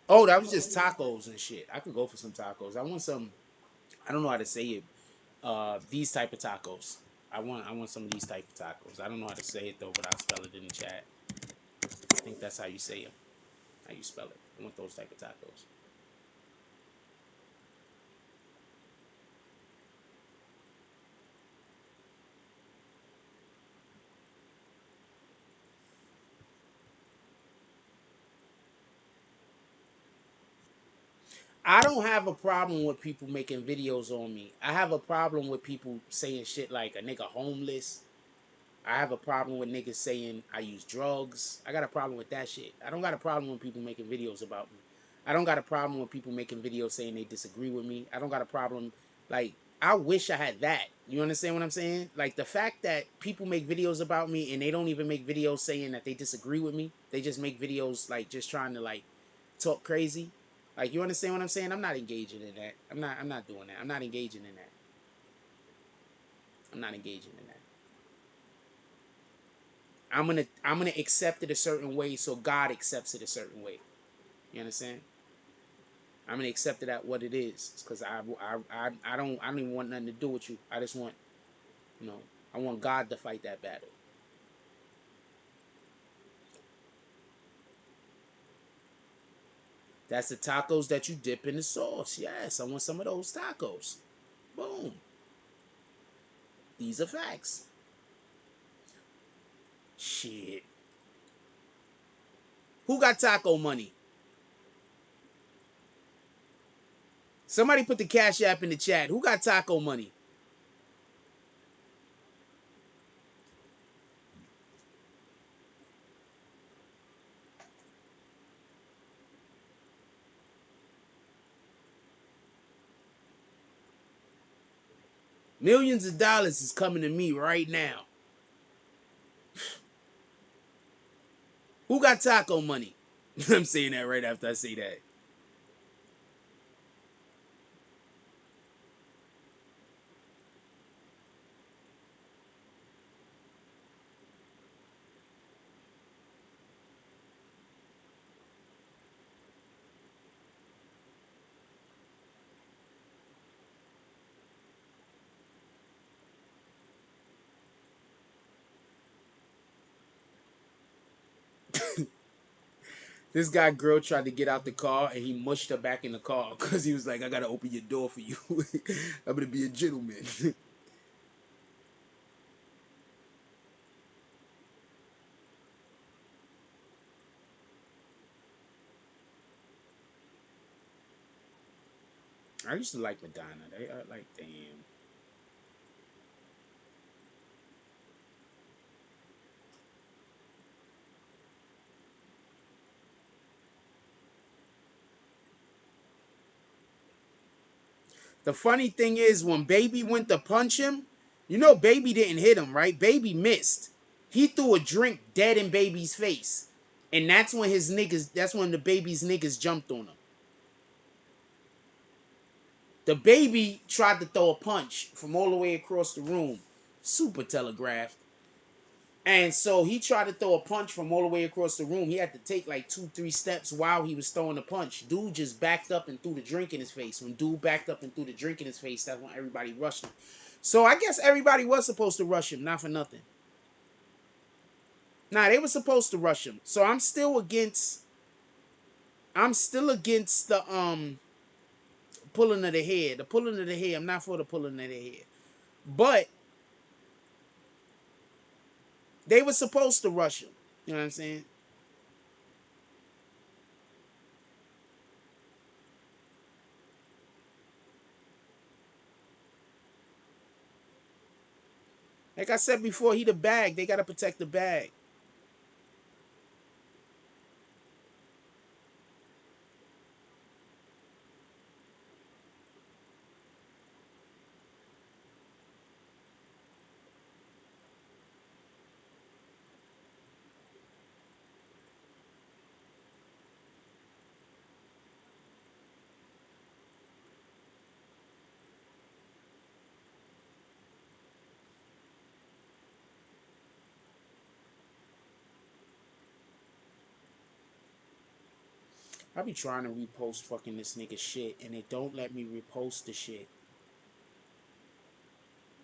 Oh, that was just tacos and shit. I could go for some tacos. I want some. I don't know how to say it. These type of tacos. I want some of these type of tacos. I don't know how to say it though, but I'll spell it in the chat. I think that's how you say them. How you spell it. I want those type of tacos. I don't have a problem with people making videos on me. I have a problem with people saying shit like a nigga homeless. I have a problem with niggas saying I use drugs. I got a problem with that shit. I don't got a problem with people making videos about me. I don't got a problem with people making videos saying they disagree with me. I don't got a problem. Like, I wish I had that. You understand what I'm saying? Like, the fact that people make videos about me and they don't even make videos saying that they disagree with me. They just make videos, like, just trying to, like, talk crazy. Like, you understand what I'm saying? I'm not engaging in that. I'm not doing that. I'm not engaging in that. I'm not engaging in that. I'm gonna accept it a certain way so God accepts it a certain way. You understand? I'm gonna accept it at what it is. It's because I don't even want nothing to do with you. I just want, you know, I want God to fight that battle. That's the tacos that you dip in the sauce. Yes, I want some of those tacos. Boom. These are facts. Shit. Who got taco money? Somebody put the Cash App in the chat. Who got taco money? Millions of dollars is coming to me right now. Who got taco money? I'm saying that right after I say that. This guy girl tried to get out the car and he mushed her back in the car because he was like, I gotta open your door for you. I'm gonna be a gentleman. I used to like Madonna. They are like, damn. The funny thing is, when Baby went to punch him, you know, Baby didn't hit him, right? Baby missed. He threw a drink dead in Baby's face. And that's when the Baby's niggas jumped on him. The Baby tried to throw a punch from all the way across the room. Super telegraphed. And so he tried to throw a punch from all the way across the room. He had to take like 2, 3 steps while he was throwing the punch. Dude just backed up and threw the drink in his face. When dude backed up and threw the drink in his face, that's when everybody rushed him. So I guess everybody was supposed to rush him, not for nothing. Nah, they were supposed to rush him. So I'm still against the pulling of the hair. The pulling of the hair. I'm not for the pulling of the hair. But they were supposed to rush him. You know what I'm saying? Like I said before, he the bag. They gotta protect the bag. I be trying to repost fucking this nigga shit, and it don't let me repost the shit.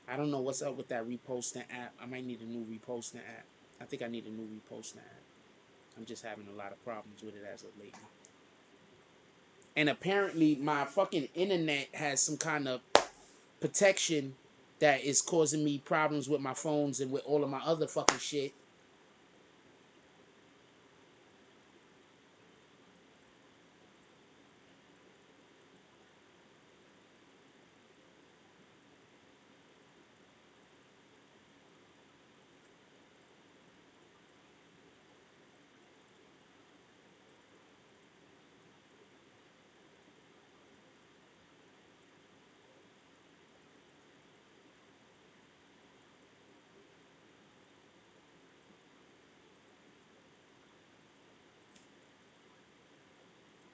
I don't know what's up with that reposting app. I might need a new reposting app. I think I need a new reposting app. I'm just having a lot of problems with it as of lately. And apparently my fucking internet has some kind of protection that is causing me problems with my phones and with all of my other fucking shit.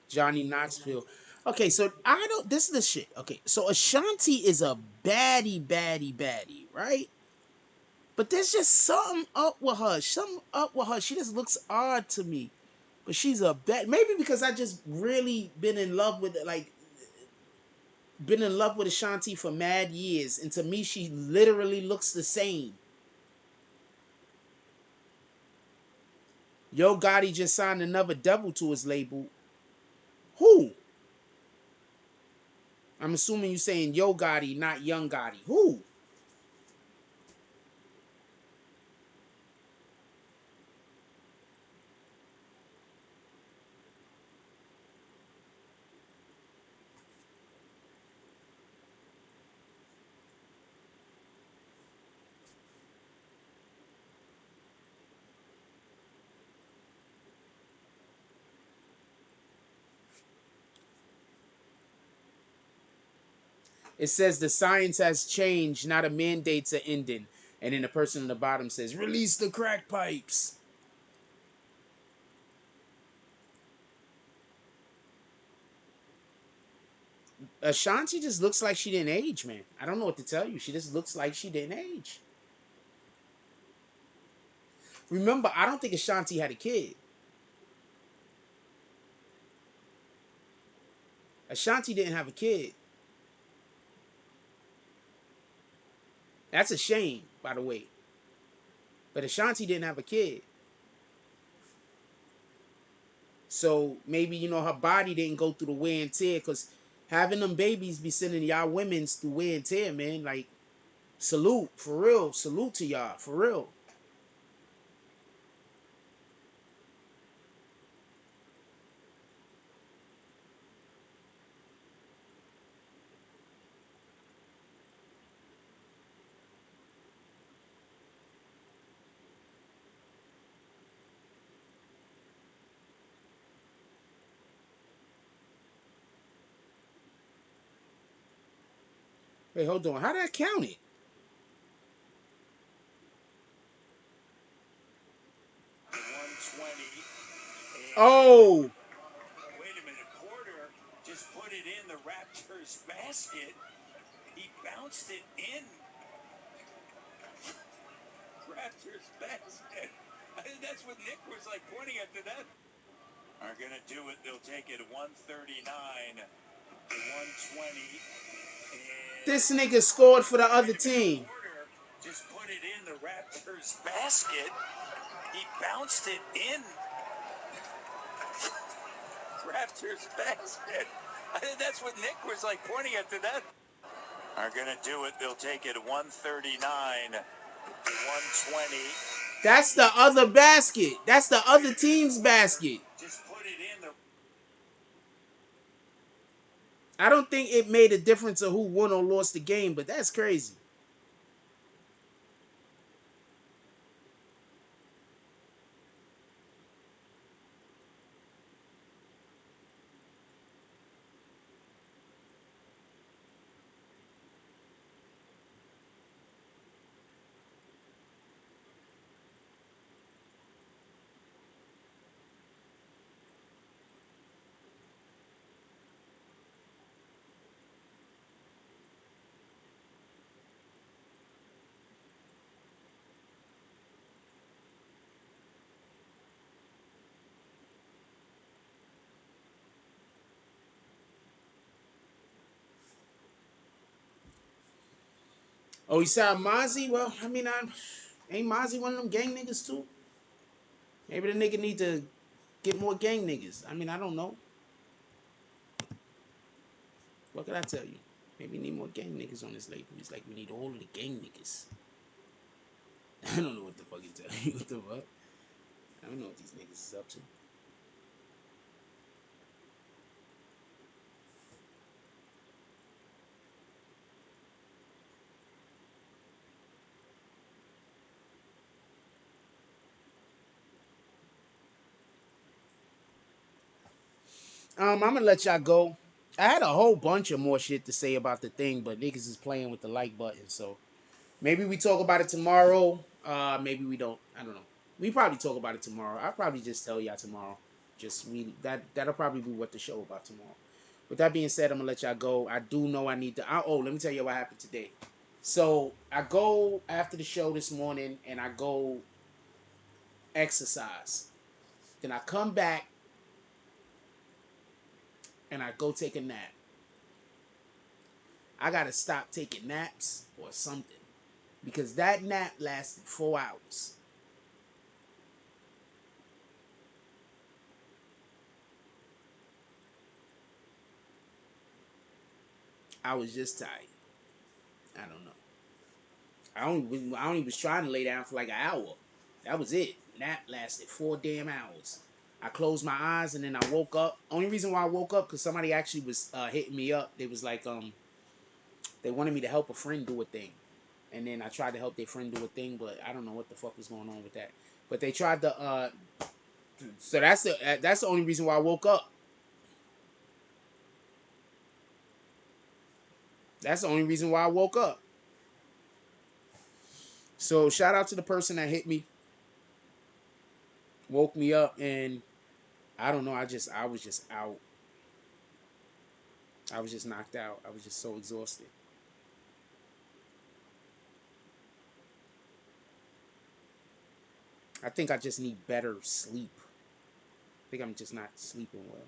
Johnny Knoxville. Okay, so I don't. This is the shit. Okay, so Ashanti is a baddie, right? But there's just something up with her. Something up with her. She just looks odd to me. But she's a bad. Maybe because I just really been in love with it, like been in love with Ashanti for mad years, and to me, she literally looks the same. Yo Gotti just signed another devil to his label. Who? I'm assuming you're saying Yo Gotti, not Young Gotti. Who? It says the science has changed, now the mandates are ending. And then the person on the bottom says, release the crack pipes. Ashanti just looks like she didn't age, man. I don't know what to tell you. She just looks like she didn't age. Remember, I don't think Ashanti had a kid. Ashanti didn't have a kid. That's a shame, by the way. But Ashanti didn't have a kid. So maybe, her body didn't go through the wear and tear, because having them babies be sending y'all women's through wear and tear, man. Like, salute, for real. Salute to y'all, for real. Wait, hold on. How did I count it? Oh, Wait a minute, Porter just put it in the Raptors basket. He bounced it in Raptors basket. I think that's what Nick was like pointing at to that. Are gonna do it. They'll take it 139 to 120. this nigga scored for the other team. Porter just put it in the Raptors basket. He bounced it in Raptors basket. I think that's what Nick was like pointing at to that. Are gonna do it. They'll take it 139 to 120. That's the other basket. That's the other team's basket. Just put it in the. I don't think it made a difference of who won or lost the game, but that's crazy. Oh, you said Mozzie? Well, I mean, ain't Mozzie one of them gang niggas too? Maybe the nigga need to get more gang niggas. I mean, I don't know. What could I tell you? Maybe we need more gang niggas on this label. He's like, we need all of the gang niggas. I don't know what the fuck he tell you. What the fuck? I don't know what these niggas is up to. I'm gonna let y'all go. I had a whole bunch of more shit to say about the thing, but niggas is playing with the like button, so maybe we talk about it tomorrow. Maybe we don't. I don't know. We probably talk about it tomorrow. I'll probably just tell y'all tomorrow. Just that'll probably be what the show about tomorrow. With that being said, I'm gonna let y'all go. I do know I need to. Let me tell you what happened today. So I go after the show this morning and I go exercise. Then I come back and I go take a nap. I gotta stop taking naps or something because that nap lasted 4 hours. I was just tired. I don't know. I only was trying to lay down for like an hour. That was it. Nap lasted 4 damn hours. I closed my eyes and then I woke up. Only reason why I woke up because somebody actually was hitting me up. They was like they wanted me to help a friend do a thing, and then I tried to help their friend do a thing, but I don't know what the fuck was going on with that. But they tried to so that's the only reason why I woke up. That's the only reason why I woke up. So shout out to the person that hit me, woke me up, and I don't know. I was just out. I was just knocked out. I was just so exhausted. I think I just need better sleep. I think I'm just not sleeping well.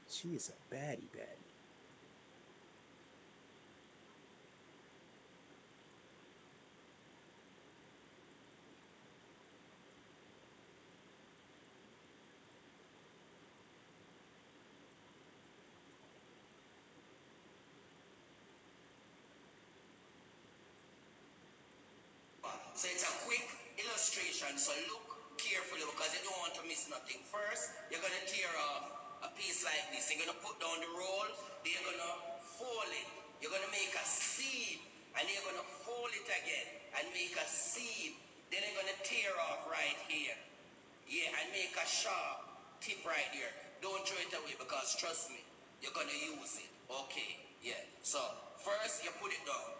She is a baddie baddie. So it's a quick illustration. So look carefully because you don't want to miss nothing. First, you're gonna tear off a piece like this. You're gonna put down the roll. Then you're gonna fold it. You're gonna make a seed, and then you're gonna fold it again and make a seed. Then you're gonna tear off right here. Yeah, and make a sharp tip right here. Don't throw it away because trust me, you're gonna use it. Okay, yeah. So first you put it down.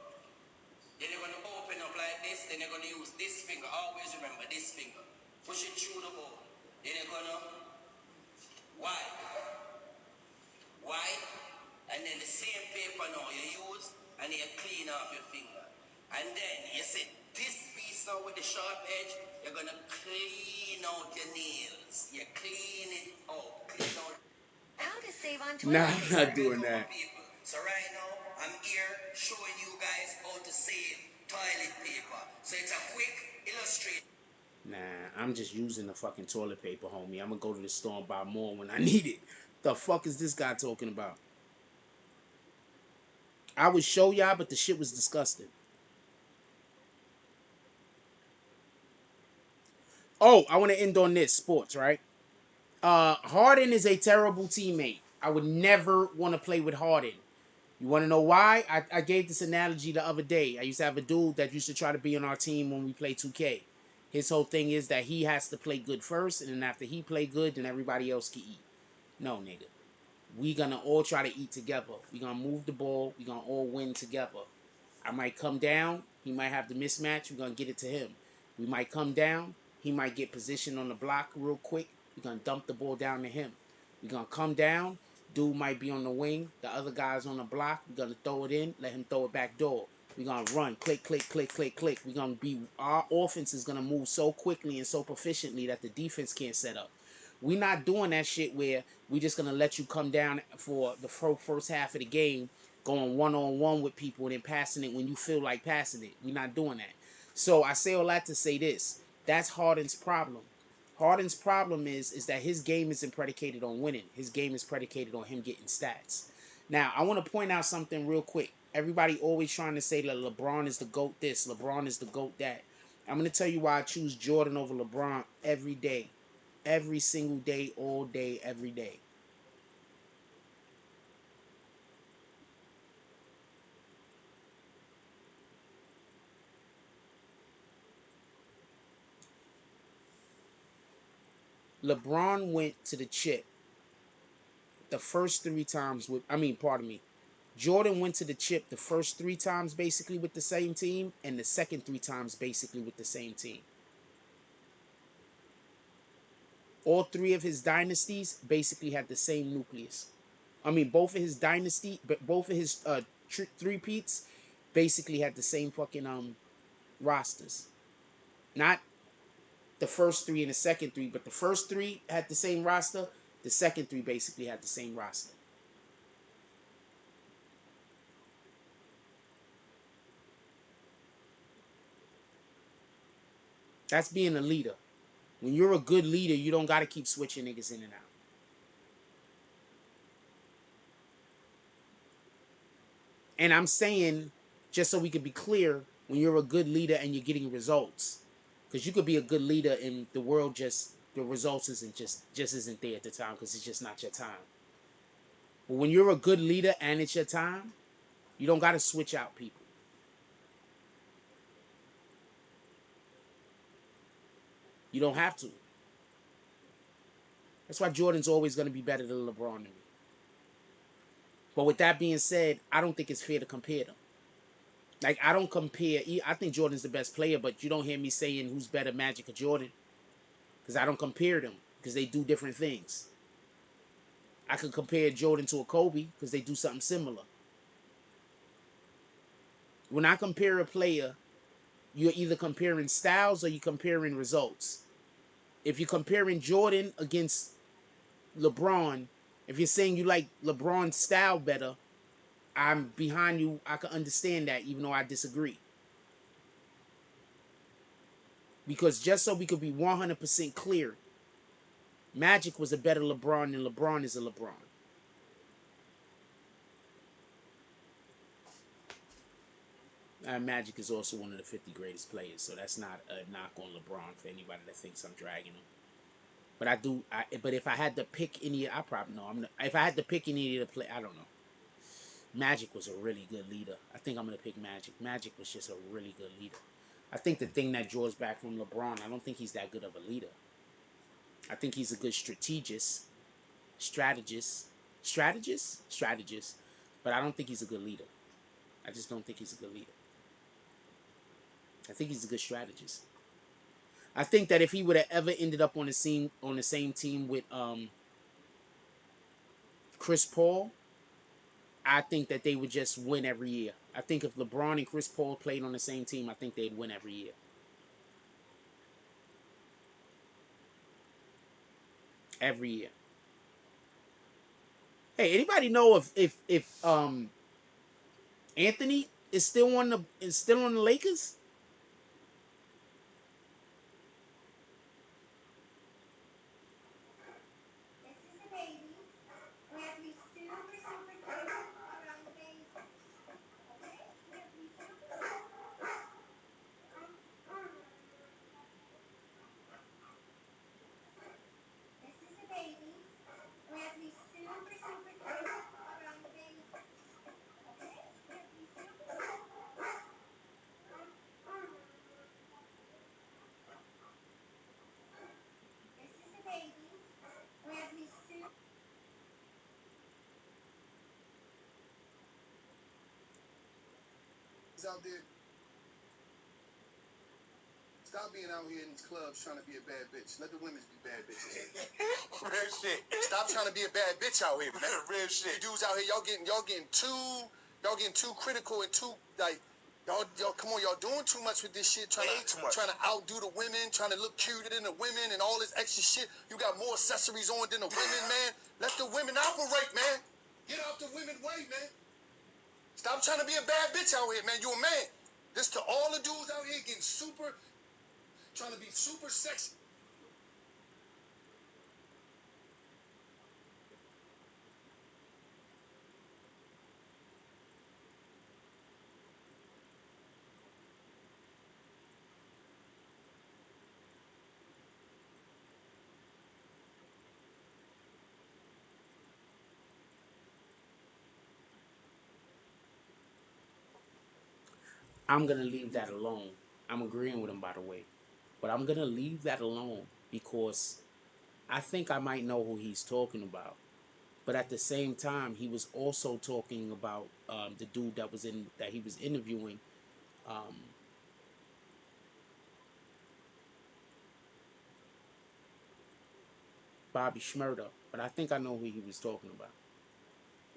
Then you're going to open up like this. Then you're going to use this finger. Always remember this finger. Push it through the bowl. Then you're going to wipe. Wipe. And then the same paper now you use. And you clean off your finger. And then you see this piece now with the sharp edge. You're going to clean out your nails. You clean it out. Clean out. How to save on toilet paper. I'm not doing that. So right now, I'm here showing you guys how to save toilet paper. So it's a quick illustration. Nah, I'm just using the fucking toilet paper, homie. I'm gonna go to the store and buy more when I need it. The fuck is this guy talking about? I would show y'all, but the shit was disgusting. Oh, I want to end on this sports, right? Harden is a terrible teammate. I would never want to play with Harden. You want to know why? I gave this analogy the other day. I used to have a dude that used to try to be on our team when we play 2K. His whole thing is that he has to play good first, and then after he play good, then everybody else can eat. No, nigga. We gonna all try to eat together. We gonna move the ball. We gonna all win together. I might come down. He might have the mismatch. We're going to get it to him. We might come down. He might get positioned on the block real quick. We're going to dump the ball down to him. We're going to come down. Dude might be on the wing. The other guy's on the block. We're going to throw it in. Let him throw it back door. We're going to run, click, click, click, click, click. Our offense is going to move so quickly and so proficiently that the defense can't set up. We're not doing that shit where we just going to let you come down for the first half of the game, going one-on-one with people and then passing it when you feel like passing it. We're not doing that. So I say all that to say this. That's Harden's problem. Harden's problem is that his game isn't predicated on winning. His game is predicated on him getting stats. Now, I want to point out something real quick. Everybody always trying to say that LeBron is the GOAT this, LeBron is the GOAT that. I'm going to tell you why I choose Jordan over LeBron every day. Every single day, all day, every day. LeBron went to the chip the first 3 times with, Jordan went to the chip the first 3 times basically with the same team, and the second 3 times basically with the same team. All 3 of his dynasties basically had the same nucleus. Both of his both of his three-peats basically had the same fucking rosters. Not the first 3 and the second 3, but the first 3 had the same roster. The second 3 basically had the same roster. That's being a leader. When you're a good leader, you don't got to keep switching niggas in and out. And I'm saying, just so we can be clear, when you're a good leader and you're getting results, because you could be a good leader and the world the results just isn't there at the time because it's just not your time. But when you're a good leader and it's your time, you don't got to switch out people. You don't have to. That's why Jordan's always going to be better than LeBron to me. But with that being said, I don't think it's fair to compare them. Like, I don't compare. I think Jordan's the best player, but you don't hear me saying who's better, Magic or Jordan. Because I don't compare them. Because they do different things. I could compare Jordan to a Kobe because they do something similar. When I compare a player, you're either comparing styles or you're comparing results. If you're comparing Jordan against LeBron, if you're saying you like LeBron's style better, I'm behind you. I can understand that, even though I disagree. Because just so we could be 100% clear, Magic was a better LeBron than LeBron is a LeBron. Magic is also one of the 50 greatest players, so that's not a knock on LeBron for anybody that thinks I'm dragging him. But but if I had to pick any, I probably know. If I had to pick any of the play, I don't know. Magic was a really good leader. I think I'm gonna pick Magic. Magic was just a really good leader. I think the thing that draws back from LeBron, I don't think he's that good of a leader. I think he's a good strategist, but I don't think he's a good leader. I just don't think he's a good leader. I think he's a good strategist. I think that if he would have ever ended up on the same team with Chris Paul, I think that they would just win every year. I think if LeBron and Chris Paul played on the same team, I think they'd win every year. Every year. Hey, anybody know if Anthony is still on the Lakers? Out there, stop being out here in these clubs trying to be a bad bitch. Let the women be bad bitches. Real shit. Stop trying to be a bad bitch out here, man. Real shit. You dudes out here, y'all getting too critical and too like Y'all, come on, y'all doing too much with this shit. Trying to outdo the women, trying to look cuter than the women, and all this extra shit. You got more accessories on than the women, man. Let the women operate, man. Get out the women way, man. Stop trying to be a bad bitch out here, man. You a man. This to all the dudes out here getting super, trying to be super sexy. I'm gonna leave that alone. I'm agreeing with him, by the way, but I'm gonna leave that alone because I think I might know who he's talking about. But at the same time, he was also talking about the dude that he was interviewing. Um, Bobby Schmurda, but I think I know who he was talking about.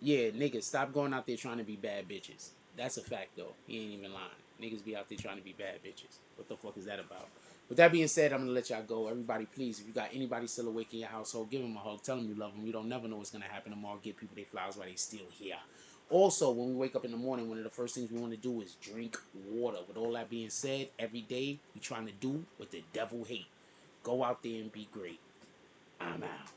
Yeah, niggas, stop going out there trying to be bad bitches. That's a fact, though. He ain't even lying. Niggas be out there trying to be bad bitches. What the fuck is that about? With that being said, I'm gonna let y'all go. Everybody, please, if you got anybody still awake in your household, give them a hug. Tell them you love them. You don't never know what's gonna happen tomorrow. Give people their flowers while they still here. Also, when we wake up in the morning, one of the first things we want to do is drink water. With all that being said, every day we trying to do what the devil hate. Go out there and be great. I'm out.